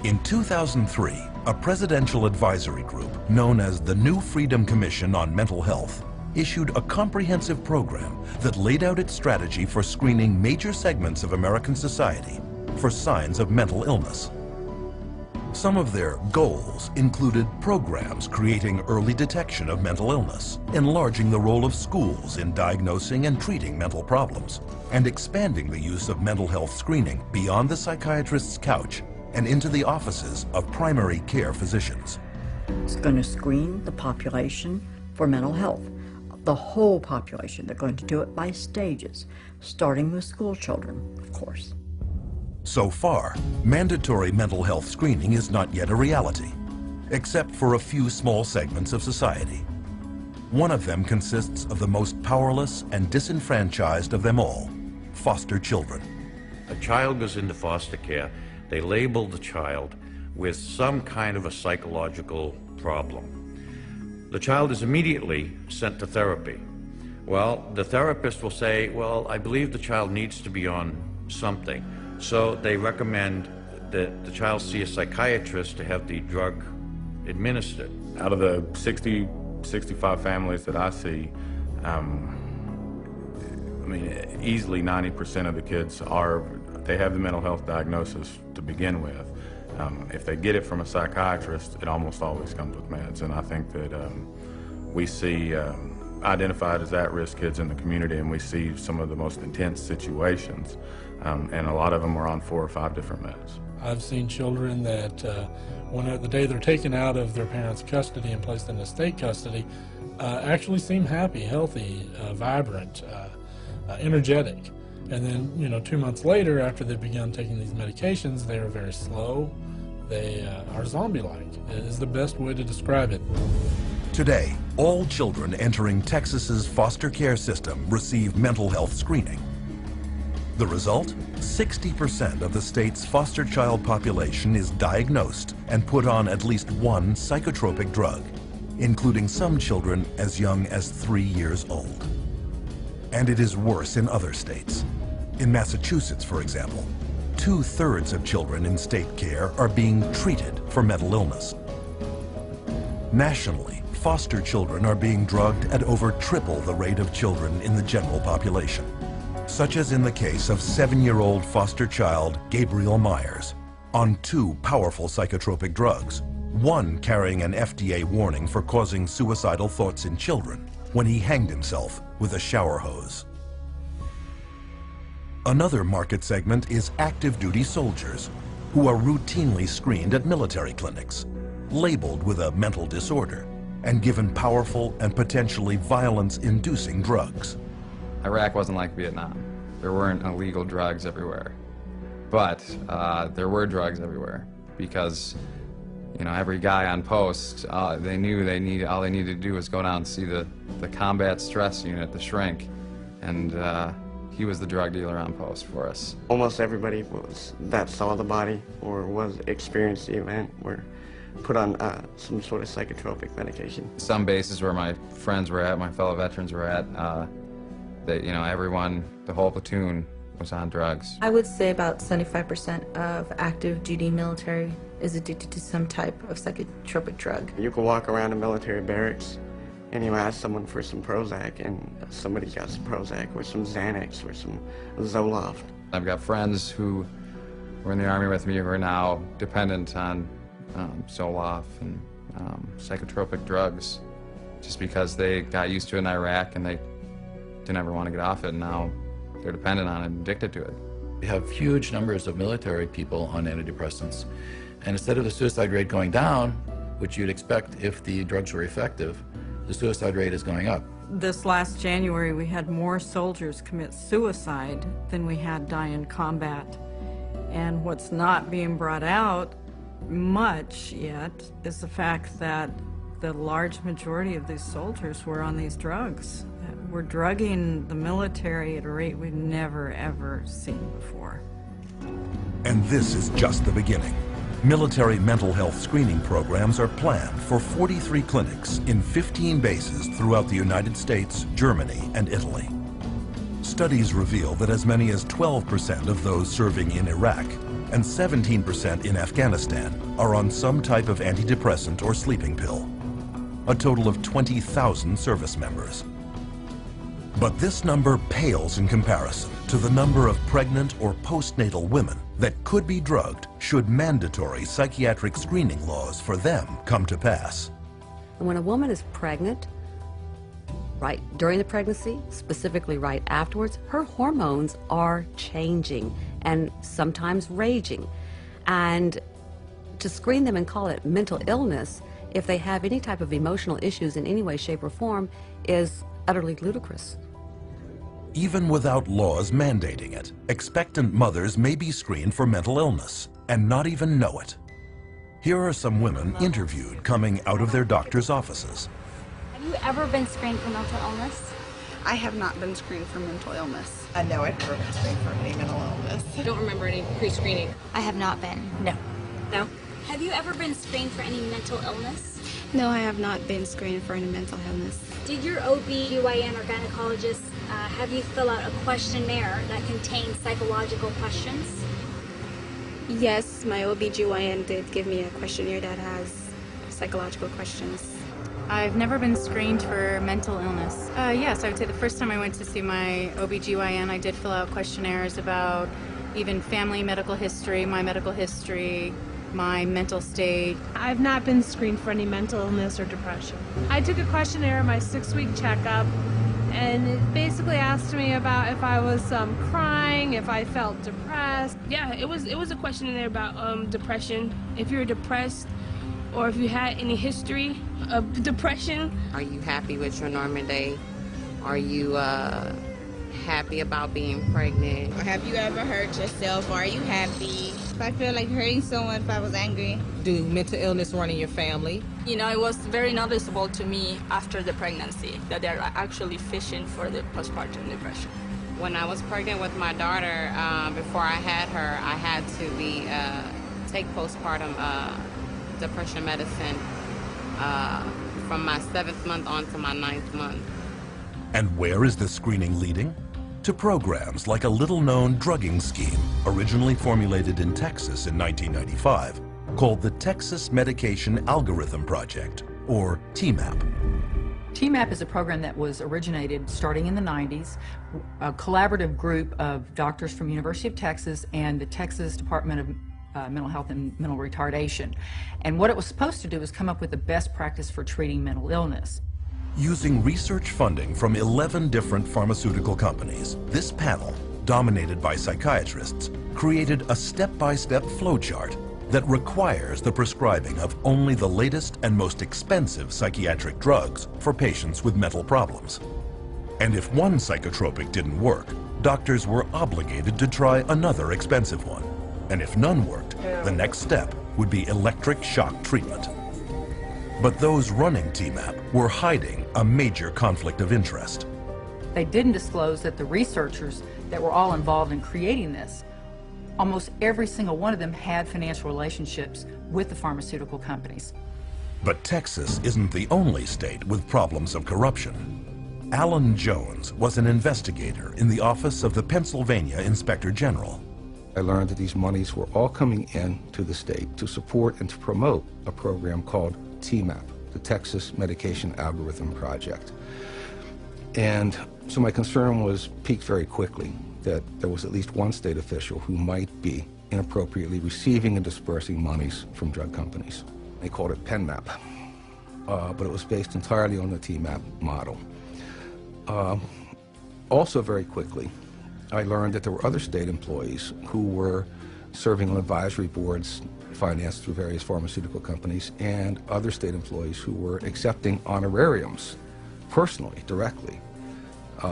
In 2003, a presidential advisory group known as the New Freedom Commission on Mental Health issued a comprehensive program that laid out its strategy for screening major segments of American society for signs of mental illness. Some of their goals included programs creating early detection of mental illness, enlarging the role of schools in diagnosing and treating mental problems, and expanding the use of mental health screening beyond the psychiatrist's couch and into the offices of primary care physicians. It's going to screen the population for mental health. The whole population. They're going to do it by stages, starting with school children, of course. So far, mandatory mental health screening is not yet a reality, except for a few small segments of society. One of them consists of the most powerless and disenfranchised of them all, foster children. A child goes into foster care. They label the child with some kind of a psychological problem. The child is immediately sent to therapy. Well, the therapist will say, well, I believe the child needs to be on something. So they recommend that the child see a psychiatrist to have the drug administered. Out of the 60, 65 families that I see, I mean, easily 90% of the kids they have the mental health diagnosis to begin with. If they get it from a psychiatrist, it almost always comes with meds. And I think that we see identified as at-risk kids in the community, and we see some of the most intense situations. And a lot of them are on 4 or 5 different meds. I've seen children that the day they're taken out of their parents' custody and placed into state custody actually seem happy, healthy, vibrant, energetic. And then, 2 months later, after they've begun taking these medications, they are very slow. They are zombie-like, is the best way to describe it. Today, all children entering Texas's foster care system receive mental health screening. The result? 60% of the state's foster child population is diagnosed and put on at least one psychotropic drug, including some children as young as 3 years old. And it is worse in other states. In Massachusetts, for example, 2/3 of children in state care are being treated for mental illness. Nationally, foster children are being drugged at over triple the rate of children in the general population, such as in the case of 7-year-old foster child Gabriel Myers, on 2 powerful psychotropic drugs, one carrying an FDA warning for causing suicidal thoughts in children when he hanged himself with a shower hose. Another market segment is active duty soldiers who are routinely screened at military clinics, labeled with a mental disorder, and given powerful and potentially violence-inducing drugs. Iraq wasn't like Vietnam. There weren't illegal drugs everywhere. But there were drugs everywhere because, every guy on post, they knew all they needed to do was go down and see the combat stress unit, the shrink, and he was the drug dealer on post for us. Almost everybody that saw the body or experienced the event were put on some sort of psychotropic medication. Some bases where my friends were at, my fellow veterans were at, everyone, the whole platoon was on drugs. I would say about 75% of active duty military is addicted to some type of psychotropic drug. You could walk around a military barracks and you ask someone for some Prozac and somebody's got some Prozac or some Xanax or some Zoloft. I've got friends who were in the Army with me who are now dependent on Zoloft and psychotropic drugs just because they got used to it in Iraq and they didn't ever want to get off it, and now they're dependent on it and addicted to it. We have huge numbers of military people on antidepressants, and instead of the suicide rate going down, which you'd expect if the drugs were effective, the suicide rate is going up. This last January, we had more soldiers commit suicide than we had die in combat. And what's not being brought out much yet is the fact that the large majority of these soldiers were on these drugs. We're drugging the military at a rate we've never, ever seen before. And this is just the beginning. Military mental health screening programs are planned for 43 clinics in 15 bases throughout the United States, Germany, and Italy. Studies reveal that as many as 12% of those serving in Iraq and 17% in Afghanistan are on some type of antidepressant or sleeping pill. A total of 20,000 service members. But this number pales in comparison to the number of pregnant or postnatal women that could be drugged should mandatory psychiatric screening laws for them come to pass. When a woman is pregnant, right during the pregnancy, specifically right afterwards, her hormones are changing and sometimes raging. And to screen them and call it mental illness, if they have any type of emotional issues in any way, shape, or form, is utterly ludicrous. Even without laws mandating it, expectant mothers may be screened for mental illness and not even know it. Here are some women interviewed coming out of their doctor's offices. Have you ever been screened for mental illness? I have not been screened for mental illness. No, I've never been screened for any mental illness. I don't remember any pre-screening. I have not been. No. No? Have you ever been screened for any mental illness? No, I have not been screened for any mental illness. Did your OB/GYN or gynecologist have you fill out a questionnaire that contains psychological questions? Yes, my OBGYN did give me a questionnaire that has psychological questions. I've never been screened for mental illness. Yes, I would say the first time I went to see my OBGYN, I did fill out questionnaires about even family medical history, my mental state. I've not been screened for any mental illness or depression. I took a questionnaire at my 6-week checkup, and it basically asked me about if I was crying, if I felt depressed. Yeah, it was a questionnaire about depression. If you're depressed, or if you had any history of depression. Are you happy with your normal day? Are you happy about being pregnant? Or have you ever hurt yourself? Or are you happy? If I feel like hurting someone, if I was angry. Do mental illness run in your family? You know, it was very noticeable to me after the pregnancy that they're actually fishing for the postpartum depression. When I was pregnant with my daughter, before I had her, I had to take postpartum depression medicine from my 7th month on to my 9th month. And where is this screening leading? To programs like a little-known drugging scheme originally formulated in Texas in 1995 called the Texas Medication Algorithm Project, or TMAP. TMAP is a program that was originated starting in the 90s, a collaborative group of doctors from University of Texas and the Texas Department of Mental Health and Mental Retardation. And what it was supposed to do was come up with the best practice for treating mental illness. Using research funding from 11 different pharmaceutical companies, this panel, dominated by psychiatrists, created a step-by-step flowchart that requires the prescribing of only the latest and most expensive psychiatric drugs for patients with mental problems. And if one psychotropic didn't work, doctors were obligated to try another expensive one. And if none worked, the next step would be electric shock treatment. But those running TMAP were hiding a major conflict of interest. They didn't disclose that the researchers that were all involved in creating this, almost every single one of them had financial relationships with the pharmaceutical companies. But Texas isn't the only state with problems of corruption. Alan Jones was an investigator in the office of the Pennsylvania Inspector General. I learned that these monies were all coming in to the state to support and to promote a program called TMAP, the Texas Medication Algorithm Project. And so my concern was piqued very quickly that there was at least one state official who might be inappropriately receiving and dispersing monies from drug companies. They called it PenMap, but it was based entirely on the TMAP model. Also very quickly, I learned that there were other state employees who were serving on advisory boards financed through various pharmaceutical companies, and other state employees who were accepting honorariums personally, directly,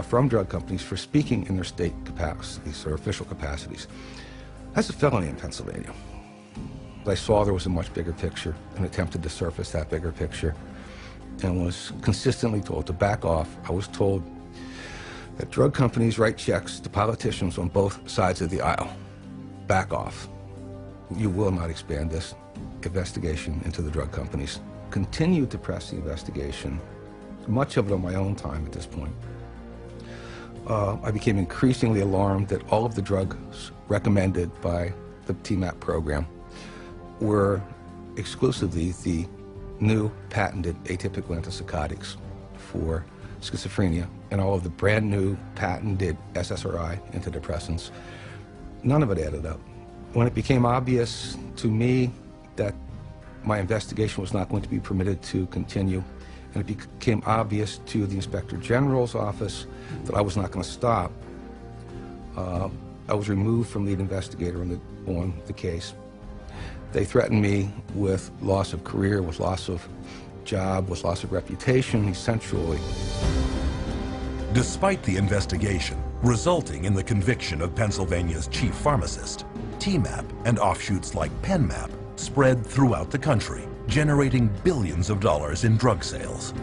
from drug companies for speaking in their state capacities or official capacities. That's a felony in Pennsylvania. I saw there was a much bigger picture and attempted to surface that bigger picture and was consistently told to back off. I was told that drug companies write checks to politicians on both sides of the aisle. Back off. You will not expand this investigation into the drug companies. Continued to press the investigation, much of it on my own time at this point. I became increasingly alarmed that all of the drugs recommended by the TMAP program were exclusively the new patented atypical antipsychotics for schizophrenia and all of the brand new patented SSRI antidepressants. None of it added up. When it became obvious to me that my investigation was not going to be permitted to continue, and it became obvious to the Inspector General's office that I was not going to stop, I was removed from lead investigator on the case. They threatened me with loss of career, with loss of job, with loss of reputation, essentially. Despite the investigation resulting in the conviction of Pennsylvania's chief pharmacist, TMAP and offshoots like PenMap spread throughout the country, generating billions of dollars in drug sales.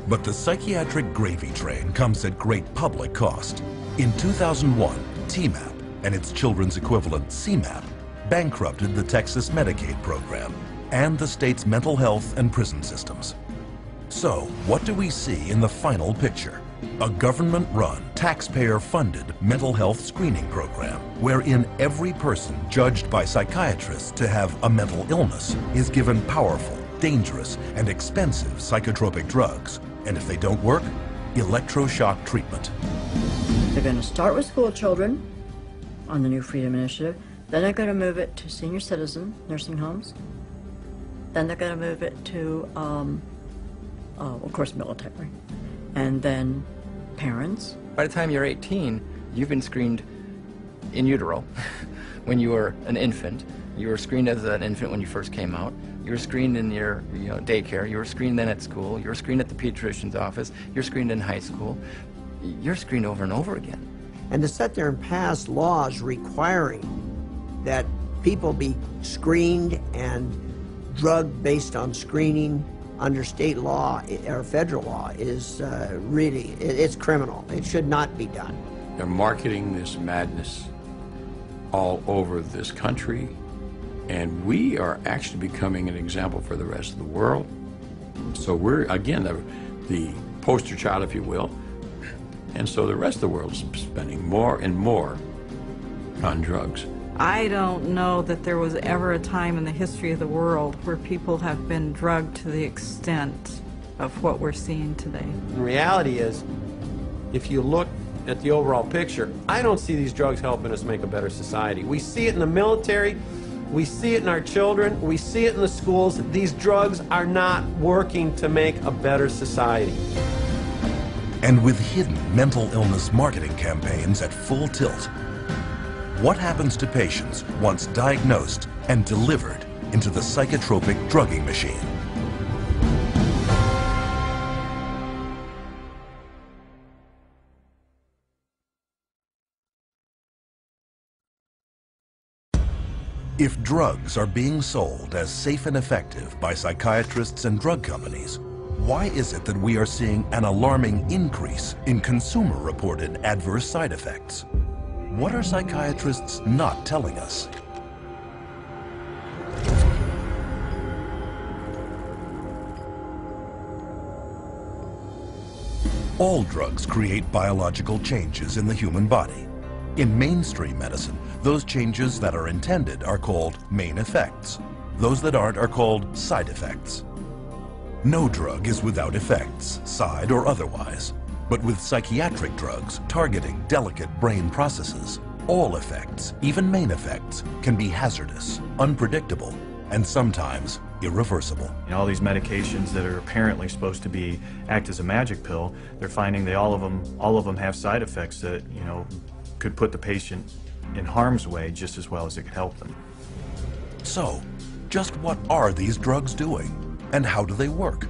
But the psychiatric gravy train comes at great public cost. In 2001, TMAP and its children's equivalent CMAP bankrupted the Texas Medicaid program and the state's mental health and prison systems. So, what do we see in the final picture? A government-run, taxpayer-funded mental health screening program wherein every person judged by psychiatrists to have a mental illness is given powerful, dangerous, and expensive psychotropic drugs. And if they don't work, electroshock treatment. They're going to start with school children on the New Freedom Initiative. Then they're going to move it to senior citizen nursing homes. Then they're going to move it to, of course, military. And then parents. By the time you're 18, you've been screened in utero when you were an infant. You were screened as an infant when you first came out. You were screened in your daycare. You were screened then at school. You were screened at the pediatrician's office. You're screened in high school. You're screened over and over again. And to sit there and pass laws requiring that people be screened and drugged based on screening under state law or federal law is really, it's criminal. It should not be done. They're marketing this madness all over this country, and we are actually becoming an example for the rest of the world. So we're, again, the poster child, if you will, and so the rest of the world is spending more and more on drugs. I don't know that there was ever a time in the history of the world where people have been drugged to the extent of what we're seeing today. The reality is, if you look at the overall picture, I don't see these drugs helping us make a better society. We see it in the military, we see it in our children, we see it in the schools. These drugs are not working to make a better society. And with hidden mental illness marketing campaigns at full tilt, what happens to patients once diagnosed and delivered into the psychotropic drugging machine? If drugs are being sold as safe and effective by psychiatrists and drug companies, why is it that we are seeing an alarming increase in consumer-reported adverse side effects? What are psychiatrists not telling us? All drugs create biological changes in the human body. In mainstream medicine, those changes that are intended are called main effects. Those that aren't are called side effects. No drug is without effects, side or otherwise. But with psychiatric drugs targeting delicate brain processes, all effects, even main effects, can be hazardous, unpredictable, and sometimes irreversible. All these medications that are apparently supposed to act as a magic pill, they're finding all of them have side effects that, could put the patient in harm's way just as well as it could help them. So, just what are these drugs doing, and how do they work?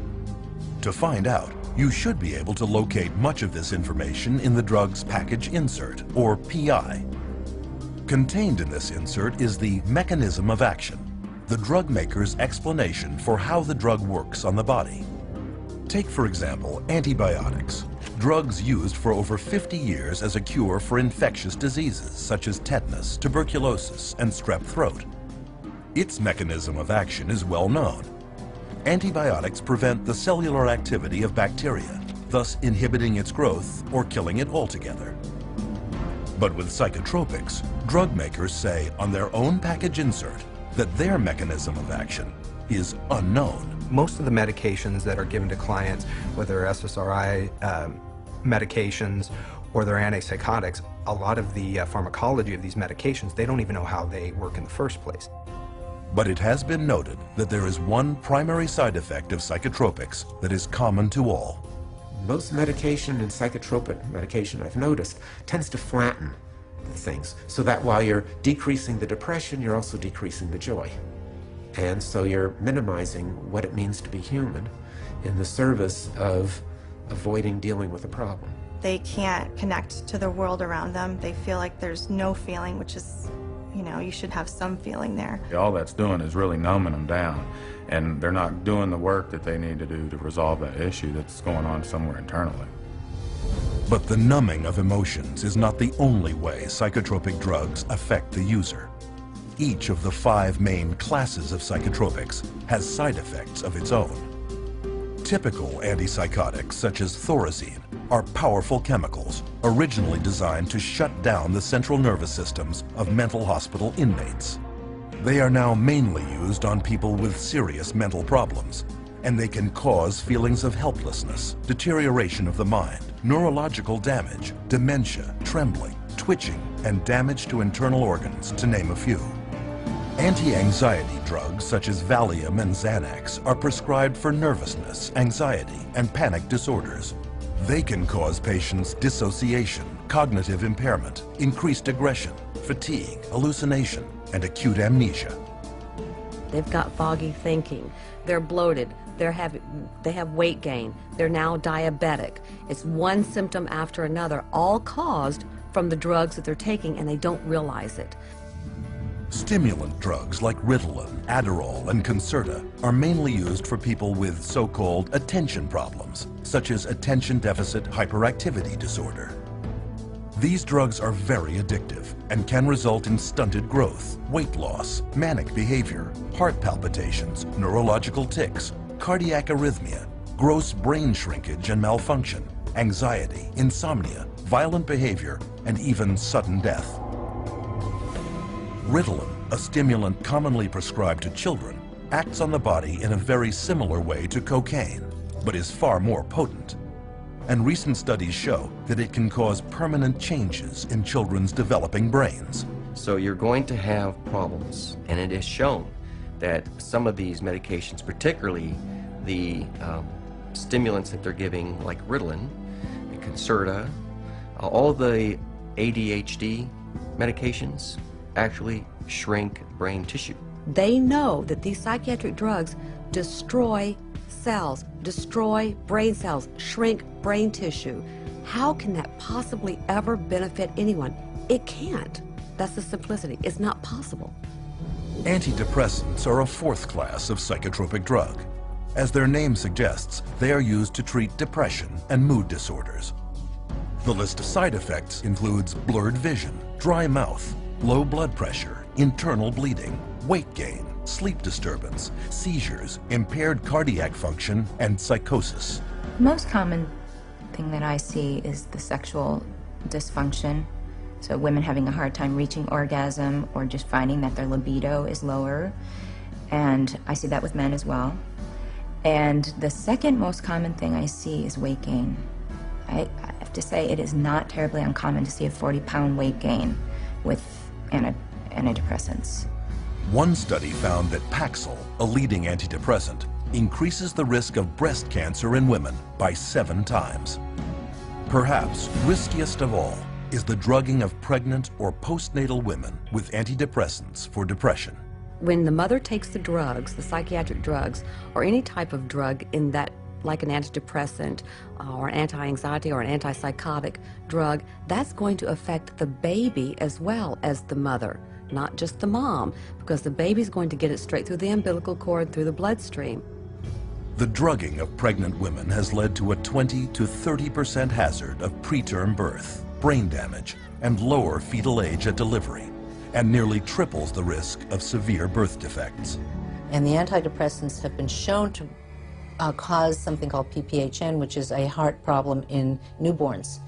To find out, you should be able to locate much of this information in the drug's package insert, or PI. Contained in this insert is the mechanism of action, the drug maker's explanation for how the drug works on the body. Take, for example, antibiotics, drugs used for over 50 years as a cure for infectious diseases such as tetanus, tuberculosis, and strep throat. Its mechanism of action is well known. Antibiotics prevent the cellular activity of bacteria, thus inhibiting its growth or killing it altogether. But with psychotropics, drug makers say on their own package insert that their mechanism of action is unknown. Most of the medications that are given to clients, whether they're SSRI medications or they're antipsychotics, a lot of the pharmacology of these medications, they don't even know how they work in the first place. But it has been noted that there is one primary side effect of psychotropics that is common to all. Most medication and psychotropic medication, I've noticed, tends to flatten the things, so that while you're decreasing the depression, you're also decreasing the joy. And so you're minimizing what it means to be human in the service of avoiding dealing with a problem. They can't connect to the world around them. They feel like there's no feeling, which is, you should have some feeling there. All that's doing is really numbing them down, and they're not doing the work that they need to do to resolve that issue that's going on somewhere internally. But the numbing of emotions is not the only way psychotropic drugs affect the user. Each of the 5 main classes of psychotropics has side effects of its own. Typical antipsychotics, such as thorazine, are powerful chemicals originally designed to shut down the central nervous systems of mental hospital inmates. They are now mainly used on people with serious mental problems, and they can cause feelings of helplessness, deterioration of the mind, neurological damage, dementia, trembling, twitching, and damage to internal organs, to name a few. Anti-anxiety drugs such as Valium and Xanax are prescribed for nervousness, anxiety, and panic disorders. They can cause patients dissociation, cognitive impairment, increased aggression, fatigue, hallucination, and acute amnesia. They've got foggy thinking, they're bloated, they have weight gain, they're now diabetic. It's one symptom after another, all caused from the drugs that they're taking, and they don't realize it. Stimulant drugs like Ritalin, Adderall, and Concerta are mainly used for people with so-called attention problems, such as attention deficit hyperactivity disorder. These drugs are very addictive and can result in stunted growth, weight loss, manic behavior, heart palpitations, neurological tics, cardiac arrhythmia, gross brain shrinkage and malfunction, anxiety, insomnia, violent behavior, and even sudden death. Ritalin, a stimulant commonly prescribed to children, acts on the body in a very similar way to cocaine, but is far more potent. And recent studies show that it can cause permanent changes in children's developing brains. So you're going to have problems, and it is shown that some of these medications, particularly the stimulants that they're giving like Ritalin, Concerta, all the ADHD medications actually shrink brain tissue. They know that these psychiatric drugs destroy cells, destroy brain cells, shrink brain tissue. How can that possibly ever benefit anyone? It can't. That's the simplicity. It's not possible. Antidepressants are a fourth class of psychotropic drug. As their name suggests, they are used to treat depression and mood disorders. The list of side effects includes blurred vision, dry mouth, low blood pressure, internal bleeding, weight gain, sleep disturbance, seizures, impaired cardiac function, and psychosis. The most common thing that I see is the sexual dysfunction. So women having a hard time reaching orgasm or just finding that their libido is lower. And I see that with men as well. And the second most common thing I see is weight gain. I have to say it is not terribly uncommon to see a 40-pound weight gain with antidepressants. One study found that Paxil, a leading antidepressant, increases the risk of breast cancer in women by 7 times. Perhaps riskiest of all is the drugging of pregnant or postnatal women with antidepressants for depression. When the mother takes the drugs, the psychiatric drugs, or any type of drug in that, like an antidepressant or anti-anxiety or an antipsychotic drug, that's going to affect the baby as well as the mother, not just the mom, because the baby's going to get it straight through the umbilical cord, through the bloodstream. The drugging of pregnant women has led to a 20 to 30% hazard of preterm birth, brain damage, and lower fetal age at delivery, and nearly triples the risk of severe birth defects. And the antidepressants have been shown to cause something called PPHN, which is a heart problem in newborns.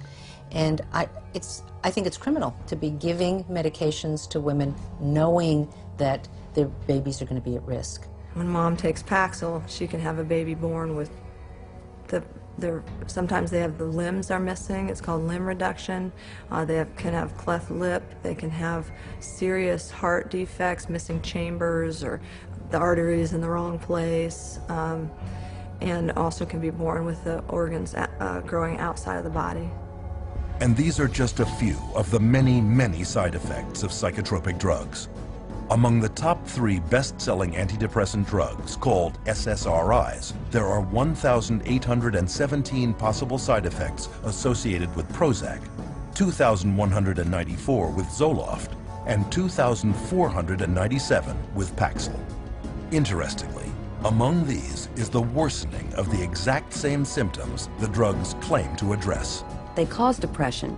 And I think it's criminal to be giving medications to women knowing that their babies are going to be at risk. When mom takes Paxil, she can have a baby born with sometimes they have the limbs are missing. It's called limb reduction. They can have cleft lip. They can have serious heart defects, missing chambers, or the arteries in the wrong place. And also can be born with the organs growing outside of the body. And these are just a few of the many, many side effects of psychotropic drugs. Among the top 3 best-selling antidepressant drugs, called SSRIs, there are 1,817 possible side effects associated with Prozac, 2,194 with Zoloft, and 2,497 with Paxil. Interestingly, among these is the worsening of the exact same symptoms the drugs claim to address. They cause depression.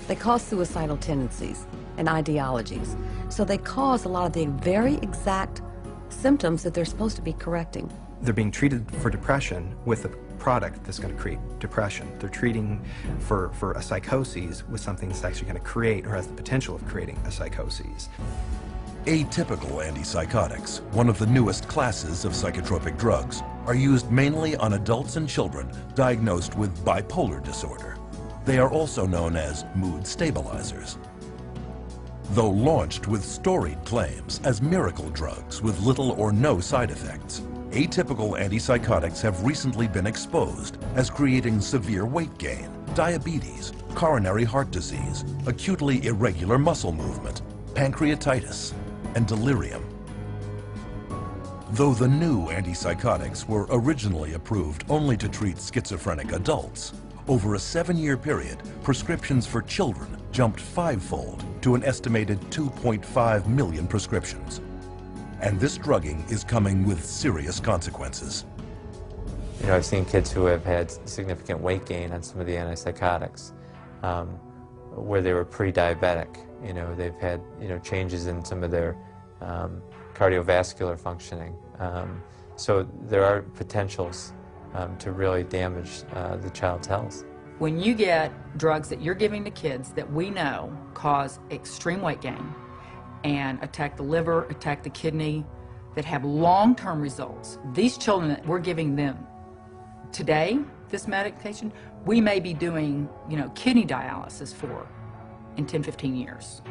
They cause suicidal tendencies and ideologies. So they cause a lot of the very exact symptoms that they're supposed to be correcting. They're being treated for depression with a product that's going to create depression. They're treating for a psychosis with something that's actually going to create or has the potential of creating a psychosis. Atypical antipsychotics, one of the newest classes of psychotropic drugs, are used mainly on adults and children diagnosed with bipolar disorder. They are also known as mood stabilizers. Though launched with storied claims as miracle drugs with little or no side effects, atypical antipsychotics have recently been exposed as creating severe weight gain, diabetes, coronary heart disease, acutely irregular muscle movement, pancreatitis, and delirium. Though the new antipsychotics were originally approved only to treat schizophrenic adults, over a 7-year period, prescriptions for children jumped 5-fold to an estimated 2.5 million prescriptions. And this drugging is coming with serious consequences. You know, I've seen kids who have had significant weight gain on some of the antipsychotics, where they were pre-diabetic. You know, they've had, you know, changes in some of their cardiovascular functioning. So there are potentials to really damage the child's health. When you get drugs that you're giving to kids that we know cause extreme weight gain and attack the liver, attack the kidney, that have long-term results, these children that we're giving them today, this medication, we may be doing, you know, kidney dialysis for in 10, 15 years.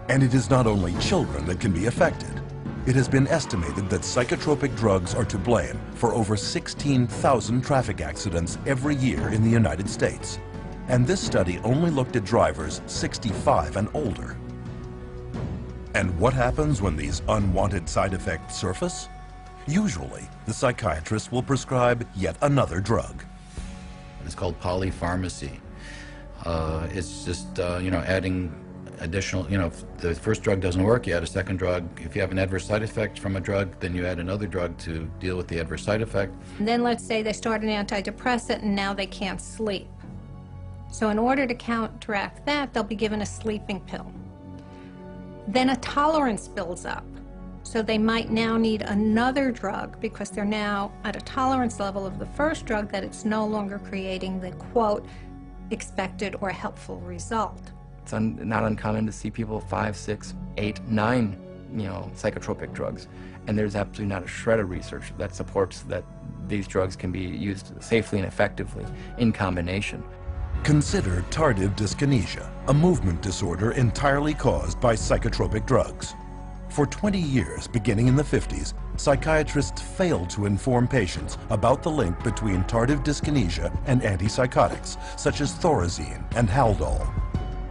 And it is not only children that can be affected. It has been estimated that psychotropic drugs are to blame for over 16,000 traffic accidents every year in the United States. And this study only looked at drivers 65 and older. And what happens when these unwanted side effects surface? Usually, the psychiatrist will prescribe yet another drug. It's called polypharmacy. It's just, you know, adding additional, you know, if the first drug doesn't work, you add a second drug. If you have an adverse side effect from a drug, then you add another drug to deal with the adverse side effect. And then let's say they start an antidepressant and now they can't sleep. So in order to counteract that, they'll be given a sleeping pill. Then a tolerance builds up. So they might now need another drug because they're now at a tolerance level of the first drug that it's no longer creating the, quote, expected or helpful result. It's not uncommon to see people 5, 6, 8, 9, you know, psychotropic drugs. And there's absolutely not a shred of research that supports that these drugs can be used safely and effectively in combination. Consider tardive dyskinesia, a movement disorder entirely caused by psychotropic drugs. For 20 years, beginning in the 50s, psychiatrists failed to inform patients about the link between tardive dyskinesia and antipsychotics, such as Thorazine and Haldol.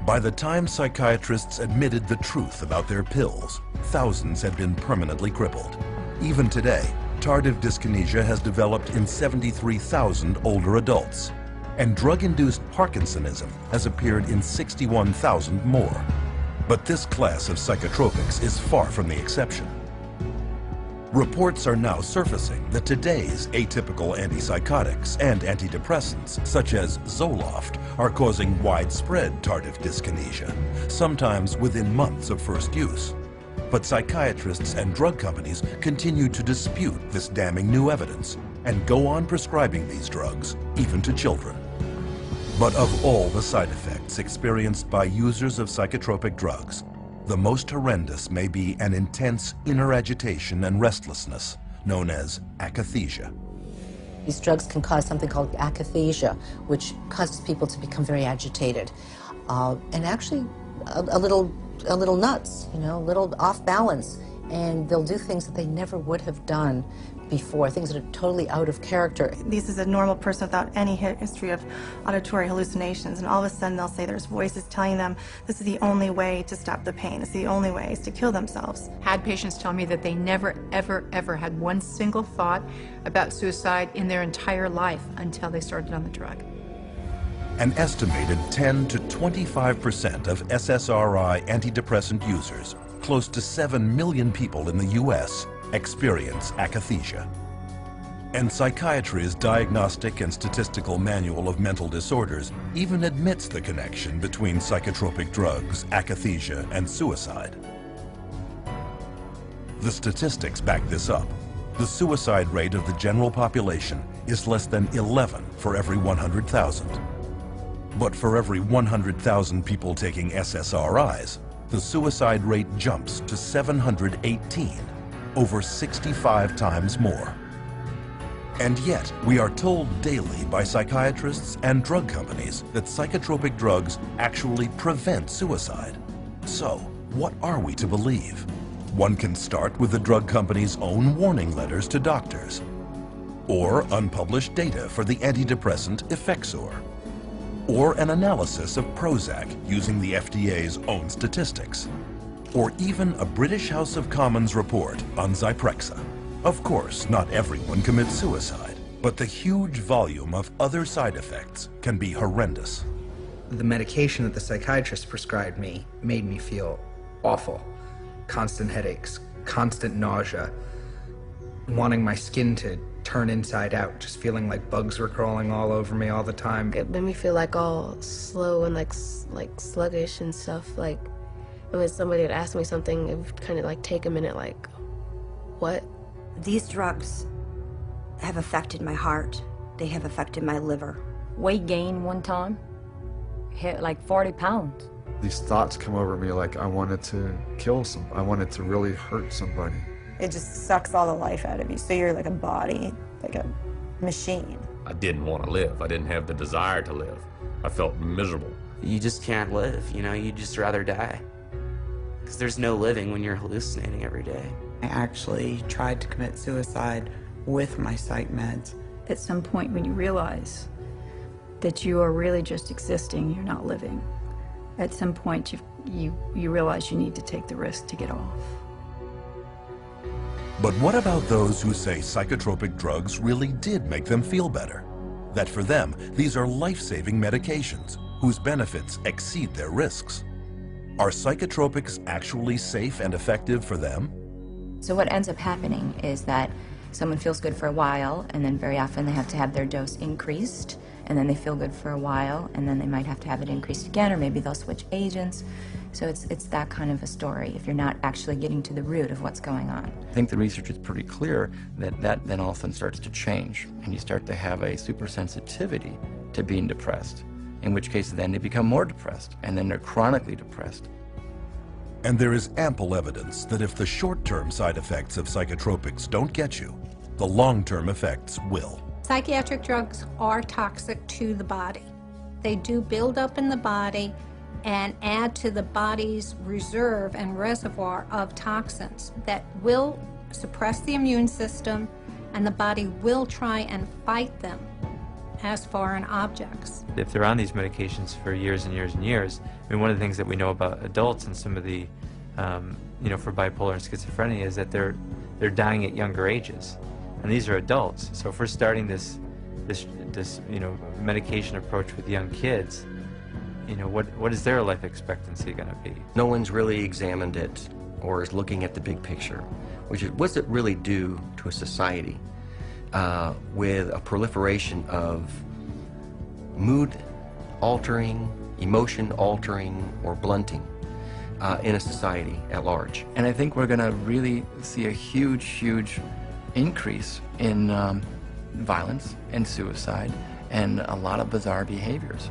By the time psychiatrists admitted the truth about their pills, thousands had been permanently crippled. Even today, tardive dyskinesia has developed in 73,000 older adults, and drug-induced Parkinsonism has appeared in 61,000 more. But this class of psychotropics is far from the exception. Reports are now surfacing that today's atypical antipsychotics and antidepressants, such as Zoloft, are causing widespread tardive dyskinesia, sometimes within months of first use. But psychiatrists and drug companies continue to dispute this damning new evidence and go on prescribing these drugs, even to children. But of all the side effects experienced by users of psychotropic drugs, the most horrendous may be an intense inner agitation and restlessness, known as akathisia. These drugs can cause something called akathisia, which causes people to become very agitated, and actually a little nuts, you know, a little off balance, and they'll do things that they never would have done before, things that are totally out of character. This is a normal person without any history of auditory hallucinations, and all of a sudden they'll say there's voices telling them this is the only way to stop the pain, this is the only way is to kill themselves. Had patients tell me that they never, ever, ever had one single thought about suicide in their entire life until they started on the drug. An estimated 10 to 25% of SSRI antidepressant users, close to 7 million people in the U.S., experience akathisia. And Psychiatry's Diagnostic and Statistical Manual of Mental Disorders even admits the connection between psychotropic drugs, akathisia, and suicide. The statistics back this up. The suicide rate of the general population is less than 11 for every 100,000. But for every 100,000 people taking SSRIs, the suicide rate jumps to 718, over 65 times more. And yet, we are told daily by psychiatrists and drug companies that psychotropic drugs actually prevent suicide. So, what are we to believe? One can start with the drug company's own warning letters to doctors, or unpublished data for the antidepressant Effexor, or an analysis of Prozac using the FDA's own statistics, or even a British House of Commons report on Zyprexa. Of course, not everyone commits suicide, but the huge volume of other side effects can be horrendous. The medication that the psychiatrist prescribed me made me feel awful. Constant headaches, constant nausea, wanting my skin to turn inside out, just feeling like bugs were crawling all over me all the time. It made me feel like all slow and like sluggish and stuff. Like when somebody would ask me something, it would kind of like take a minute, like, what? These drugs have affected my heart. They have affected my liver. Weight gain one time, hit like 40 pounds. These thoughts come over me like I wanted to kill I wanted to really hurt somebody. It just sucks all the life out of you. So you're like a body, like a machine. I didn't want to live. I didn't have the desire to live. I felt miserable. You just can't live, you know? You'd just rather die. Because there's no living when you're hallucinating every day. I actually tried to commit suicide with my psych meds. At some point when you realize that you are really just existing, you're not living, at some point you realize you need to take the risk to get off. But what about those who say psychotropic drugs really did make them feel better? That for them, these are life-saving medications whose benefits exceed their risks. Are psychotropics actually safe and effective for them? So what ends up happening is that someone feels good for a while, and then very often they have to have their dose increased, and then they feel good for a while, and then they might have to have it increased again, or maybe they'll switch agents. So it's that kind of a story if you're not actually getting to the root of what's going on. I think the research is pretty clear that then all of a sudden starts to change, and you start to have a supersensitivity to being depressed, in which case then they become more depressed, and then they're chronically depressed. And there is ample evidence that if the short-term side effects of psychotropics don't get you, the long-term effects will. Psychiatric drugs are toxic to the body. They do build up in the body and add to the body's reserve and reservoir of toxins that will suppress the immune system, and the body will try and fight them as foreign objects. If they're on these medications for years and years and years, I mean, one of the things that we know about adults and some of the, for bipolar and schizophrenia is that they're dying at younger ages, and these are adults. So if we're starting this medication approach with young kids, what is their life expectancy going to be? No one's really examined it or is looking at the big picture, which is what's it really do to a society with a proliferation of mood-altering, emotion-altering, or blunting in a society at large. And I think we're going to really see a huge, huge increase in violence and suicide and a lot of bizarre behaviors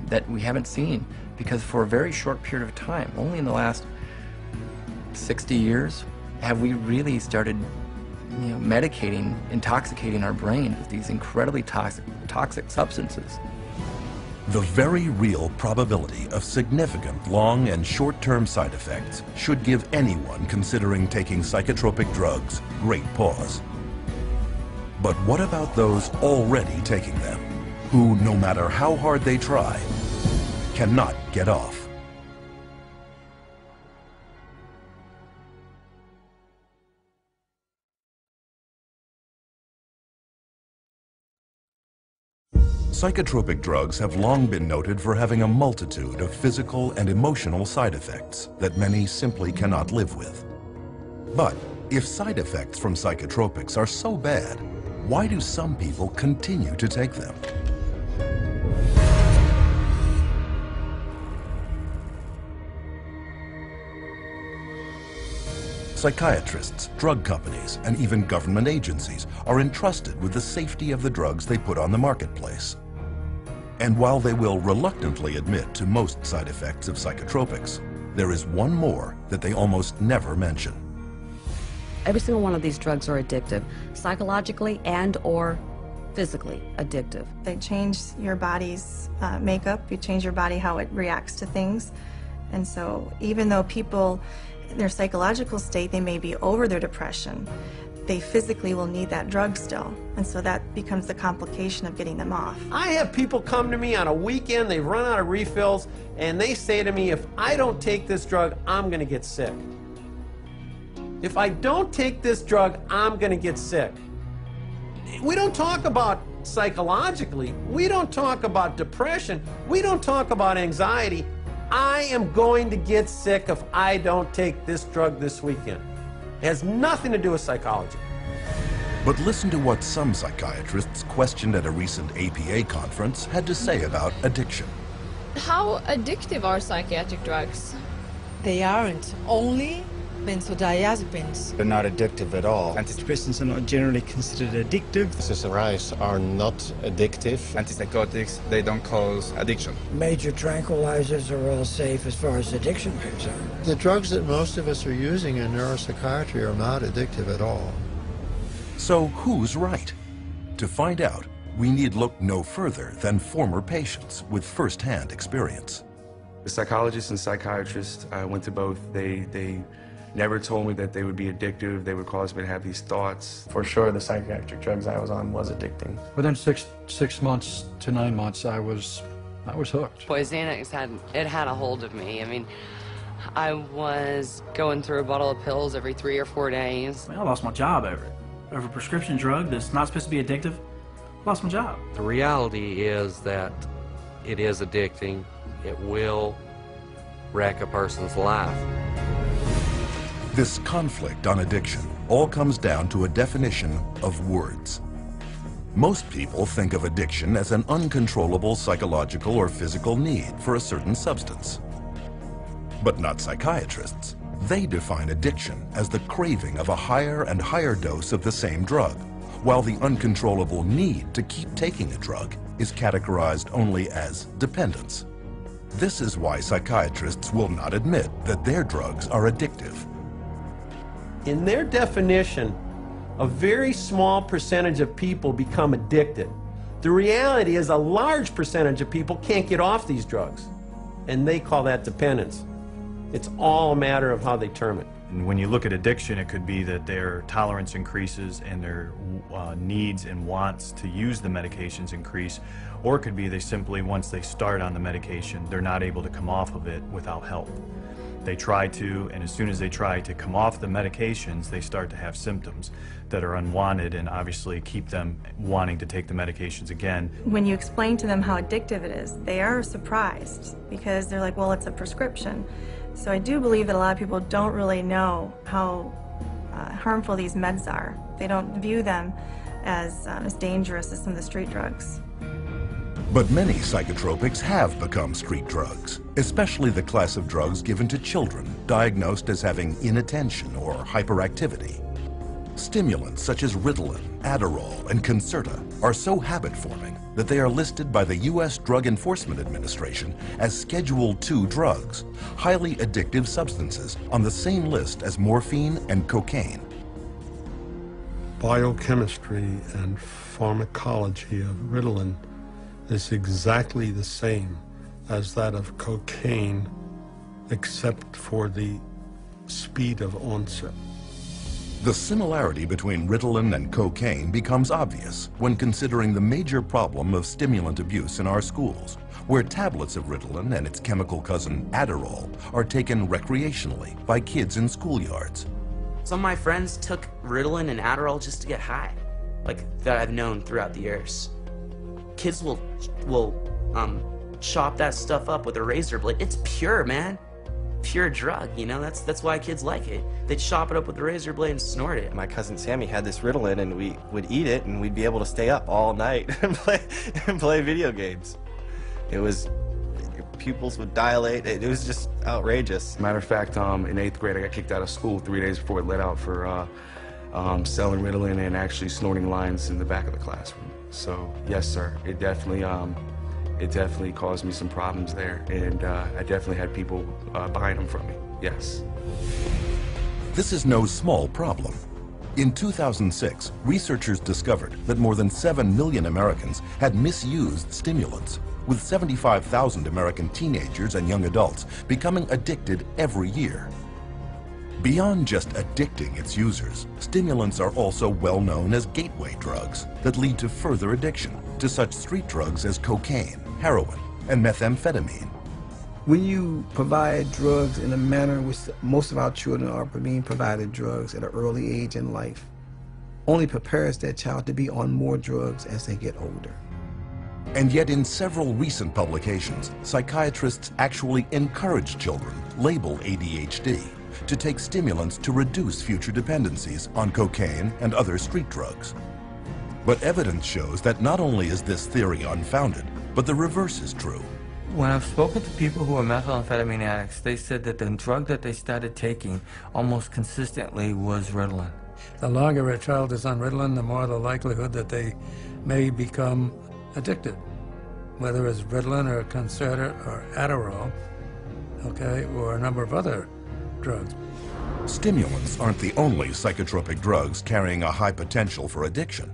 that we haven't seen, because for a very short period of time, only in the last 60 years, have we really started medicating, intoxicating our brain with these incredibly toxic substances. The very real probability of significant long and short-term side effects should give anyone considering taking psychotropic drugs great pause. But what about those already taking them, who, no matter how hard they try, cannot get off? Psychotropic drugs have long been noted for having a multitude of physical and emotional side effects that many simply cannot live with. But if side effects from psychotropics are so bad, why do some people continue to take them? Psychiatrists, drug companies, and even government agencies are entrusted with the safety of the drugs they put on the marketplace. And while they will reluctantly admit to most side effects of psychotropics, there is one more that they almost never mention. Every single one of these drugs are addictive, psychologically and or physically addictive. They change your body's makeup, you change your body how it reacts to things. And so even though people, in their psychological state, they may be over their depression, they physically will need that drug still. And so that becomes the complication of getting them off. I have people come to me on a weekend, they've run out of refills, and they say to me, if I don't take this drug, I'm gonna get sick. If I don't take this drug, I'm gonna get sick. We don't talk about psychologically, we don't talk about depression, we don't talk about anxiety. I am going to get sick if I don't take this drug this weekend. It has nothing to do with psychology. But listen to what some psychiatrists questioned at a recent APA conference had to say about addiction. How addictive are psychiatric drugs? They aren't. Only benzodiazepines. They're not addictive at all. Antidepressants are not generally considered addictive. SSRIs are not addictive. Antipsychotics, they don't cause addiction. Major tranquilizers are all safe as far as addiction is concerned. The drugs that most of us are using in neuropsychiatry are not addictive at all. So who's right? To find out, we need look no further than former patients with first-hand experience. The psychologists and psychiatrists, I went to both. They never told me that they would be addictive. They would cause me to have these thoughts. For sure, the psychiatric drugs I was on was addicting. Within six months to 9 months, I was hooked. Boy, Xanax had a hold of me. I mean, I was going through a bottle of pills every 3 or 4 days. I lost my job over it. Over a prescription drug that's not supposed to be addictive, I lost my job. The reality is that it is addicting. It will wreck a person's life. This conflict on addiction all comes down to a definition of words. Most people think of addiction as an uncontrollable psychological or physical need for a certain substance. But not psychiatrists. They define addiction as the craving of a higher and higher dose of the same drug, while the uncontrollable need to keep taking a drug is categorized only as dependence. This is why psychiatrists will not admit that their drugs are addictive. In their definition, a very small percentage of people become addicted. The reality is a large percentage of people can't get off these drugs, and they call that dependence. It's all a matter of how they term it. And when you look at addiction, it could be that their tolerance increases and their needs and wants to use the medications increase, or it could be they simply, once they start on the medication, they're not able to come off of it without help. They try to, and as soon as they try to come off the medications, they start to have symptoms that are unwanted and obviously keep them wanting to take the medications again. When you explain to them how addictive it is, they are surprised because they're like, well, it's a prescription. So I do believe that a lot of people don't really know how harmful these meds are. They don't view them as dangerous as some of the street drugs. But many psychotropics have become street drugs, especially the class of drugs given to children diagnosed as having inattention or hyperactivity. Stimulants such as Ritalin, Adderall, and Concerta are so habit-forming that they are listed by the U.S. Drug Enforcement Administration as Schedule II drugs, highly addictive substances on the same list as morphine and cocaine. Biochemistry and pharmacology of Ritalin is exactly the same as that of cocaine, except for the speed of onset. The similarity between Ritalin and cocaine becomes obvious when considering the major problem of stimulant abuse in our schools, where tablets of Ritalin and its chemical cousin Adderall are taken recreationally by kids in schoolyards. Some of my friends took Ritalin and Adderall just to get high, like that I've known throughout the years. Kids will chop that stuff up with a razor blade. It's pure, man. Pure drug, you know, that's why kids like it. They'd chop it up with a razor blade and snort it. My cousin Sammy had this Ritalin and we would eat it and we'd be able to stay up all night and play video games. It was pupils would dilate. It was just outrageous. Matter of fact, in 8th grade, I got kicked out of school 3 days before it let out for selling Ritalin and actually snorting lines in the back of the classroom. So yes, sir, it definitely caused me some problems there, and I definitely had people buying them from me. Yes. This is no small problem. In 2006, researchers discovered that more than 7 million Americans had misused stimulants, with 75,000 American teenagers and young adults becoming addicted every year. Beyond just addicting its users, stimulants are also well known as gateway drugs that lead to further addiction to such street drugs as cocaine, heroin, and methamphetamine. When you provide drugs in a manner in which most of our children are being provided drugs at an early age in life, only prepares that child to be on more drugs as they get older. And yet in several recent publications, psychiatrists actually encourage children, labeled ADHD, to take stimulants to reduce future dependencies on cocaine and other street drugs. But evidence shows that not only is this theory unfounded, but the reverse is true. When I've spoken to people who are methamphetamine addicts, they said that the drug that they started taking almost consistently was Ritalin. The longer a child is on Ritalin, the more the likelihood that they may become addicted, whether it's Ritalin or Concerta or Adderall, okay, or a number of other drugs. Stimulants aren't the only psychotropic drugs carrying a high potential for addiction.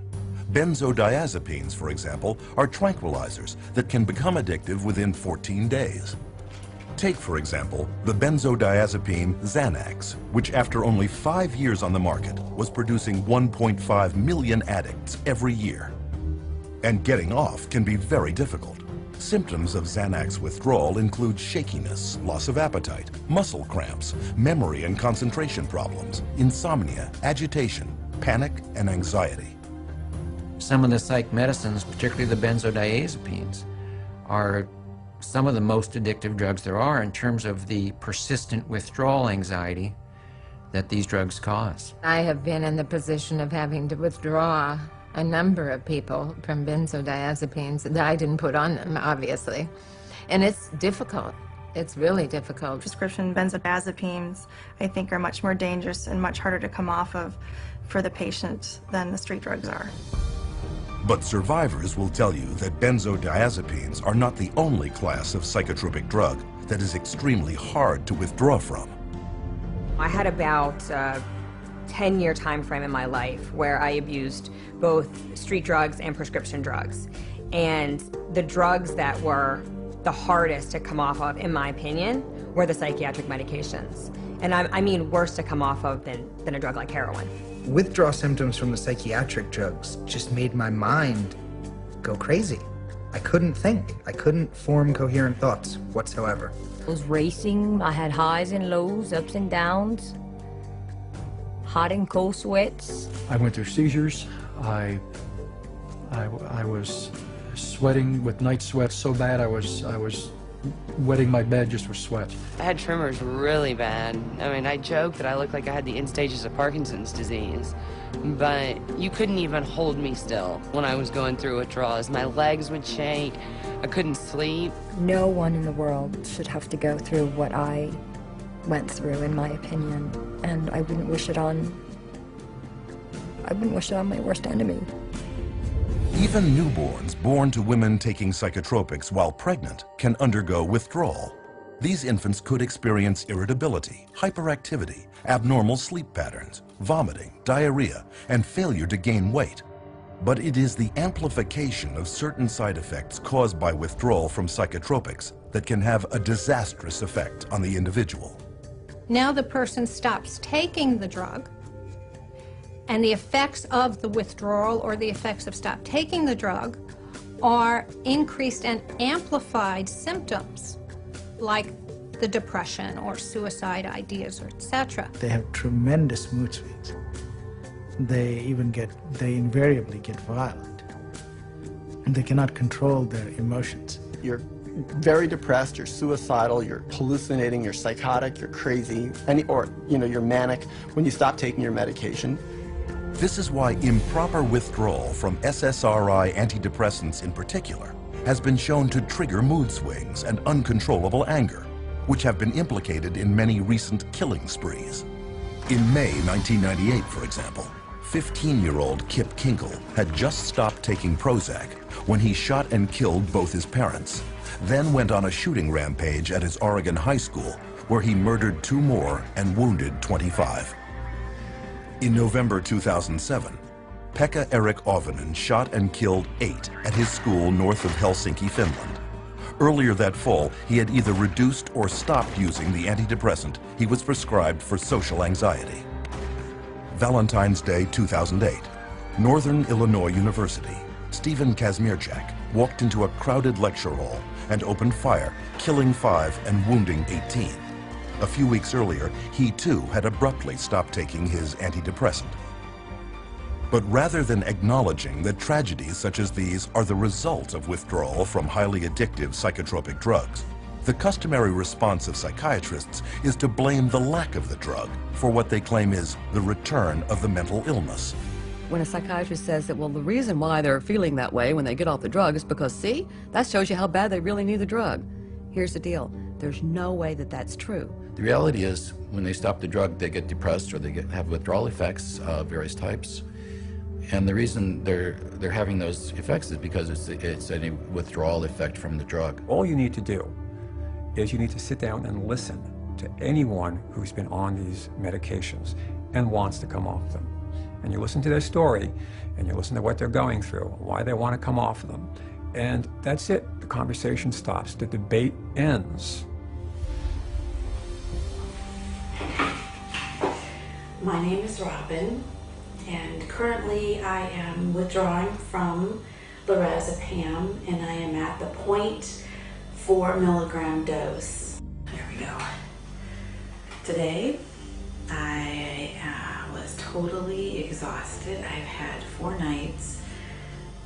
Benzodiazepines, for example, are tranquilizers that can become addictive within 14 days. Take, for example, the benzodiazepine Xanax, which after only 5 years on the market was producing 1.5 million addicts every year. And getting off can be very difficult. Symptoms of Xanax withdrawal include shakiness, loss of appetite, muscle cramps, memory and concentration problems, insomnia, agitation, panic, and anxiety. Some of the psych medicines, particularly the benzodiazepines, are some of the most addictive drugs there are in terms of the persistent withdrawal anxiety that these drugs cause. I have been in the position of having to withdraw a number of people from benzodiazepines that I didn't put on them, obviously. And it's difficult. It's really difficult. Prescription benzodiazepines, I think, are much more dangerous and much harder to come off of for the patient than the street drugs are. But survivors will tell you that benzodiazepines are not the only class of psychotropic drug that is extremely hard to withdraw from. I had about a 10-year time frame in my life where I abused both street drugs and prescription drugs. And the drugs that were the hardest to come off of, in my opinion, were the psychiatric medications. And I mean worse to come off of than a drug like heroin. Withdrawal symptoms from the psychiatric drugs just made my mind go crazy. I couldn't think. I couldn't form coherent thoughts whatsoever. I was racing. I had highs and lows, ups and downs, hot and cold sweats. I went through seizures. I was sweating with night sweats so bad I was wetting my bed just with sweat. I had tremors really bad. I mean, I joked that I looked like I had the end stages of Parkinson's disease, but you couldn't even hold me still when I was going through withdrawals. My legs would shake. I couldn't sleep. No one in the world should have to go through what I went through, in my opinion, and I wouldn't wish it on my worst enemy. Even newborns born to women taking psychotropics while pregnant can undergo withdrawal. These infants could experience irritability, hyperactivity, abnormal sleep patterns, vomiting, diarrhea, and failure to gain weight. But it is the amplification of certain side effects caused by withdrawal from psychotropics that can have a disastrous effect on the individual. Now the person stops taking the drug, and the effects of the withdrawal or the effects of stop taking the drug are increased and amplified symptoms like the depression or suicide ideas, or etc. They have tremendous mood swings. They invariably get violent. And they cannot control their emotions. You're very depressed, you're suicidal, you're hallucinating, you're psychotic, you're crazy, you're manic when you stop taking your medication. This is why improper withdrawal from SSRI antidepressants in particular has been shown to trigger mood swings and uncontrollable anger, which have been implicated in many recent killing sprees. In May 1998, for example, 15-year-old Kip Kinkle had just stopped taking Prozac when he shot and killed both his parents, then went on a shooting rampage at his Oregon high school, where he murdered 2 more and wounded 25. In November 2007, Pekka Erik Ovinen shot and killed 8 at his school north of Helsinki, Finland. Earlier that fall, he had either reduced or stopped using the antidepressant he was prescribed for social anxiety. Valentine's Day 2008, Northern Illinois University. Stephen Kazmierczak walked into a crowded lecture hall and opened fire, killing 5 and wounding 18. A few weeks earlier, he too had abruptly stopped taking his antidepressant. But rather than acknowledging that tragedies such as these are the result of withdrawal from highly addictive psychotropic drugs, the customary response of psychiatrists is to blame the lack of the drug for what they claim is the return of the mental illness. When a psychiatrist says that, well, the reason why they're feeling that way when they get off the drug is because, see, that shows you how bad they really need the drug. Here's the deal. There's no way that that's true. The reality is, when they stop the drug, they get depressed or they have withdrawal effects of various types. And the reason they're having those effects is because it's a withdrawal effect from the drug. All you need to do is you need to sit down and listen to anyone who's been on these medications and wants to come off them. And you listen to their story, and you listen to what they're going through, why they want to come off them. And that's it. The conversation stops. The debate ends. My name is Robin, and currently I am withdrawing from lorazepam, and I am at the 0.4 milligram dose. There we go. Today, I was totally exhausted. I've had 4 nights,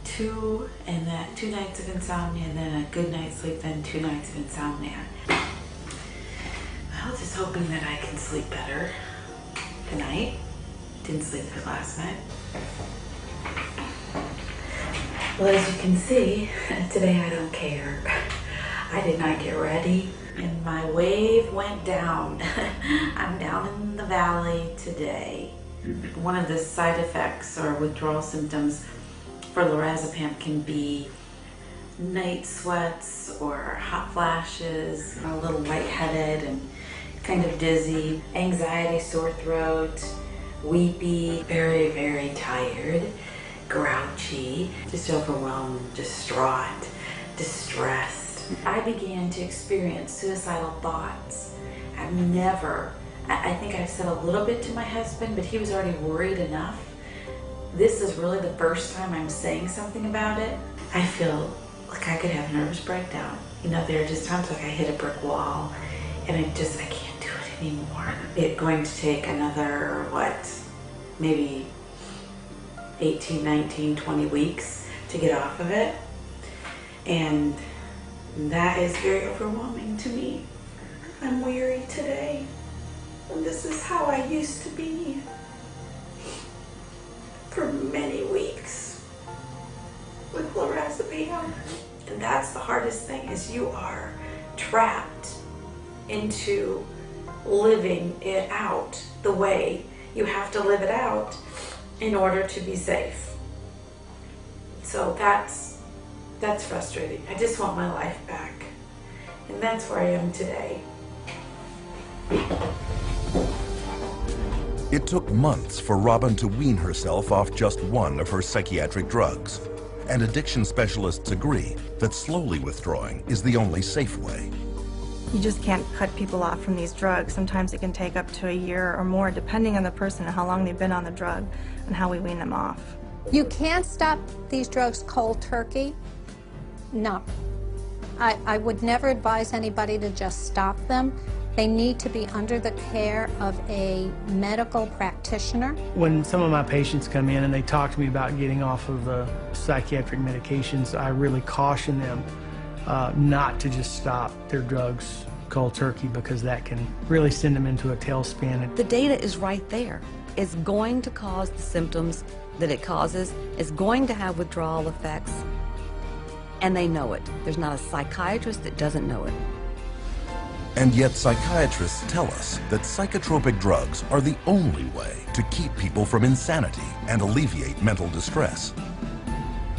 2 nights of insomnia, and then a good night's sleep, then 2 nights of insomnia. Well, just hoping that I can sleep better tonight. Didn't sleep good last night. Well, as you can see, today I don't care. I did not get ready, and my wave went down. I'm down in the valley today. One of the side effects or withdrawal symptoms for lorazepam can be night sweats or hot flashes, a little lightheaded and kind of dizzy, anxiety, sore throat, weepy, very, very tired, grouchy, just overwhelmed, distraught, distressed. I began to experience suicidal thoughts. I think I've said a little bit to my husband, but he was already worried enough. This is really the first time I'm saying something about it. I feel like I could have a nervous breakdown. You know, there are just times like I hit a brick wall and I can't do it anymore. It's going to take another, maybe 18, 19, 20 weeks to get off of it. And that is very overwhelming to me. I'm weary today. And this is how I used to be for many weeks with lorazepam. And that's the hardest thing, is you are trapped into living it out the way you have to live it out in order to be safe. So that's frustrating. I just want my life back. And that's where I am today. It took months for Robin to wean herself off just one of her psychiatric drugs. And addiction specialists agree that slowly withdrawing is the only safe way. You just can't cut people off from these drugs. Sometimes it can take up to a year or more, depending on the person and how long they've been on the drug and how we wean them off. You can't stop these drugs cold turkey. No. I would never advise anybody to just stop them. They need to be under the care of a medical practitioner. When some of my patients come in and they talk to me about getting off of the psychiatric medications, I really caution them not to just stop their drugs cold turkey, because that can really send them into a tailspin. The data is right there. It's going to cause the symptoms that it causes. It's going to have withdrawal effects. And they know it. There's not a psychiatrist that doesn't know it. And yet psychiatrists tell us that psychotropic drugs are the only way to keep people from insanity and alleviate mental distress.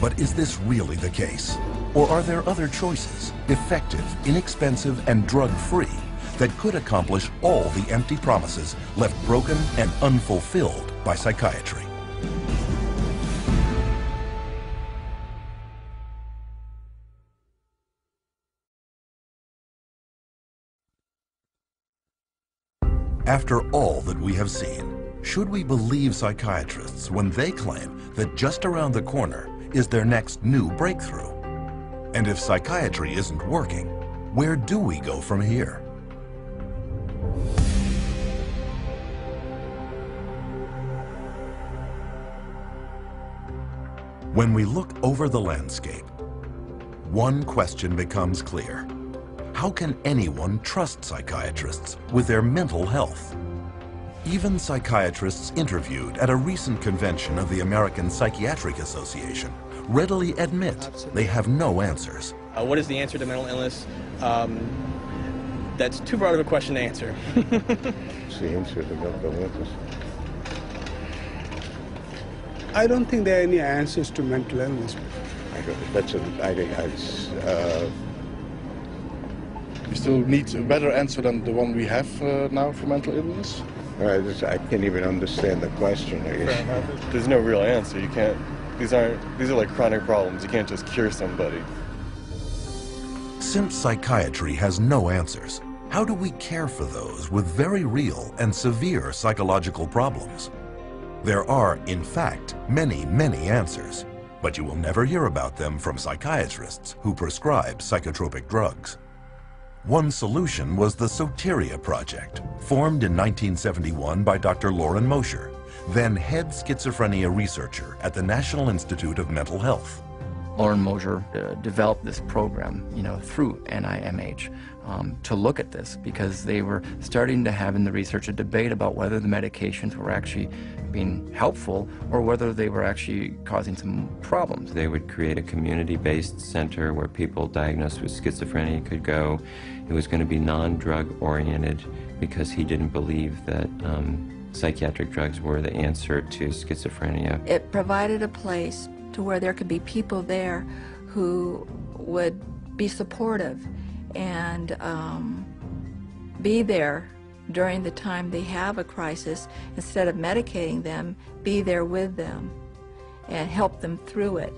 But is this really the case? Or are there other choices, effective, inexpensive, and drug-free, that could accomplish all the empty promises left broken and unfulfilled by psychiatry? After all that we have seen, should we believe psychiatrists when they claim that just around the corner is their next new breakthrough? And if psychiatry isn't working, where do we go from here? When we look over the landscape, one question becomes clear. How can anyone trust psychiatrists with their mental health? Even psychiatrists interviewed at a recent convention of the American Psychiatric Association readily admit they have no answers. What is the answer to mental illness? That's too broad of a question to answer. The answer to mental illness? I don't think there are any answers to mental illness. You still need a better answer than the one we have now for mental illness? I can't even understand the question. There's no real answer. You can't. These are like chronic problems. You can't just cure somebody. Since psychiatry has no answers, how do we care for those with very real and severe psychological problems? There are, in fact, many, many answers, but you will never hear about them from psychiatrists who prescribe psychotropic drugs. One solution was the Soteria Project, formed in 1971 by Dr. Lauren Mosher, then head schizophrenia researcher at the National Institute of Mental Health. Lauren Mosher developed this program, through NIMH to look at this, because they were starting to have in the research a debate about whether the medications were actually being helpful or whether they were actually causing some problems. They would create a community-based center where people diagnosed with schizophrenia could go. It was going to be non-drug oriented because he didn't believe that psychiatric drugs were the answer to schizophrenia. It provided a place to where there could be people there who would be supportive and be there during the time they have a crisis. Instead of medicating them, be there with them and help them through it.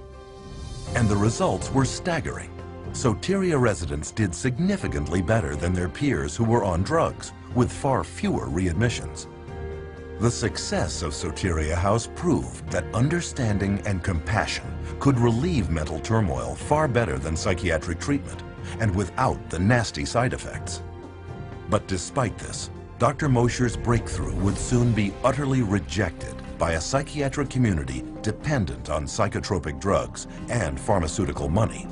And the results were staggering. Soteria residents did significantly better than their peers who were on drugs, with far fewer readmissions. The success of Soteria House proved that understanding and compassion could relieve mental turmoil far better than psychiatric treatment, and without the nasty side effects. But despite this, Dr. Mosher's breakthrough would soon be utterly rejected by a psychiatric community dependent on psychotropic drugs and pharmaceutical money.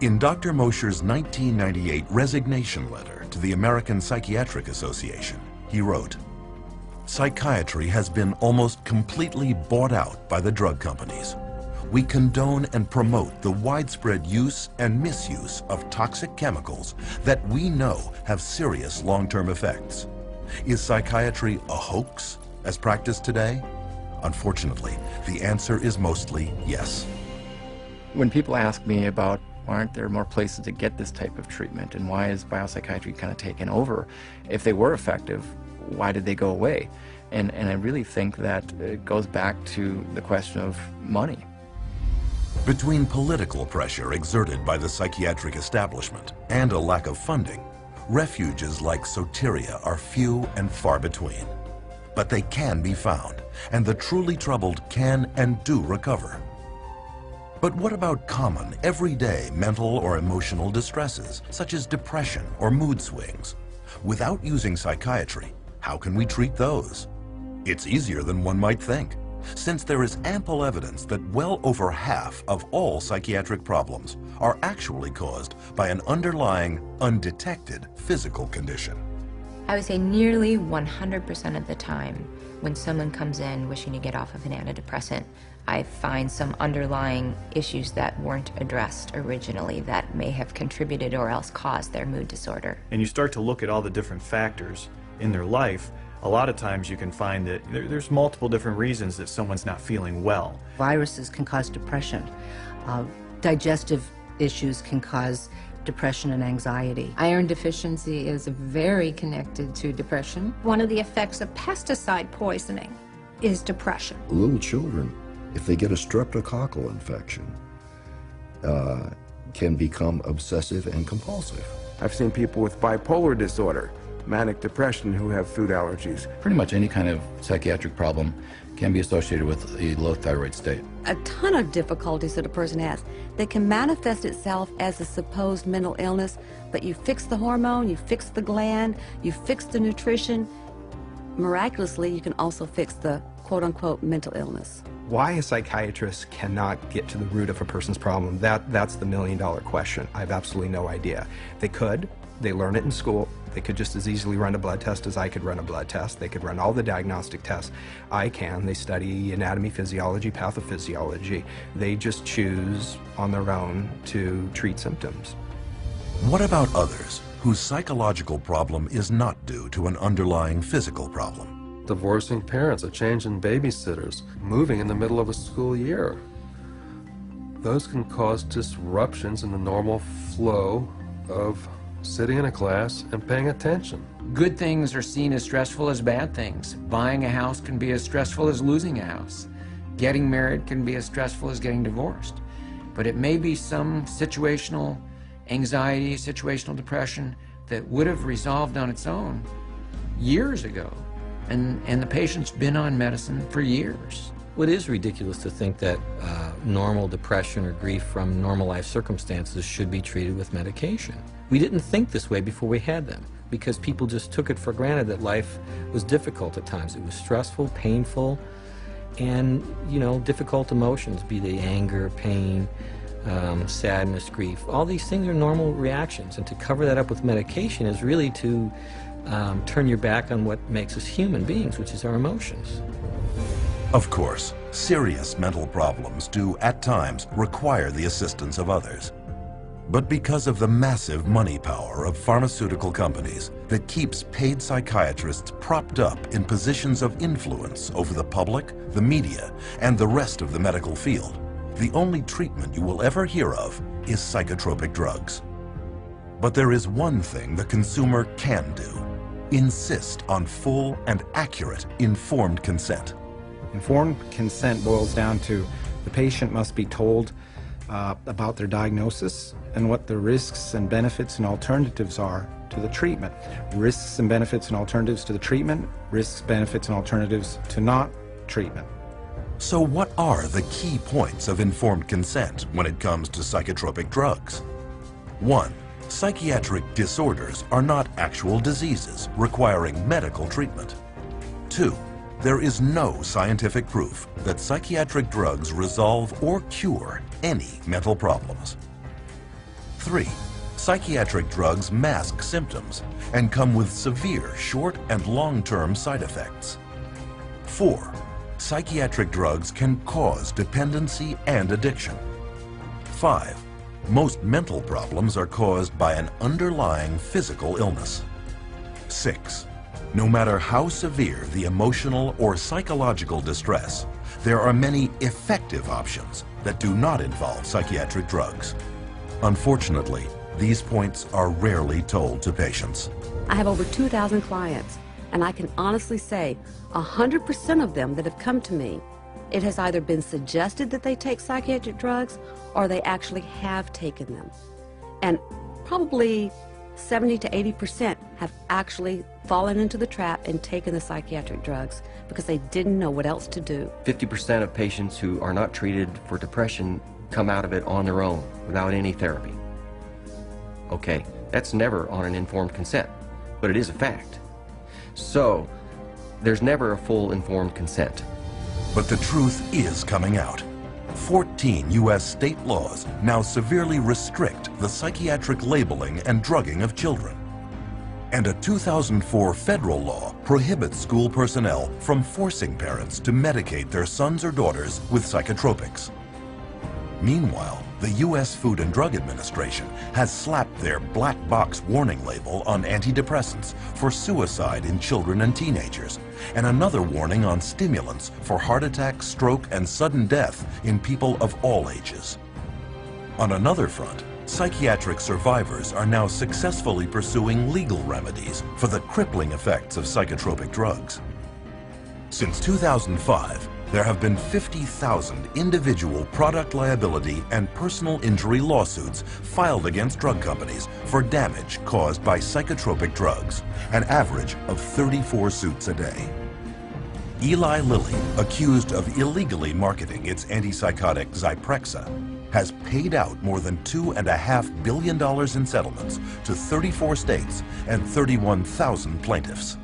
In Dr. Mosher's 1998 resignation letter to the American Psychiatric Association, he wrote, "Psychiatry has been almost completely bought out by the drug companies. We condone and promote the widespread use and misuse of toxic chemicals that we know have serious long-term effects. Is psychiatry a hoax as practiced today? Unfortunately, the answer is mostly yes." When people ask me about why aren't there more places to get this type of treatment and why is biopsychiatry kind of taken over, if they were effective, why did they go away? And I really think that it goes back to the question of money. Between political pressure exerted by the psychiatric establishment and a lack of funding, refuges like Soteria are few and far between. But they can be found, and the truly troubled can and do recover. But what about common, everyday mental or emotional distresses, such as depression or mood swings? Without using psychiatry, how can we treat those? It's easier than one might think, since there is ample evidence that well over half of all psychiatric problems are actually caused by an underlying, undetected physical condition. I would say nearly 100% of the time when someone comes in wishing to get off of an antidepressant, I find some underlying issues that weren't addressed originally that may have contributed or else caused their mood disorder. And you start to look at all the different factors in their life, a lot of times you can find that there's multiple different reasons that someone's not feeling well. Viruses can cause depression. Digestive issues can cause depression and anxiety. Iron deficiency is very connected to depression. One of the effects of pesticide poisoning is depression. Little children, if they get a streptococcal infection, can become obsessive and compulsive. I've seen people with bipolar disorder, manic depression, who have food allergies. Pretty much any kind of psychiatric problem can be associated with a low thyroid state. A ton of difficulties that a person has that can manifest itself as a supposed mental illness, but you fix the hormone, you fix the gland, you fix the nutrition. Miraculously, you can also fix the quote-unquote mental illness. Why a psychiatrist cannot get to the root of a person's problem, that's the million-dollar question. I have absolutely no idea. They could. They learn it in school. They could just as easily run a blood test as I could run a blood test. They could run all the diagnostic tests I can. They study anatomy, physiology, pathophysiology. They just choose on their own to treat symptoms. What about others whose psychological problem is not due to an underlying physical problem? Divorcing parents, a change in babysitters, moving in the middle of a school year. Those can cause disruptions in the normal flow of sitting in a class and paying attention. Good things are seen as stressful as bad things. Buying a house can be as stressful as losing a house. Getting married can be as stressful as getting divorced. But it may be some situational anxiety, situational depression that would have resolved on its own years ago. And the patient's been on medicine for years. Well, it is ridiculous to think that normal depression or grief from normal life circumstances should be treated with medication. We didn't think this way before we had them, because people just took it for granted that life was difficult at times. It was stressful, painful, and, you know, difficult emotions, be they anger, pain, sadness, grief. All these things are normal reactions, and to cover that up with medication is really to turn your back on what makes us human beings, which is our emotions. Of course, serious mental problems do at times require the assistance of others. But because of the massive money power of pharmaceutical companies that keeps paid psychiatrists propped up in positions of influence over the public, the media, and the rest of the medical field, the only treatment you will ever hear of is psychotropic drugs. But there is one thing the consumer can do: insist on full and accurate informed consent. Informed consent boils down to the patient must be told about their diagnosis and what the risks and benefits and alternatives are to the treatment. Risks and benefits and alternatives to the treatment, risks, benefits, and alternatives to not treatment. So what are the key points of informed consent when it comes to psychotropic drugs? 1. Psychiatric disorders are not actual diseases requiring medical treatment. 2. There is no scientific proof that psychiatric drugs resolve or cure any mental problems. 3. Psychiatric drugs mask symptoms and come with severe short and long-term side effects. 4. Psychiatric drugs can cause dependency and addiction. 5. Most mental problems are caused by an underlying physical illness. 6. No matter how severe the emotional or psychological distress, there are many effective options that do not involve psychiatric drugs. Unfortunately, these points are rarely told to patients. I have over 2,000 clients, and I can honestly say 100% of them that have come to me, it has either been suggested that they take psychiatric drugs or they actually have taken them. And probably 70 to 80% have actually fallen into the trap and taken the psychiatric drugs because they didn't know what else to do. 50% of patients who are not treated for depression come out of it on their own without any therapy. Okay, that's never on an informed consent, but it is a fact. So, there's never a full informed consent. But the truth is coming out. 14 U.S. state laws now severely restrict the psychiatric labeling and drugging of children. And a 2004 federal law prohibits school personnel from forcing parents to medicate their sons or daughters with psychotropics. Meanwhile, the U.S. Food and Drug Administration has slapped their black box warning label on antidepressants for suicide in children and teenagers, and another warning on stimulants for heart attack, stroke, and sudden death in people of all ages. On another front, psychiatric survivors are now successfully pursuing legal remedies for the crippling effects of psychotropic drugs. Since 2005, there have been 50,000 individual product liability and personal injury lawsuits filed against drug companies for damage caused by psychotropic drugs, an average of 34 suits a day. Eli Lilly, accused of illegally marketing its antipsychotic Zyprexa, has paid out more than $2.5 billion in settlements to 34 states and 31,000 plaintiffs.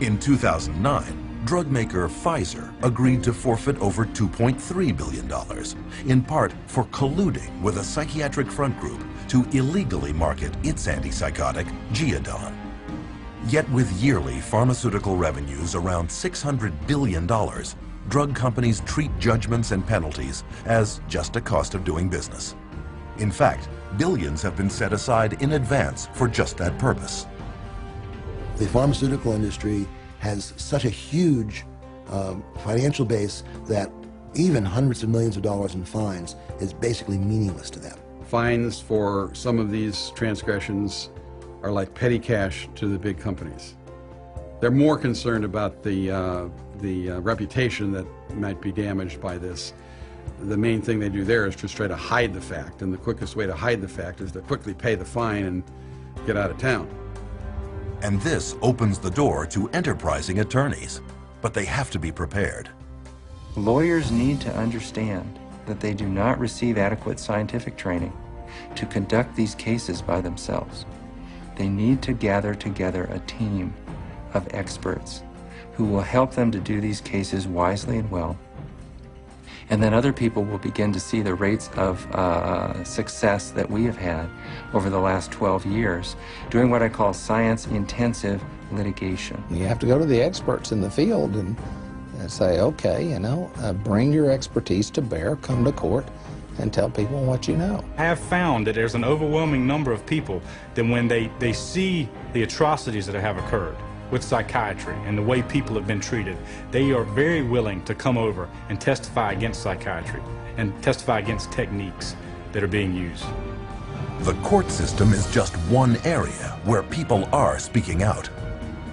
In 2009, drug maker Pfizer agreed to forfeit over $2.3 billion, in part for colluding with a psychiatric front group to illegally market its antipsychotic, Geodon. Yet with yearly pharmaceutical revenues around $600 billion, drug companies treat judgments and penalties as just a cost of doing business. In fact, billions have been set aside in advance for just that purpose. The pharmaceutical industry has such a huge financial base that even hundreds of millions of dollars in fines is basically meaningless to them. Fines for some of these transgressions are like petty cash to the big companies. They're more concerned about the reputation that might be damaged by this. The main thing they do there is just try to hide the fact, and the quickest way to hide the fact is to quickly pay the fine and get out of town. And this opens the door to enterprising attorneys, but they have to be prepared. Lawyers need to understand that they do not receive adequate scientific training to conduct these cases by themselves. They need to gather together a team of experts who will help them to do these cases wisely and well. And then other people will begin to see the rates of success that we have had over the last 12 years doing what I call science-intensive litigation. You have to go to the experts in the field and say, okay, you know, bring your expertise to bear, come to court, and tell people what you know. I have found that there's an overwhelming number of people that when they see the atrocities that have occurred with psychiatry and the way people have been treated, they are very willing to come over and testify against psychiatry and testify against techniques that are being used. The court system is just one area where people are speaking out.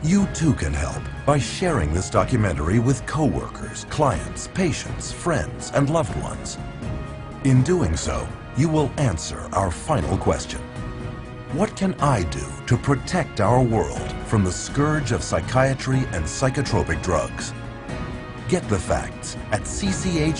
You too can help by sharing this documentary with coworkers, clients, patients, friends, and loved ones. In doing so, you will answer our final question. What can I do to protect our world from the scourge of psychiatry and psychotropic drugs? Get the facts at cchr.org.